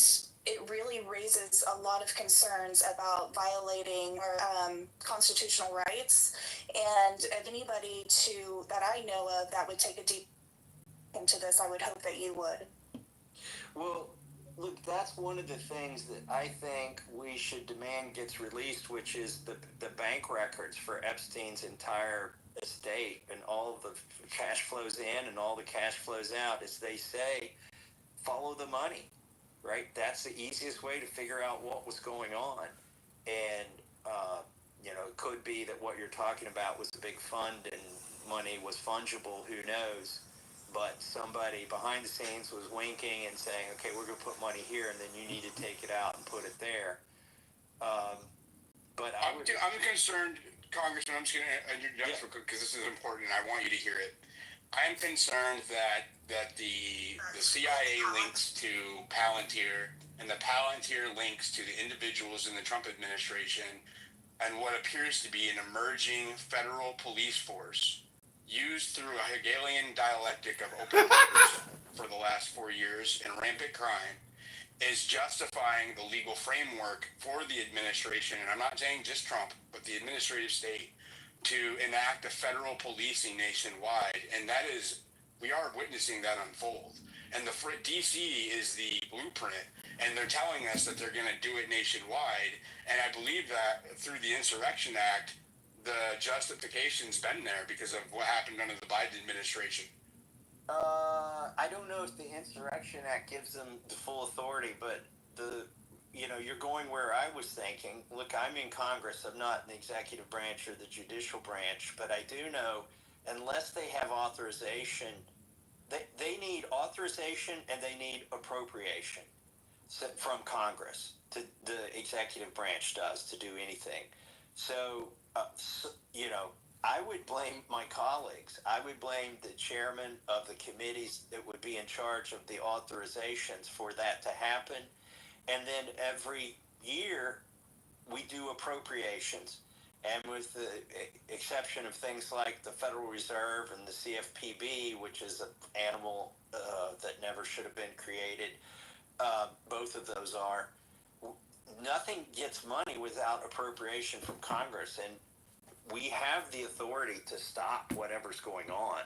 it really raises a lot of concerns about violating our constitutional rights. And if anybody that I know of that would take a deep into this, I would hope that you would.
Well, look, that's one of the things that I think we should demand gets released, which is the bank records for Epstein's entire estate and all of the cash flows in and all the cash flows out. As they say, follow the money, right? That's the easiest way to figure out what was going on. And, it could be that what you're talking about was a big fund and money was fungible, who knows? But somebody behind the scenes was winking and saying, okay, we're going to put money here, and then you need to take it out and put it there. But
I'm concerned, Congressman, I'm just going to interject because this is important and I want you to hear it. I'm concerned that the CIA links to Palantir and the Palantir links to the individuals in the Trump administration and what appears to be an emerging federal police force used through a Hegelian dialectic of open borders for the last 4 years and rampant crime is justifying the legal framework for the administration, and I'm not saying just Trump, but the administrative state, to enact a federal policing nationwide. And that is, we are witnessing that unfold. And the DC is the blueprint, and they're telling us that they're going to do it nationwide. And I believe that through the Insurrection Act, the justification's been there because of what happened under the Biden administration.
I don't know if the Insurrection Act gives them the full authority, but you're going where I was thinking. Look, I'm in Congress. I'm not in the executive branch or the judicial branch, but I do know unless they have authorization, they need authorization and they need appropriation from Congress. The executive branch does to do anything. So I would blame my colleagues. I would blame the chairman of the committees that would be in charge of the authorizations for that to happen. And then every year we do appropriations. And with the exception of things like the Federal Reserve and the CFPB, which is an animal that never should have been created, both of those are, nothing gets money without appropriation from Congress. And we have the authority to stop whatever's going on.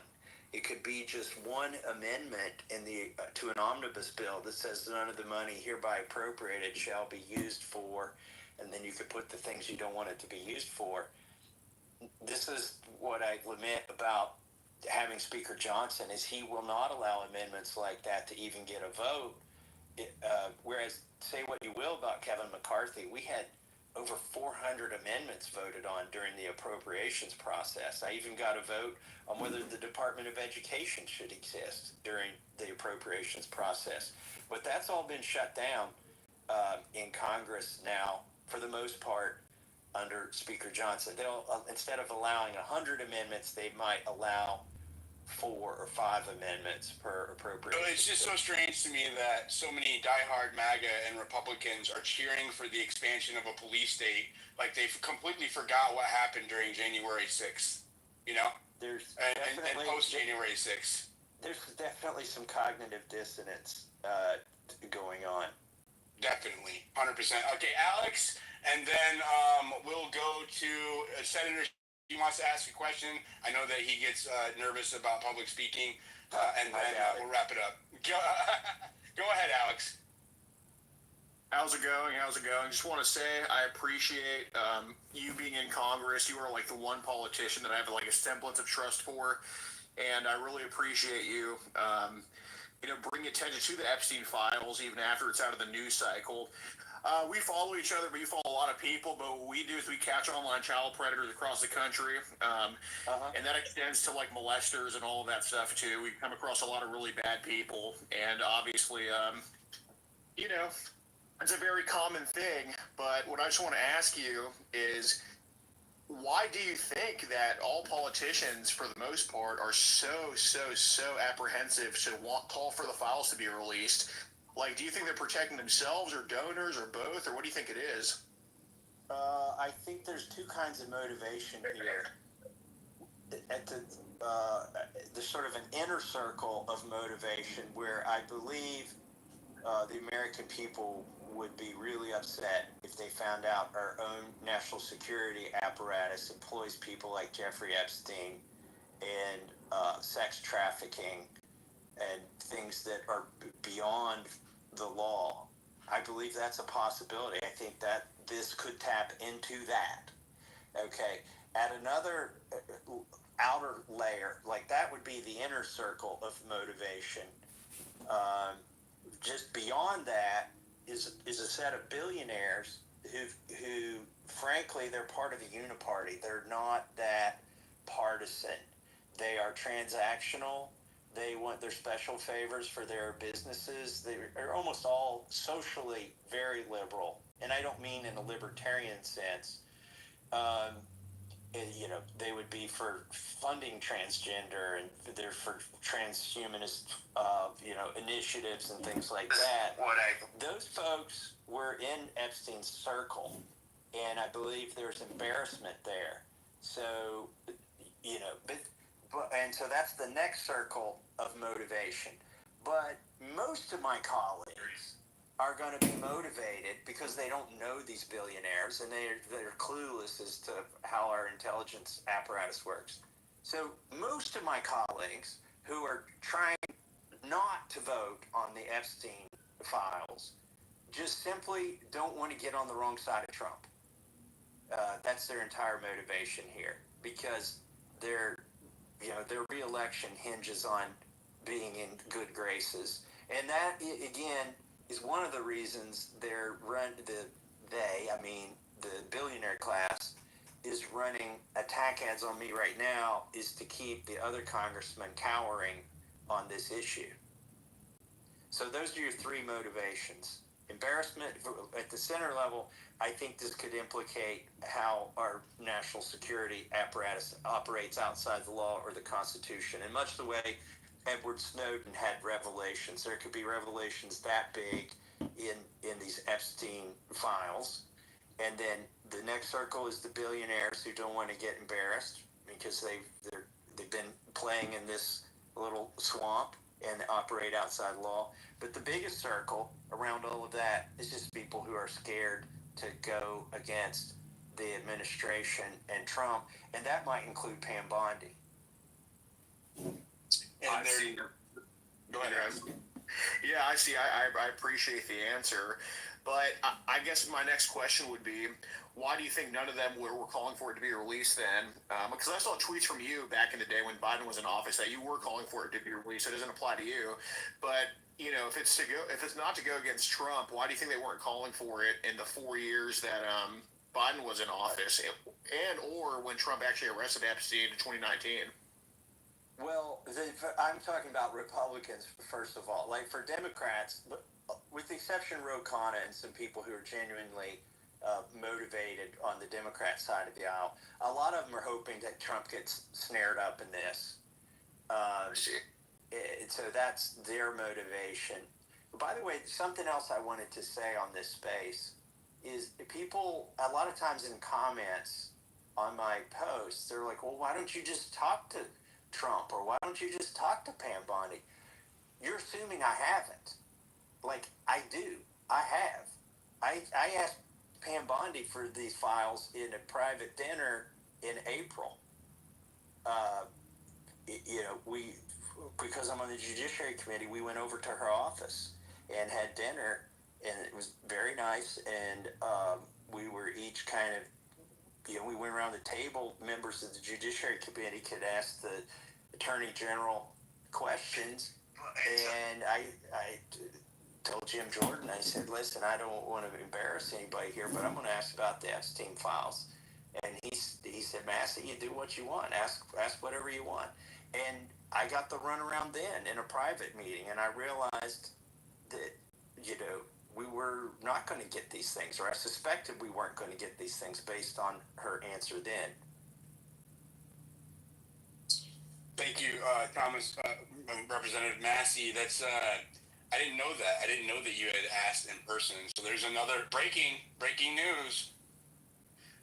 It could be just one amendment to an omnibus bill that says none of the money hereby appropriated shall be used for, and then you could put the things you don't want it to be used for. This is what I lament about having Speaker Johnson, is he will not allow amendments like that to even get a vote. Whereas, say what you will about Kevin McCarthy, we had over 400 amendments voted on during the appropriations process. I even got a vote on whether the Department of Education should exist during the appropriations process. But that's all been shut down in Congress now, for the most part, under Speaker Johnson. They'll instead of allowing 100 amendments, they might allow 4 or 5 amendments per appropriation.
It's just so strange to me that so many diehard MAGA and Republicans are cheering for the expansion of a police state, like they've completely forgot what happened during January 6th,
There's
and post-January 6th.
There's definitely some cognitive dissonance going on.
Definitely, 100%. Okay, Alex, and then we'll go to Senator. He wants to ask a question. I know that he gets nervous about public speaking, and then we'll wrap it up. Go ahead, Alex.
How's it going? Just want to say I appreciate you being in Congress. You are like the one politician that I have like a semblance of trust for, and I really appreciate you. Bringing attention to the Epstein files even after it's out of the news cycle. We follow each other, but you follow a lot of people. But what we do is we catch online child predators across the country, and that extends to like molesters and all of that stuff too. We come across a lot of really bad people, and obviously, it's a very common thing. But what I just want to ask you is, why do you think that all politicians, for the most part, are so apprehensive to call for the files to be released? Like, do you think they're protecting themselves or donors or both, or what do you think it is?
I think there's two kinds of motivation here. At the sort of an inner circle of motivation where I believe the American people would be really upset if they found out our own national security apparatus employs people like Jeffrey Epstein and sex trafficking and things that are beyond the law. I believe that's a possibility. I think that this could tap into that. Okay, at another outer layer, like that would be the inner circle of motivation. Just beyond that is a set of billionaires who frankly, they're part of the uniparty. They're not that partisan. They are transactional. They want their special favors for their businesses. They're almost all socially very liberal, and I don't mean in a libertarian sense. They would be for funding transgender, and they're for transhumanist, initiatives and things like that. Those folks were in Epstein's circle, and I believe there's embarrassment there. So, and so that's the next circle of motivation. But most of my colleagues are going to be motivated because they don't know these billionaires and they're clueless as to how our intelligence apparatus works. So most of my colleagues who are trying not to vote on the Epstein files just simply don't want to get on the wrong side of Trump. That's their entire motivation here, because their re-election hinges on being in good graces. And that, again, is one of the reasons the billionaire class is running attack ads on me right now, is to keep the other congressmen cowering on this issue. So those are your three motivations. Embarrassment at the center level. I think this could implicate how our national security apparatus operates outside the law or the Constitution, in much the way Edward Snowden had revelations. There could be revelations that big in these Epstein files. And then the next circle is the billionaires who don't want to get embarrassed because they've been playing in this little swamp and operate outside law. But the biggest circle around all of that is just people who are scared to go against the administration and Trump, and that might include Pam Bondi.
And go ahead, guys. Yeah, I see. I appreciate the answer, but I guess my next question would be, why do you think none of them were calling for it to be released then? Because I saw tweets from you back in the day when Biden was in office that you were calling for it to be released. It doesn't apply to you, but if it's not to go against Trump, why do you think they weren't calling for it in the 4 years that Biden was in office, or when Trump actually arrested Epstein in 2019?
Well, I'm talking about Republicans, first of all. Like, for Democrats, with the exception of Ro Khanna and some people who are genuinely motivated on the Democrat side of the aisle, a lot of them are hoping that Trump gets snared up in this. So that's their motivation. By the way, something else I wanted to say on this space is people, a lot of times in comments on my posts, they're like, well, why don't you just talk to Trump, or why don't you just talk to Pam Bondi? You're assuming I haven't. Like, I do. I have. I asked Pam Bondi for these files in a private dinner in April. Because I'm on the Judiciary Committee, we went over to her office and had dinner, and it was very nice, and we were each kind of, we went around the table. Members of the Judiciary Committee could ask the Attorney General questions, and I told Jim Jordan, I said, listen, I don't want to embarrass anybody here, but I'm going to ask about the Epstein files. And he said, Massey, you do what you want. Ask whatever you want. And I got the runaround then in a private meeting, and I realized that, we were not going to get these things, or I suspected we weren't going to get these things based on her answer then.
Thank you, Thomas, Representative Massey. That's I didn't know that. I didn't know that you had asked in person. So there's another breaking news.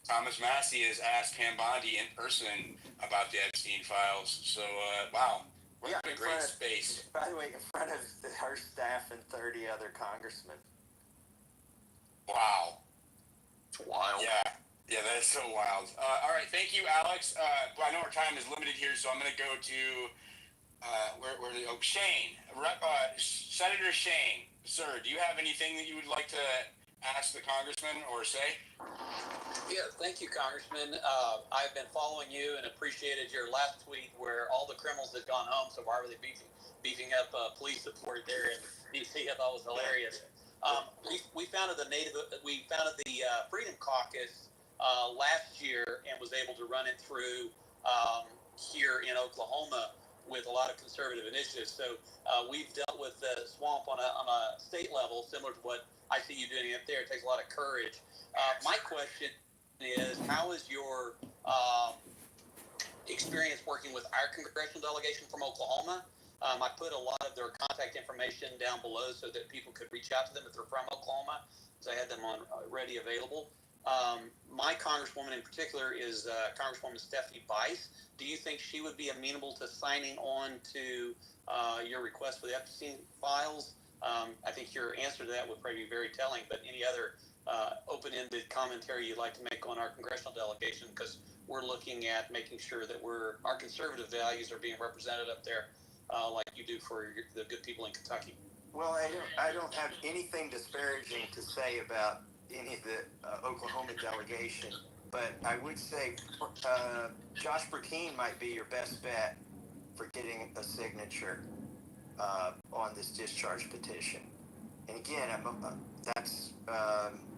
Thomas Massey has asked Pam Bondi in person about the Epstein files. So wow, we're in a great space.
By the way, in front of her staff and 30 other congressmen.
Wow.
It's wild.
Yeah, that is so wild. All right, thank you, Alex. I know our time is limited here, so I'm going to go to Shane, Senator Shane. Sir, do you have anything that you would like to ask the congressman or say?
Yeah, thank you, Congressman. I've been following you and appreciated your last tweet where all the criminals had gone home, so why were they beefing up police support there in D.C.? I thought was hilarious. We founded the Freedom Caucus last year and was able to run it through here in Oklahoma with a lot of conservative initiatives. So we've dealt with the swamp on a state level, similar to what I see you doing up there. It takes a lot of courage. My question is, how is your experience working with our congressional delegation from Oklahoma? I put a lot of their contact information down below so that people could reach out to them if they're from Oklahoma, because I had them on ready available. My congresswoman in particular is Congresswoman Stephanie Bice. Do you think she would be amenable to signing on to your request for the Epstein files? I think your answer to that would probably be very telling, but any other open-ended commentary you'd like to make on our congressional delegation, because we're looking at making sure that our conservative values are being represented up there like you do for the good people in Kentucky.
Well, I don't have anything disparaging to say about any of the Oklahoma delegation, but I would say Josh Burkeen might be your best bet for getting a signature on this discharge petition. And again,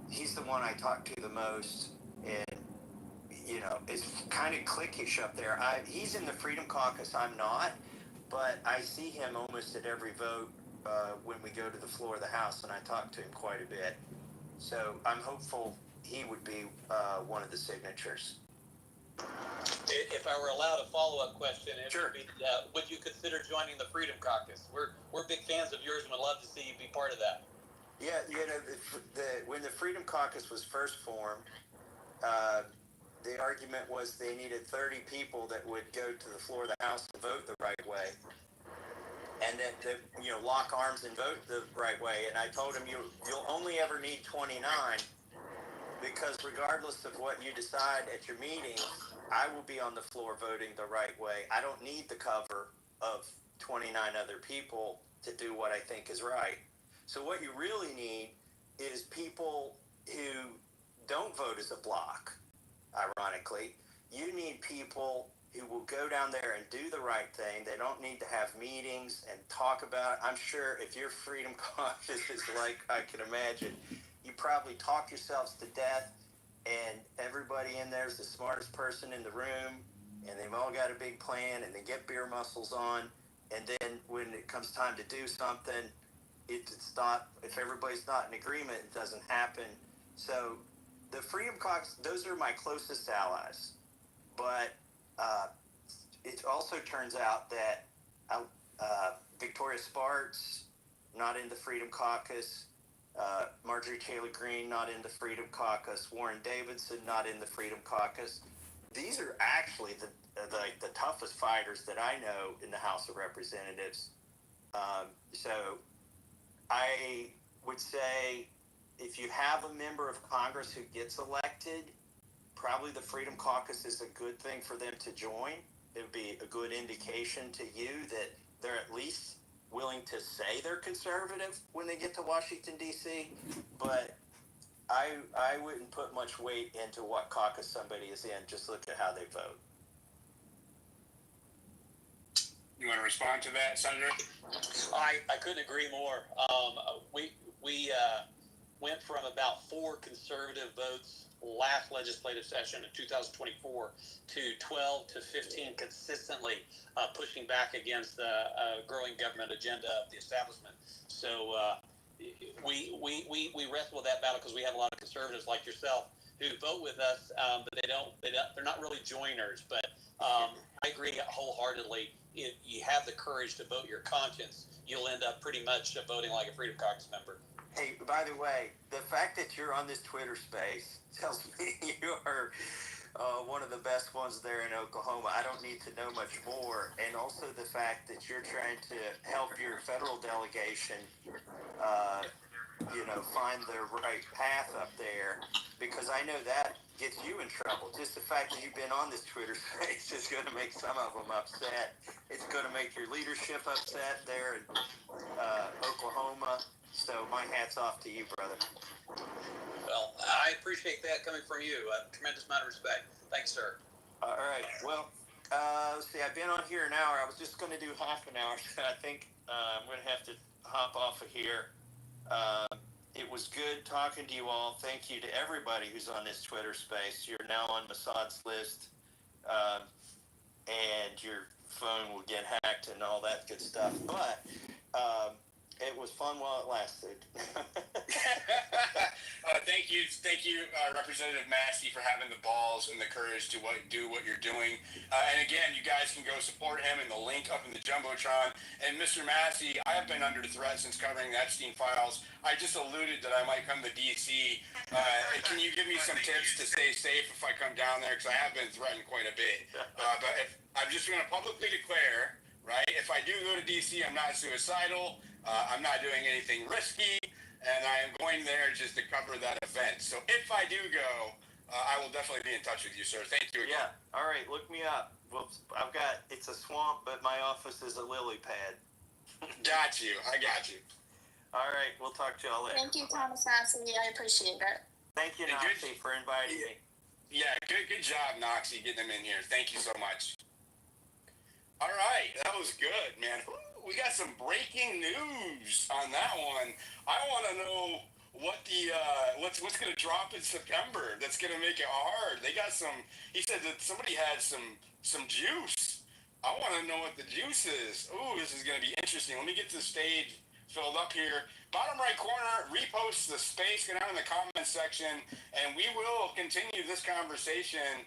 he's the one I talk to the most, and it's kind of cliquish up there. He's in the Freedom Caucus. I'm not, but I see him almost at every vote when we go to the floor of the House, and I talk to him quite a bit. So I'm hopeful he would be one of the signatures.
If I were allowed a follow-up question,
sure.
Would you consider joining the Freedom Caucus? We're big fans of yours and would love to see you be part of that.
Yeah, when the Freedom Caucus was first formed, the argument was they needed 30 people that would go to the floor of the House and vote the right way, and that lock arms and vote the right way. And I told him you'll only ever need 29, because regardless of what you decide at your meetings, I will be on the floor voting the right way. I don't need the cover of 29 other people to do what I think is right. So what you really need is people who don't vote as a block. Ironically, you need people who will go down there and do the right thing. They don't need to have meetings and talk about it. I'm sure if your Freedom Caucus is like I can imagine, you probably talk yourselves to death, and everybody in there is the smartest person in the room, and they've all got a big plan, and they get beer muscles on, and then when it comes time to do something, it's not, if everybody's not in agreement, it doesn't happen. So the Freedom Caucus, those are my closest allies. But it also turns out that Victoria Sparks, not in the Freedom Caucus, Marjorie Taylor Greene, not in the Freedom Caucus, Warren Davidson, not in the Freedom Caucus. These are actually the toughest fighters that I know in the House of Representatives. So I would say if you have a member of Congress who gets elected, probably the Freedom Caucus is a good thing for them to join. It would be a good indication to you that they're at least willing to say they're conservative when they get to Washington, D.C., but I wouldn't put much weight into what caucus somebody is in. Just look at how they vote.
You want to respond to that, Senator?
I couldn't agree more. We went from about 4 conservative votes last legislative session in 2024 to 12 to 15 consistently pushing back against the growing government agenda of the establishment. So we wrestle with that battle because we have a lot of conservatives like yourself who vote with us, but they're not really joiners. But I agree wholeheartedly. If you have the courage to vote your conscience, you'll end up pretty much voting like a Freedom Caucus member.
Hey, by the way, the fact that you're on this Twitter space tells me you are one of the best ones there in Oklahoma. I don't need to know much more. And also the fact that you're trying to help your federal delegation find the right path up there, because I know that gets you in trouble. Just the fact that you've been on this Twitter space is going to make some of them upset. It's going to make your leadership upset there in Oklahoma. So my hat's off to you, brother.
Well, I appreciate that coming from you. A tremendous amount of respect. Thanks, sir.
All right. Well, let's see. I've been on here an hour. I was just going to do half an hour. I think I'm going to have to hop off of here. It was good talking to you all. Thank you to everybody who's on this Twitter space. You're now on Mossad's list, and your phone will get hacked and all that good stuff. But it was fun while it lasted.
Thank you, Representative Massey, for having the balls and the courage to do what you're doing. And again, you guys can go support him in the link up in the Jumbotron. And Mr. Massey, I have been under threat since covering the Epstein files. I just alluded that I might come to D.C. Can you give me some tips to stay safe if I come down there? Because I have been threatened quite a bit. But I'm just going to publicly declare, right, if I do go to D.C., I'm not suicidal. I'm not doing anything risky. And I am going there just to cover that event. So if I do go, I will definitely be in touch with you, sir. Thank you again.
Yeah. All right. Look me up. Well, it's a swamp, but my office is a lily pad.
Got you. I got you.
All right. We'll talk to y'all later.
Thank you, Thomas Massey. I appreciate it.
Thank you, Noxie, for inviting me.
Yeah, good job, Noxie, getting them in here. Thank you so much. All right. That was good, man. We got some breaking news on that one. I want to know what the what's going to drop in September that's going to make it hard. They got some. He said that somebody had some juice. I want to know what the juice is. Ooh, this is going to be interesting. Let me get the stage filled up here. Bottom right corner, repost the space. Get down in the comments section, and we will continue this conversation.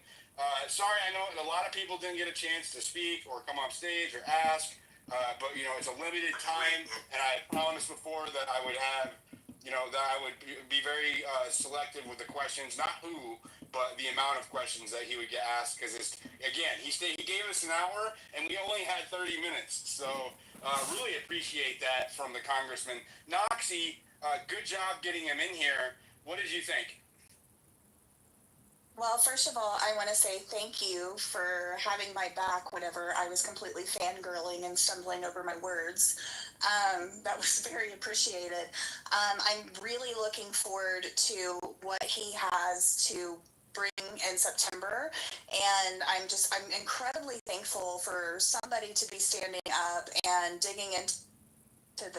Sorry, I know a lot of people didn't get a chance to speak or come off stage or ask. But, it's a limited time, and I promised before that I would have, that I would be very selective with the questions, not who, but the amount of questions that he would get asked, because, again, he gave us an hour, and we only had 30 minutes. So really appreciate that from the Congressman. Noxie, good job getting him in here. What did you think?
Well, first of all, I want to say thank you for having my back whenever I was completely fangirling and stumbling over my words. That was very appreciated. I'm really looking forward to what he has to bring in September, and I'm incredibly thankful for somebody to be standing up and digging into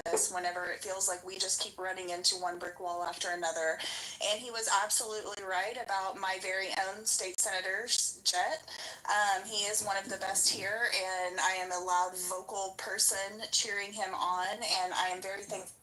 this whenever it feels like we just keep running into one brick wall after another. And he was absolutely right about my very own state senator's Jet. He is one of the best here, and I am a loud vocal person cheering him on, and I am very thankful